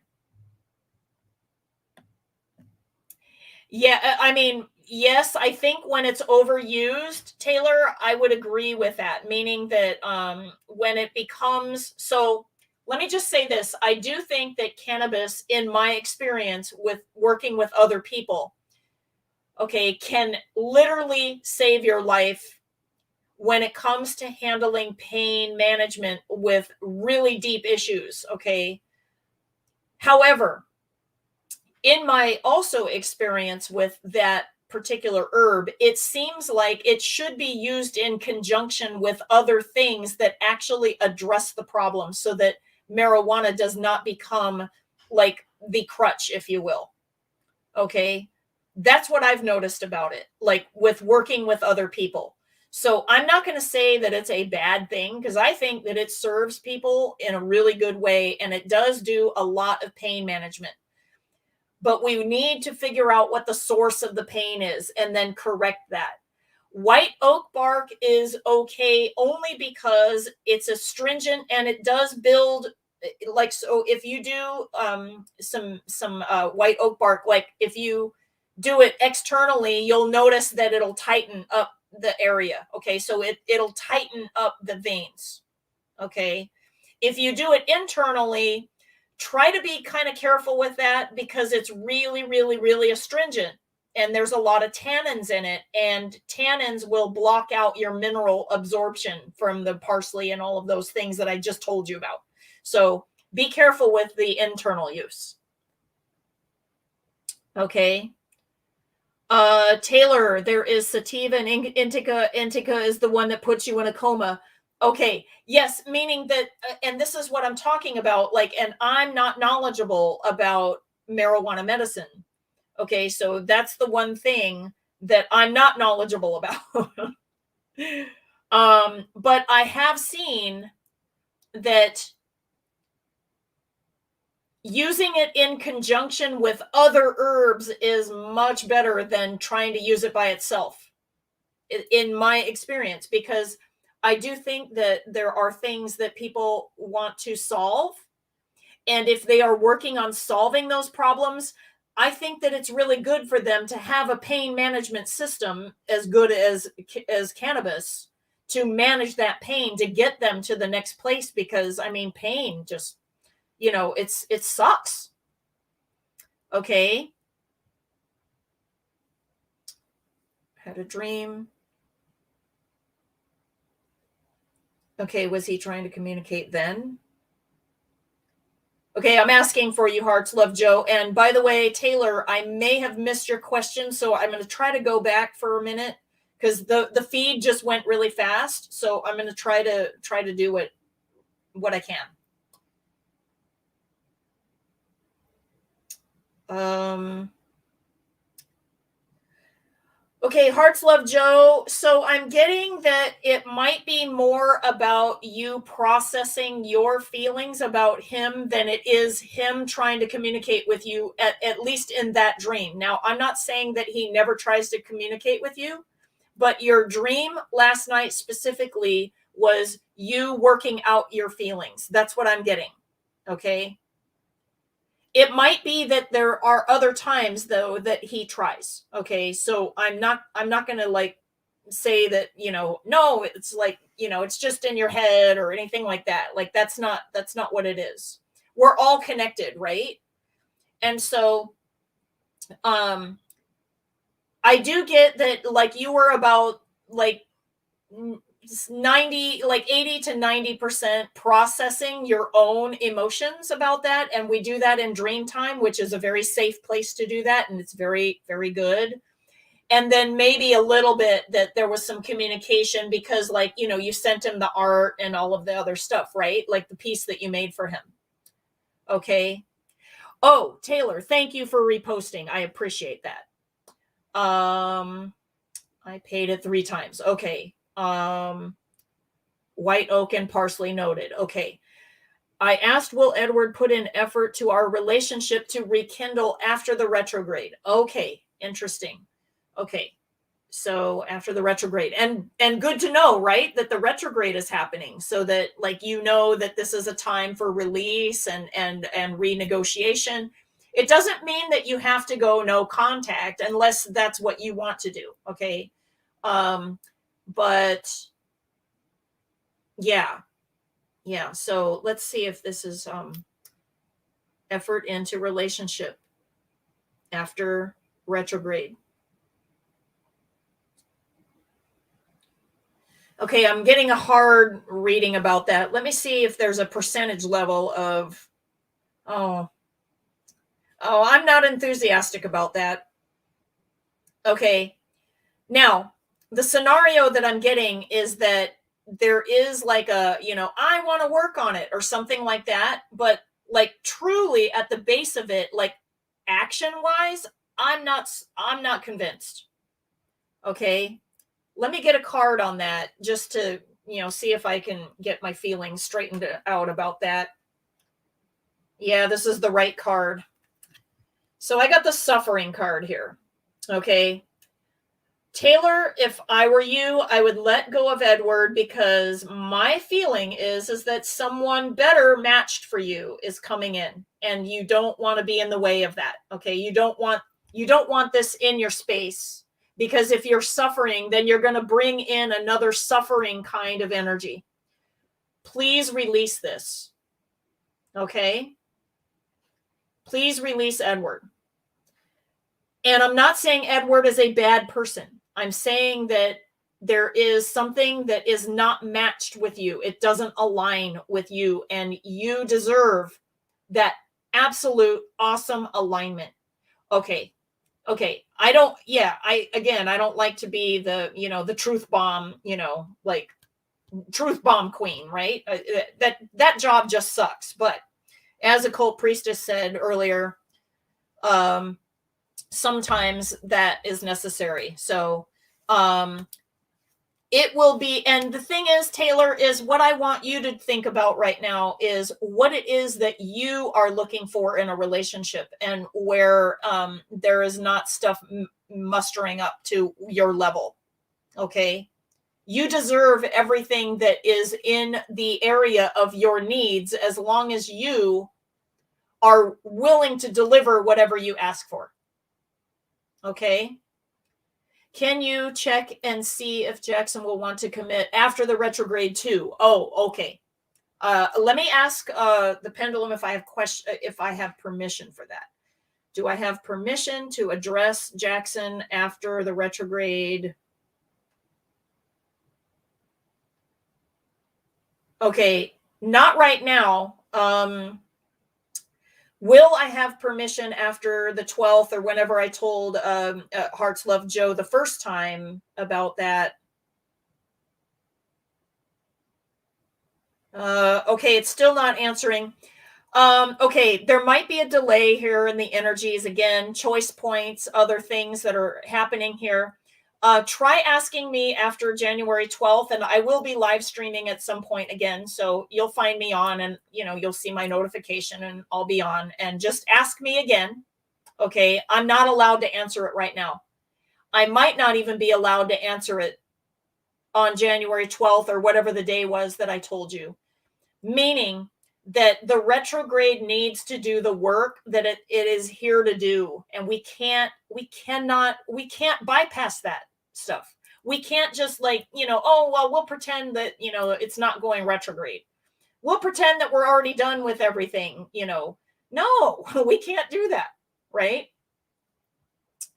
Yeah, I mean, yes, I think when it's overused, Taylor, I would agree with that, meaning that when it becomes so, let me just say this. I do think that cannabis, in my experience with working with other people, okay, can literally save your life when it comes to handling pain management with really deep issues, okay? However, in my also experience with that particular herb, it seems like it should be used in conjunction with other things that actually address the problem so that marijuana does not become like the crutch, if you will. Okay. That's what I've noticed about it, like with working with other people. So I'm not going to say that it's a bad thing because I think that it serves people in a really good way and it does do a lot of pain management. But we need to figure out what the source of the pain is and then correct that. White oak bark is okay only because it's astringent and it does build, like, so if you do some white oak bark, like if you do it externally, you'll notice that it'll tighten up the area. Okay, so it'll tighten up the veins. Okay, if you do it internally, try to be kind of careful with that because it's really, really, really astringent and there's a lot of tannins in it, and tannins will block out your mineral absorption from the parsley and all of those things that I just told you about. So be careful with the internal use. Okay. Taylor, there is sativa and indica. Indica is the one that puts you in a coma. Okay. Yes. Meaning that, and this is what I'm talking about. Like, and I'm not knowledgeable about marijuana medicine. Okay. So that's the one thing that I'm not knowledgeable about. But I have seen that using it in conjunction with other herbs is much better than trying to use it by itself, in my experience, because I do think that there are things that people want to solve. And if they are working on solving those problems, I think that it's really good for them to have a pain management system as good as cannabis to manage that pain to get them to the next place. Because I mean, pain just, it sucks. Okay. Had a dream. Okay, was he trying to communicate then? Okay, I'm asking for you, Hearts Love Joe. And by the way, Taylor, I may have missed your question, so I'm going to try to go back for a minute because the feed just went really fast. So I'm going to try to do what I can. Okay, Hearts Love Joe. So I'm getting that it might be more about you processing your feelings about him than it is him trying to communicate with you, at least in that dream. Now, I'm not saying that he never tries to communicate with you, but your dream last night specifically was you working out your feelings. That's what I'm getting. Okay. It might be that there are other times though that he tries. Okay. So I'm not going to like say that, no, it's like, it's just in your head or anything like that. Like that's not what it is. We're all connected, right? And so I do get that, like, you were about like 80 to 90% processing your own emotions about that. And we do that in dream time, which is a very safe place to do that. And it's very, very good. And then maybe a little bit that there was some communication because, like, you sent him the art and all of the other stuff, right? Like the piece that you made for him. Okay. Oh, Taylor, thank you for reposting. I appreciate that. I paid it 3 times. Okay. White oak and parsley noted. Okay. I asked, will Edward put in effort to our relationship to rekindle after the retrograde? Okay. Interesting. Okay. So after the retrograde, and good to know, right, that the retrograde is happening, so that, like, that this is a time for release and renegotiation. It doesn't mean that you have to go no contact unless that's what you want to do. Okay. But yeah. So let's see if this is effort into relationship after retrograde. Okay, I'm getting a hard reading about that. Let me see if there's a percentage level of, oh, I'm not enthusiastic about that. Okay. Now, the scenario that I'm getting is that there is like a, I want to work on it or something like that. But like truly at the base of it, like action wise, I'm not convinced. Okay. Let me get a card on that just to, see if I can get my feelings straightened out about that. Yeah, this is the right card. So I got the suffering card here. Okay. Taylor, if I were you, I would let go of Edward, because my feeling is that someone better matched for you is coming in, and you don't want to be in the way of that. Okay. You don't want this in your space, because if you're suffering, then you're going to bring in another suffering kind of energy. Please release this. Okay. Please release Edward. And I'm not saying Edward is a bad person. I'm saying that there is something that is not matched with you. It doesn't align with you, and you deserve that absolute awesome alignment. Okay. I don't like to be the, the truth bomb, like truth bomb queen, right? That job just sucks. But as Occult Priestess said earlier, sometimes that is necessary. So it will be, and the thing is, Taylor, is what I want you to think about right now is what it is that you are looking for in a relationship, and where there is not stuff mustering up to your level. Okay. You deserve everything that is in the area of your needs, as long as you are willing to deliver whatever you ask for. Okay. Can you check and see if Jackson will want to commit after the retrograde too? Oh, okay. Let me ask the Pendulum if I have permission for that. Do I have permission to address Jackson after the retrograde? Okay, not right now. Will I have permission after the 12th, or whenever I told Hearts Love Joe the first time about that? Okay, it's still not answering. Okay, there might be a delay here in the energies. Again, choice points, other things that are happening here. Try asking me after January 12th, and I will be live streaming at some point again. So you'll find me on, and you'll see my notification, and I'll be on, and just ask me again. Okay. I'm not allowed to answer it right now. I might not even be allowed to answer it on January 12th or whatever the day was that I told you, meaning that the retrograde needs to do the work that it is here to do. And we can't bypass that stuff. We can't just we'll pretend that, it's not going retrograde. We'll pretend that we're already done with everything, No, we can't do that. Right.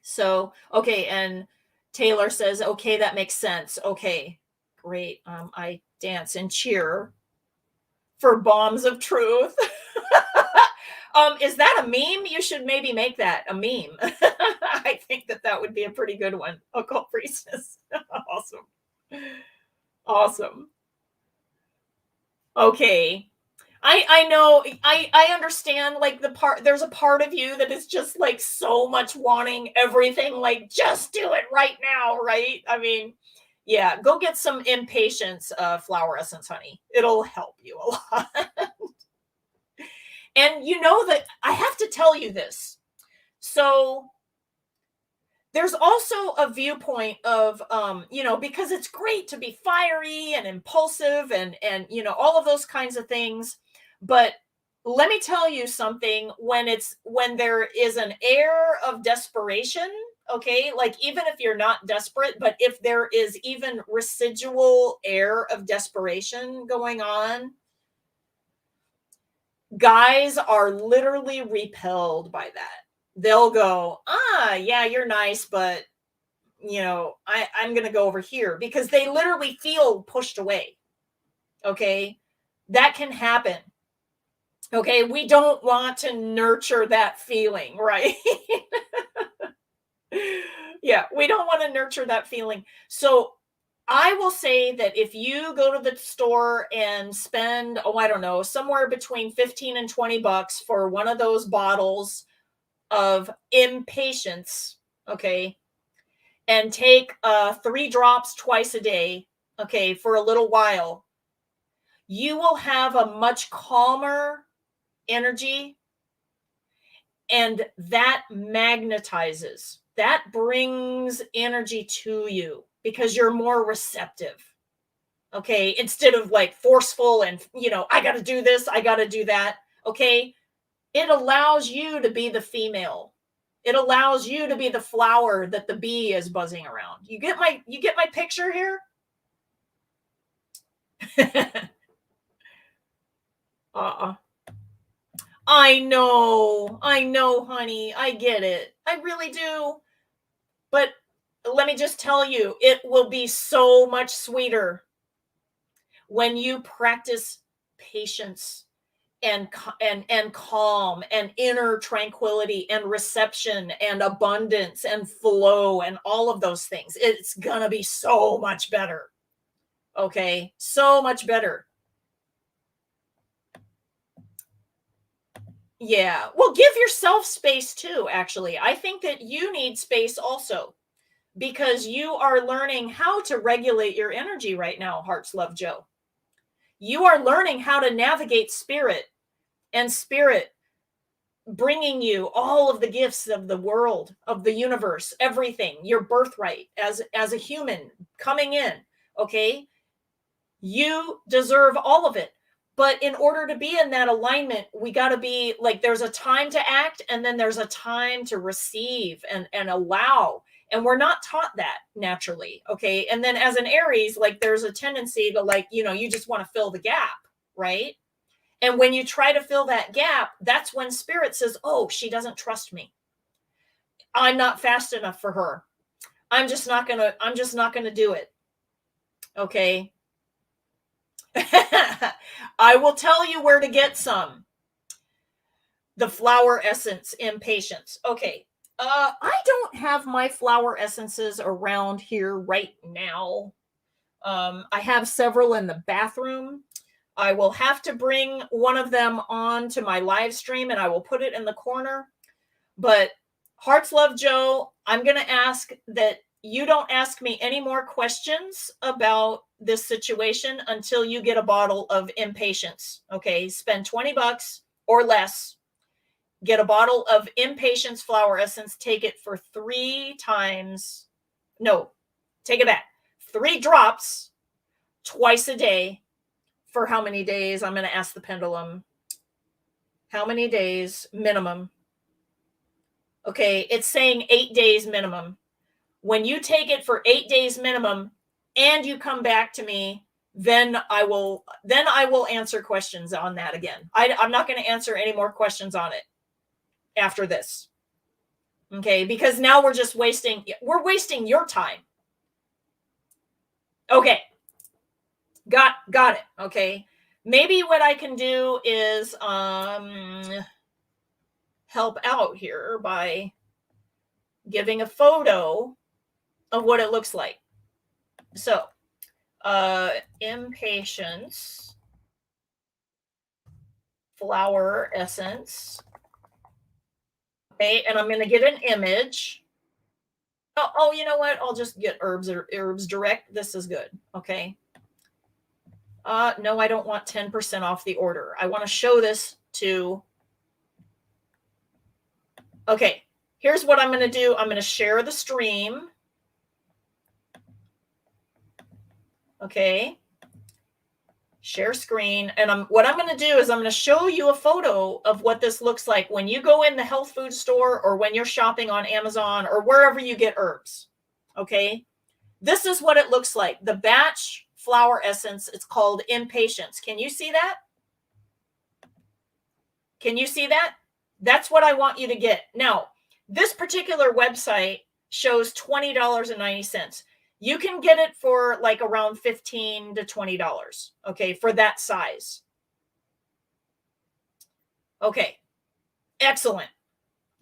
So, okay. And Taylor says, okay, that makes sense. Okay, great. I dance and cheer for bombs of truth. Is that a meme? You should maybe make that a meme. I think that would be a pretty good one. Occult Priestess. Awesome. Okay. I know, I understand, like, there's a part of you that is just, like, so much wanting everything, like, "Just do it right now," right? I mean, yeah, go get some impatience, flower essence, honey. It'll help you a lot. And you know that I have to tell you this. So there's also a viewpoint of, because it's great to be fiery and impulsive and all of those kinds of things, but let me tell you something. When there is an air of desperation, okay, like, even if you're not desperate, but if there is even residual air of desperation going on, guys are literally repelled by that. They'll go, yeah, you're nice, but I'm going to go over here, because they literally feel pushed away. Okay. That can happen. Okay. We don't want to nurture that feeling, right? Yeah. We don't want to nurture that feeling. So I will say that if you go to the store and spend, I don't know, somewhere between 15 and $20 for one of those bottles of impatience, okay, and take 3 drops twice a day, okay, for a little while, you will have a much calmer energy, and that magnetizes. That brings energy to you because you're more receptive. Okay, instead of like forceful and, I got to do this, I got to do that. Okay, it allows you to be the female. It allows you to be the flower that the bee is buzzing around. You get my picture here? uh I know, honey. I get it. I really do. But let me just tell you, it will be so much sweeter when you practice patience and calm and inner tranquility and reception and abundance and flow and all of those things. It's gonna be so much better. Okay, so much better. Yeah, well, give yourself space too. Actually, I think that you need space also, because you are learning how to regulate your energy right now. Hearts Love Joe, you are learning how to navigate spirit, and spirit bringing you all of the gifts of the world, of the universe, everything, your birthright as a human coming in. Okay, you deserve all of it, but in order to be in that alignment, we got to be like, there's a time to act, and then there's a time to receive and allow, and we're not taught that naturally. Okay, and then as an Aries, like, there's a tendency to, like, you just want to fill the gap, right? And when you try to fill that gap, that's when spirit says, oh, she doesn't trust me. I'm not fast enough for her. I'm just not gonna do it. Okay. I will tell you where to get some. The flower essence impatience. Okay. I don't have my flower essences around here right now. I have several in the bathroom. I will have to bring one of them on to my live stream, and I will put it in the corner. But Hearts Love Joe, I'm going to ask that you don't ask me any more questions about this situation until you get a bottle of impatience. Okay, spend $20 or less. Get a bottle of impatience flower essence. Take it for 3 times. No, take it back. 3 drops twice a day. For how many days? I'm going to ask the pendulum. How many days minimum? Okay, it's saying 8 days minimum. When you take it for 8 days minimum and you come back to me, then I will answer questions on that again. I'm not going to answer any more questions on it after this. Okay, because now we're wasting your time. Okay. Got it. Okay. Maybe what I can do is help out here by giving a photo of what it looks like. So, impatience flower essence. Okay, and I'm going to get an image. Oh, you know what? I'll just get herbs or herbs direct. This is good. Okay. No, I don't want 10% off the order. I want to show this to. Okay, here's what I'm going to do. I'm going to share the stream. Okay. Share screen. And what I'm going to do is I'm going to show you a photo of what this looks like when you go in the health food store or when you're shopping on Amazon or wherever you get herbs. Okay. This is what it looks like. The batch flower essence. It's called Impatience. Can you see that? Can you see that? That's what I want you to get. Now, this particular website shows $20.90. You can get it for like around $15 to $20, okay, for that size. Okay, excellent.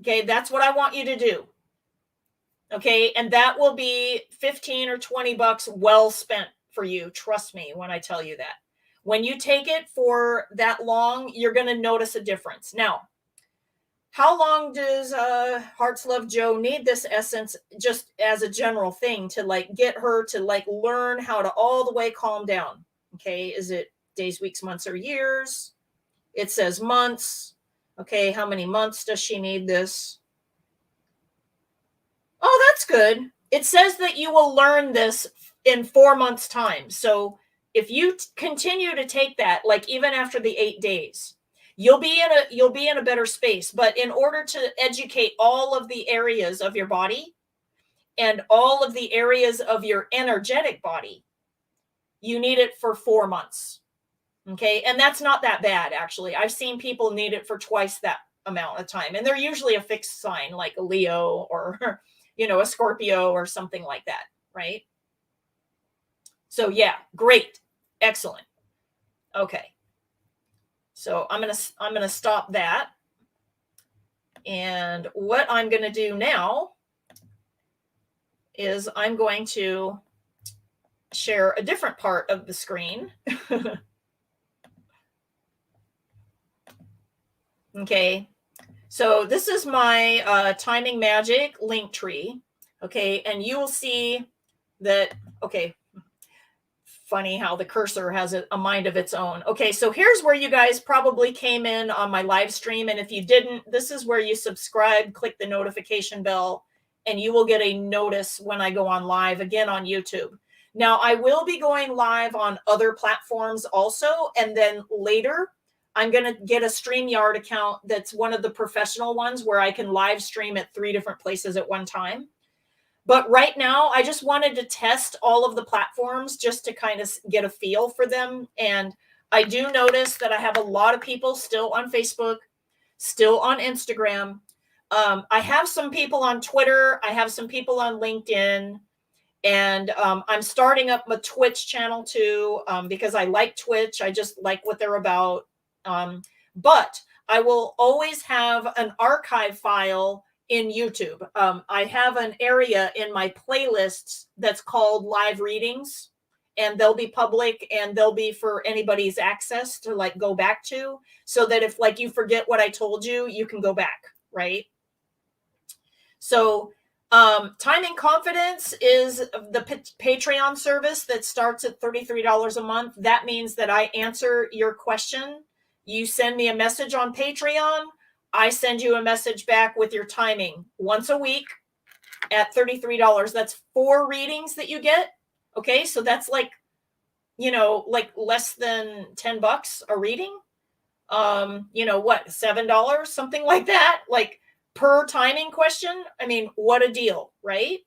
Okay, that's what I want you to do. Okay, and that will be 15 or 20 bucks well spent for you. Trust me when I tell you that. When you take it for that long, you're going to notice a difference. Now, how long does Hearts Love Joe need this essence, just as a general thing, to like get her to like learn how to all the way calm down? Okay, is it days, weeks, months, or years? It says months. Okay, how many months does she need this? Oh, that's good. It says that you will learn this in 4 months' time. So if you continue to take that, like even after the 8 days, you'll be in a better space. But in order to educate all of the areas of your body and all of the areas of your energetic body, you need it for 4 months. Okay. And that's not that bad, actually. I've seen people need it for twice that amount of time. And they're usually a fixed sign, like a Leo or, a Scorpio or something like that. Right. So yeah, great. Excellent. Okay. So I'm going to stop that. And what I'm going to do now is I'm going to share a different part of the screen. Okay. So this is my Timing Magic link tree. Okay. And you will see that, okay, funny how the cursor has a mind of its own. Okay, so here's where you guys probably came in on my live stream. And if you didn't, this is where you subscribe, click the notification bell, and you will get a notice when I go on live again on YouTube. Now, I will be going live on other platforms also. And then later, I'm going to get a StreamYard account that's one of the professional ones where I can live stream at 3 different places at one time. But right now, I just wanted to test all of the platforms just to kind of get a feel for them. And I do notice that I have a lot of people still on Facebook, still on Instagram. I have some people on Twitter. I have some people on LinkedIn. And I'm starting up my Twitch channel too, because I like Twitch. I just like what they're about. But I will always have an archive file in YouTube. I have an area in my playlists that's called live readings, and they'll be public and they'll be for anybody's access to like go back to, so that if like you forget what I told you, you can go back, right? So Time and Confidence is the Patreon service that starts at $33 a month. That means that I answer your question. You send me a message on Patreon, I send you a message back with your timing once a week at $33. That's 4 readings that you get. Okay. So that's like, like less than 10 bucks a reading. What, $7, something like that, like per timing question. I mean, what a deal, right?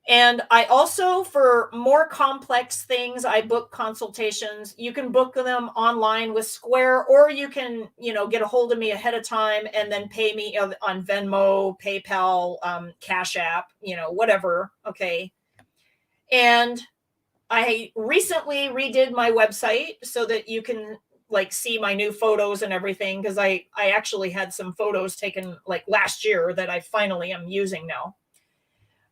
And I also, for more complex things, I book consultations. You can book them online with Square, or you can, get a hold of me ahead of time and then pay me on Venmo, PayPal, Cash App, whatever. Okay. And I recently redid my website so that you can like see my new photos and everything, because I actually had some photos taken like last year that I finally am using now.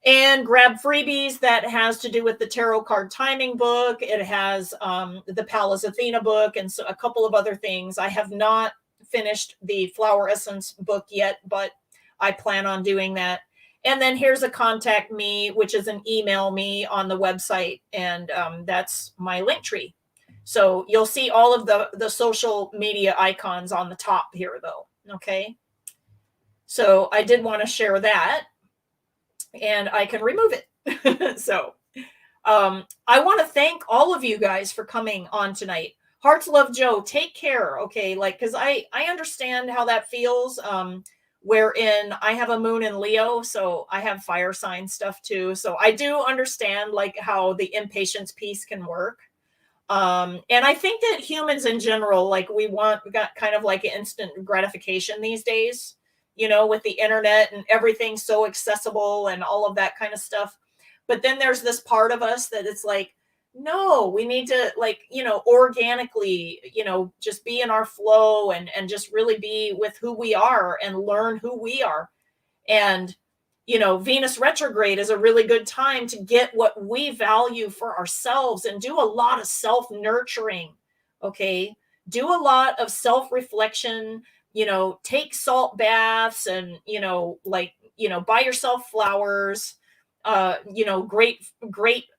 and grab freebies that has to do with the tarot card timing book. It has the Pallas Athena book and so a couple of other things. I have not finished the flower essence book yet, but I plan on doing that. And then here's a contact me, which is an email me on the website. And that's my link tree. So you'll see all of the social media icons on the top here, though. Okay. So I did want to share that, and I can remove it. So I want to thank all of you guys for coming on tonight. Hearts Love Joe, take care. Okay. Like, cause I understand how that feels. Wherein I have a moon in Leo, so I have fire sign stuff too. So I do understand like how the impatience piece can work. And I think that humans in general, like we got kind of like instant gratification these days, you know, with the internet and everything so accessible and all of that kind of stuff. But then there's this part of us that it's like, no, we need to like, you know, organically, you know, just be in our flow and just really be with who we are and learn who we are. And, you know, Venus retrograde is a really good time to get what we value for ourselves and do a lot of self-nurturing. Okay. Do a lot of self-reflection, you know, take salt baths and, you know, like, you know, buy yourself flowers, you know, great,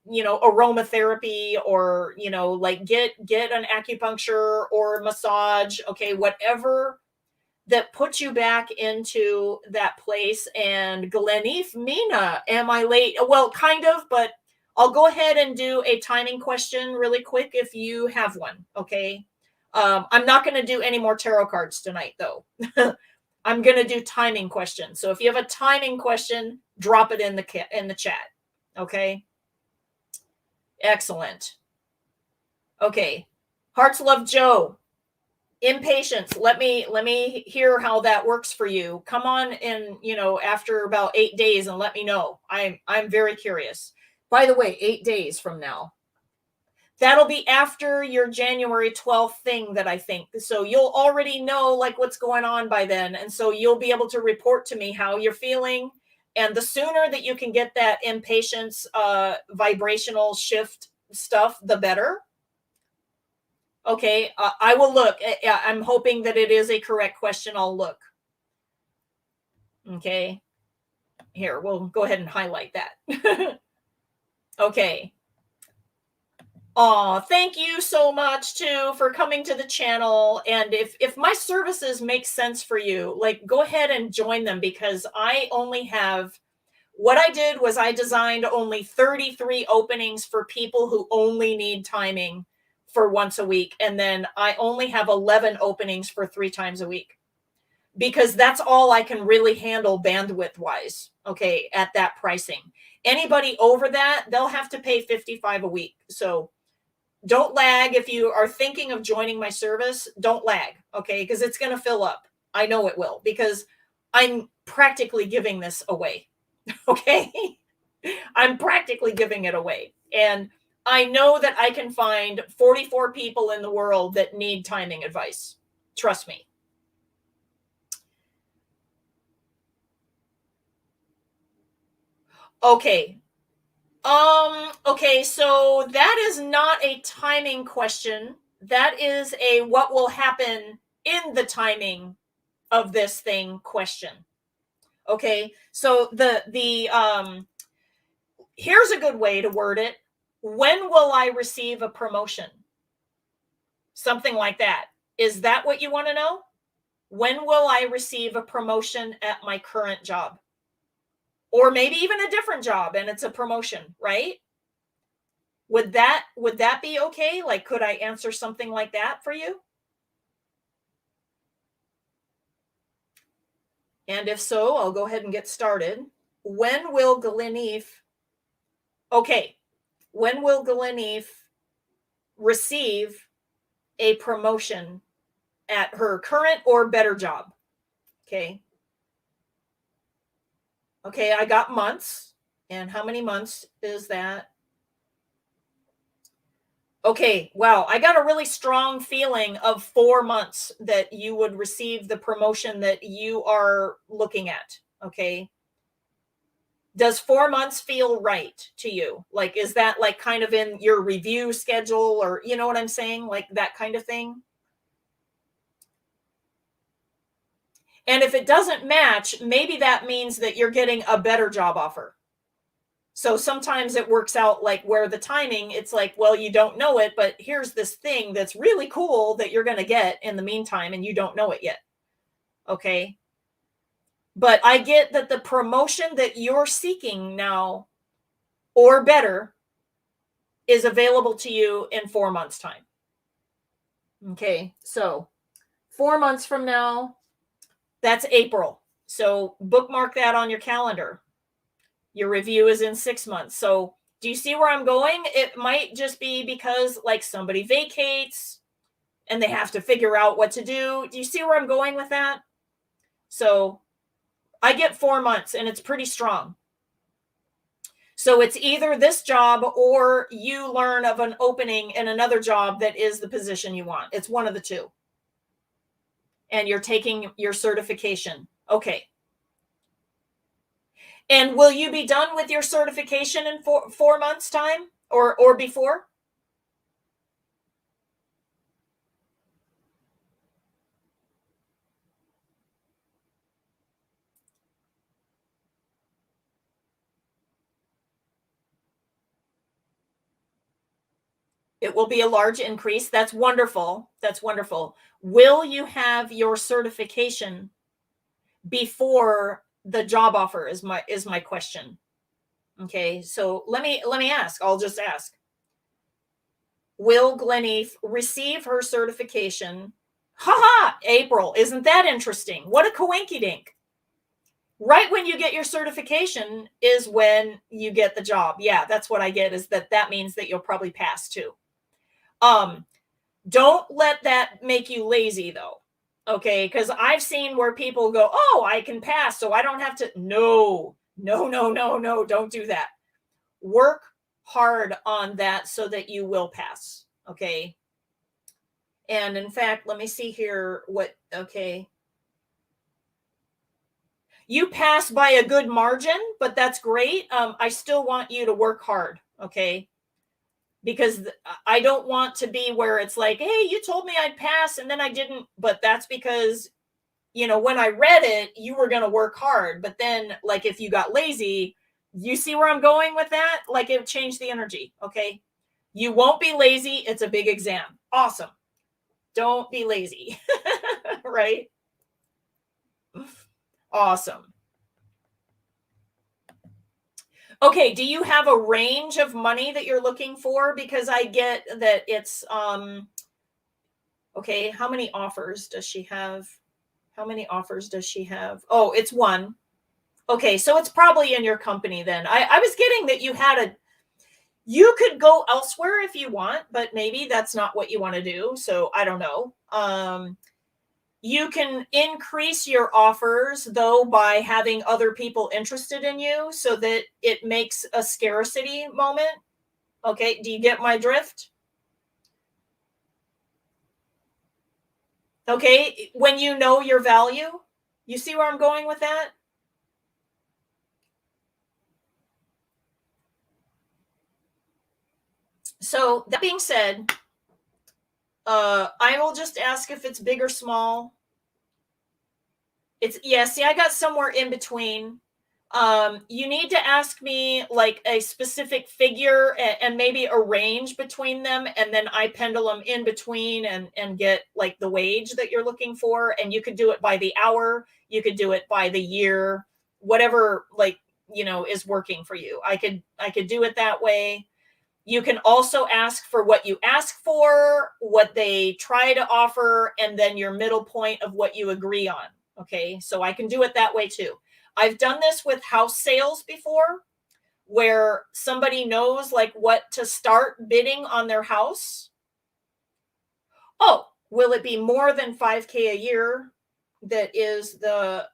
you know, aromatherapy, or, you know, like get an acupuncture or massage. Okay. Whatever that puts you back into that place. And Gleneve, Mina, am I late? Well, kind of, but I'll go ahead and do a timing question really quick if you have one. Okay. I'm not going to do any more tarot cards tonight, though. I'm going to do timing questions. So if you have a timing question, drop it in the chat. Okay. Excellent. Okay. Hearts Love Joe. Impatience. Let me hear how that works for you. Come on in, you know, after about 8 days and let me know. I'm very curious. By the way, 8 days from now. That'll be after your January 12th thing that I think. So you'll already know like what's going on by then. And so you'll be able to report to me how you're feeling. And the sooner that you can get that impatience vibrational shift stuff, the better. Okay, I will look. I'm hoping that it is a correct question. I'll look. Okay. Here, we'll go ahead and highlight that. Okay. Oh, thank you so much too for coming to the channel. And if my services make sense for you, like go ahead and join them, because I only have, what I did was I designed only 33 openings for people who only need timing for once a week. And then I only have 11 openings for 3 times a week, because that's all I can really handle bandwidth wise. Okay. At that pricing, anybody over that, they'll have to pay $55 a week. So don't lag. If you are thinking of joining my service, don't lag. Okay. Because it's going to fill up. I know it will, because I'm practically giving this away. Okay. I'm practically giving it away. And I know that I can find 44 people in the world that need timing advice. Trust me. Okay. Okay, so that is not a timing question. That is a what will happen in the timing of this thing question. Okay. So here's a good way to word it. When will I receive a promotion? Something like that. Is that what you want to know? When will I receive a promotion at my current job? Or maybe even a different job and it's a promotion, right? Would that be okay? Like, could I answer something like that for you? And if so, I'll go ahead and get started. When will Gleneve, okay, when will Gleneve receive a promotion at her current or better job? Okay. Okay, I got months. And how many months is that? Okay, wow. I got a really strong feeling of 4 months that you would receive the promotion that you are looking at. Okay. Does 4 months feel right to you? Like, is that like kind of in your review schedule, or you know what I'm saying? Like that kind of thing. And if it doesn't match, maybe that means that you're getting a better job offer. So sometimes it works out like where the timing, it's like, well, you don't know it, but here's this thing that's really cool that you're going to get in the meantime, and you don't know it yet. Okay. But I get that the promotion that you're seeking now, or better, is available to you in 4 months' time. Okay. So 4 months from now, that's April. So bookmark that on your calendar. Your review is in 6 months. So do you see where I'm going? It might just be because like somebody vacates and they have to figure out what to do. Do you see where I'm going with that? So I get 4 months and it's pretty strong. So it's either this job or you learn of an opening in another job that is the position you want. It's one of the two. And you're taking your certification. Okay. And will you be done with your certification in 4 months' time or before? It will be a large increase. That's wonderful. That's wonderful. Will you have your certification before the job offer is my question. Okay, so let me ask. I'll just ask. Will Glennie receive her certification? Haha, April. Isn't that interesting? What a coinkydink. Right when you get your certification is when you get the job. Yeah, that's what I get, is that means that you'll probably pass too. Don't let that make you lazy though. Okay, because I've seen where people go, oh, I can pass, so I don't have to. No, don't do that. Work hard on that so that you will pass. Okay. And in fact, let me see here okay. You pass by a good margin, but that's great. I still want you to work hard. Okay. Because I don't want to be where it's like, hey, you told me I'd pass and then I didn't. But that's because, when I read it, you were going to work hard. But then, like, if you got lazy, you see where I'm going with that? Like, it changed the energy. Okay. You won't be lazy. It's a big exam. Awesome. Don't be lazy. Right? Awesome. Okay, do you have a range of money that you're looking for? Because I get that it's okay, how many offers does she have? How many offers does she have? Oh, it's one. Okay, so it's probably in your company then. I was getting that you could go elsewhere if you want, but maybe that's not what you want to do. So I don't know. You can increase your offers, though, by having other people interested in you so that it makes a scarcity moment. Okay, do you get my drift? Okay, when you know your value, you see where I'm going with that? So that being said, I will just ask if it's big or small. See, I got somewhere in between. You need to ask me like a specific figure and maybe a range between them, and then I pendulum in between and get like the wage that you're looking for. And you could do it by the hour, you could do it by the year, whatever is working for you. I could do it that way. You can also ask for what you ask for, what they try to offer, and then your middle point of what you agree on. Okay, so I can do it that way too. I've done this with house sales before, where somebody knows like what to start bidding on their house. Oh, will it be more than 5K a year? That is the,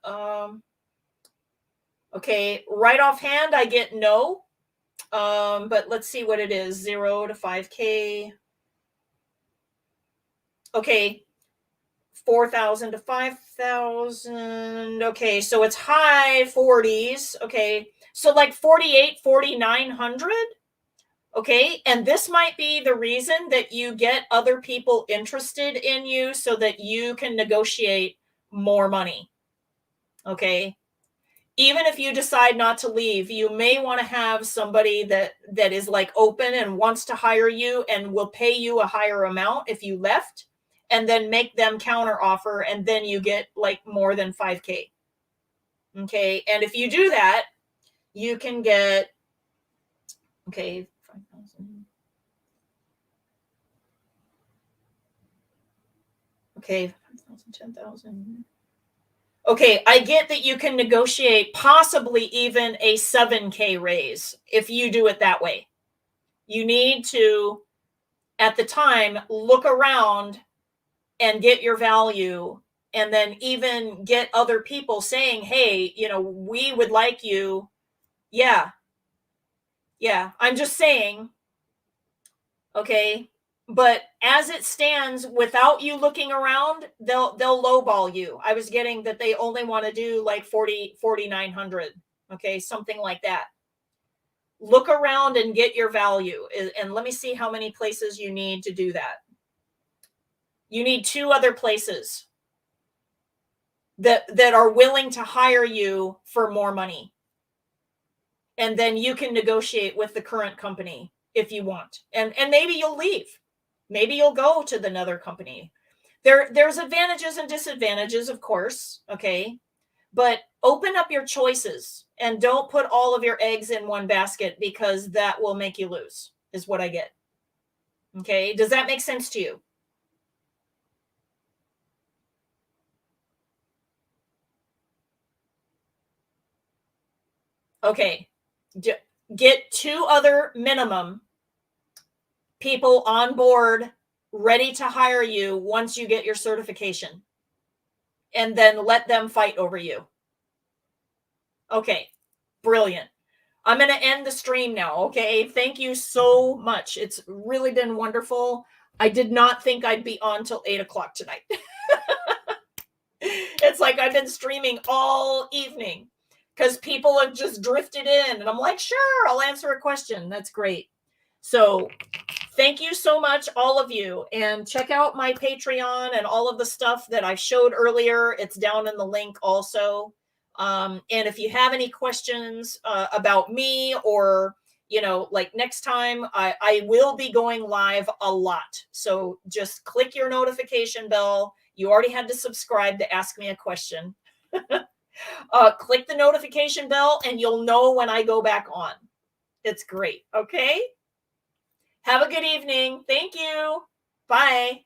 okay, right offhand, I get no. But let's see what it is. 0 to 5K. Okay. 4,000 to 5,000. Okay, so it's high 40s. Okay, so like 48, 4,900. Okay, and this might be the reason that you get other people interested in you so that you can negotiate more money. Okay, even if you decide not to leave, you may want to have somebody that is like open and wants to hire you and will pay you a higher amount if you left, and then make them counter offer, and then you get like more than 5K. Okay, and if you do that, you can get, okay, 5,000. Okay, 5,000, 10,000. Okay, I get that you can negotiate possibly even a 7K raise if you do it that way. You need to, at the time, look around and get your value, and then even get other people saying, hey, we would like you. Yeah. I'm just saying. Okay. But as it stands, without you looking around, they'll lowball you. I was getting that they only want to do like 4,900. Okay, something like that. Look around and get your value. And let me see how many places you need to do that. You need 2 other places that are willing to hire you for more money. And then you can negotiate with the current company if you want. And maybe you'll leave. Maybe you'll go to another company. There's advantages and disadvantages, of course. Okay. But open up your choices and don't put all of your eggs in one basket, because that will make you lose, is what I get. Okay. Does that make sense to you? Okay. Get 2 other minimum people on board ready to hire you once you get your certification, and then let them fight over you. Okay, brilliant. I'm going to end the stream now. Okay, thank you so much. It's really been wonderful. I did not think I'd be on till 8:00 tonight. It's like I've been streaming all evening because people have just drifted in, and I'm like, sure, I'll answer a question. That's great. So thank you so much, all of you. And check out my Patreon and all of the stuff that I showed earlier. It's down in the link also. And if you have any questions about me, or, like next time, I will be going live a lot. So just click your notification bell. You already had to subscribe to ask me a question. Click the notification bell and you'll know when I go back on. It's great. Okay. Have a good evening. Thank you. Bye.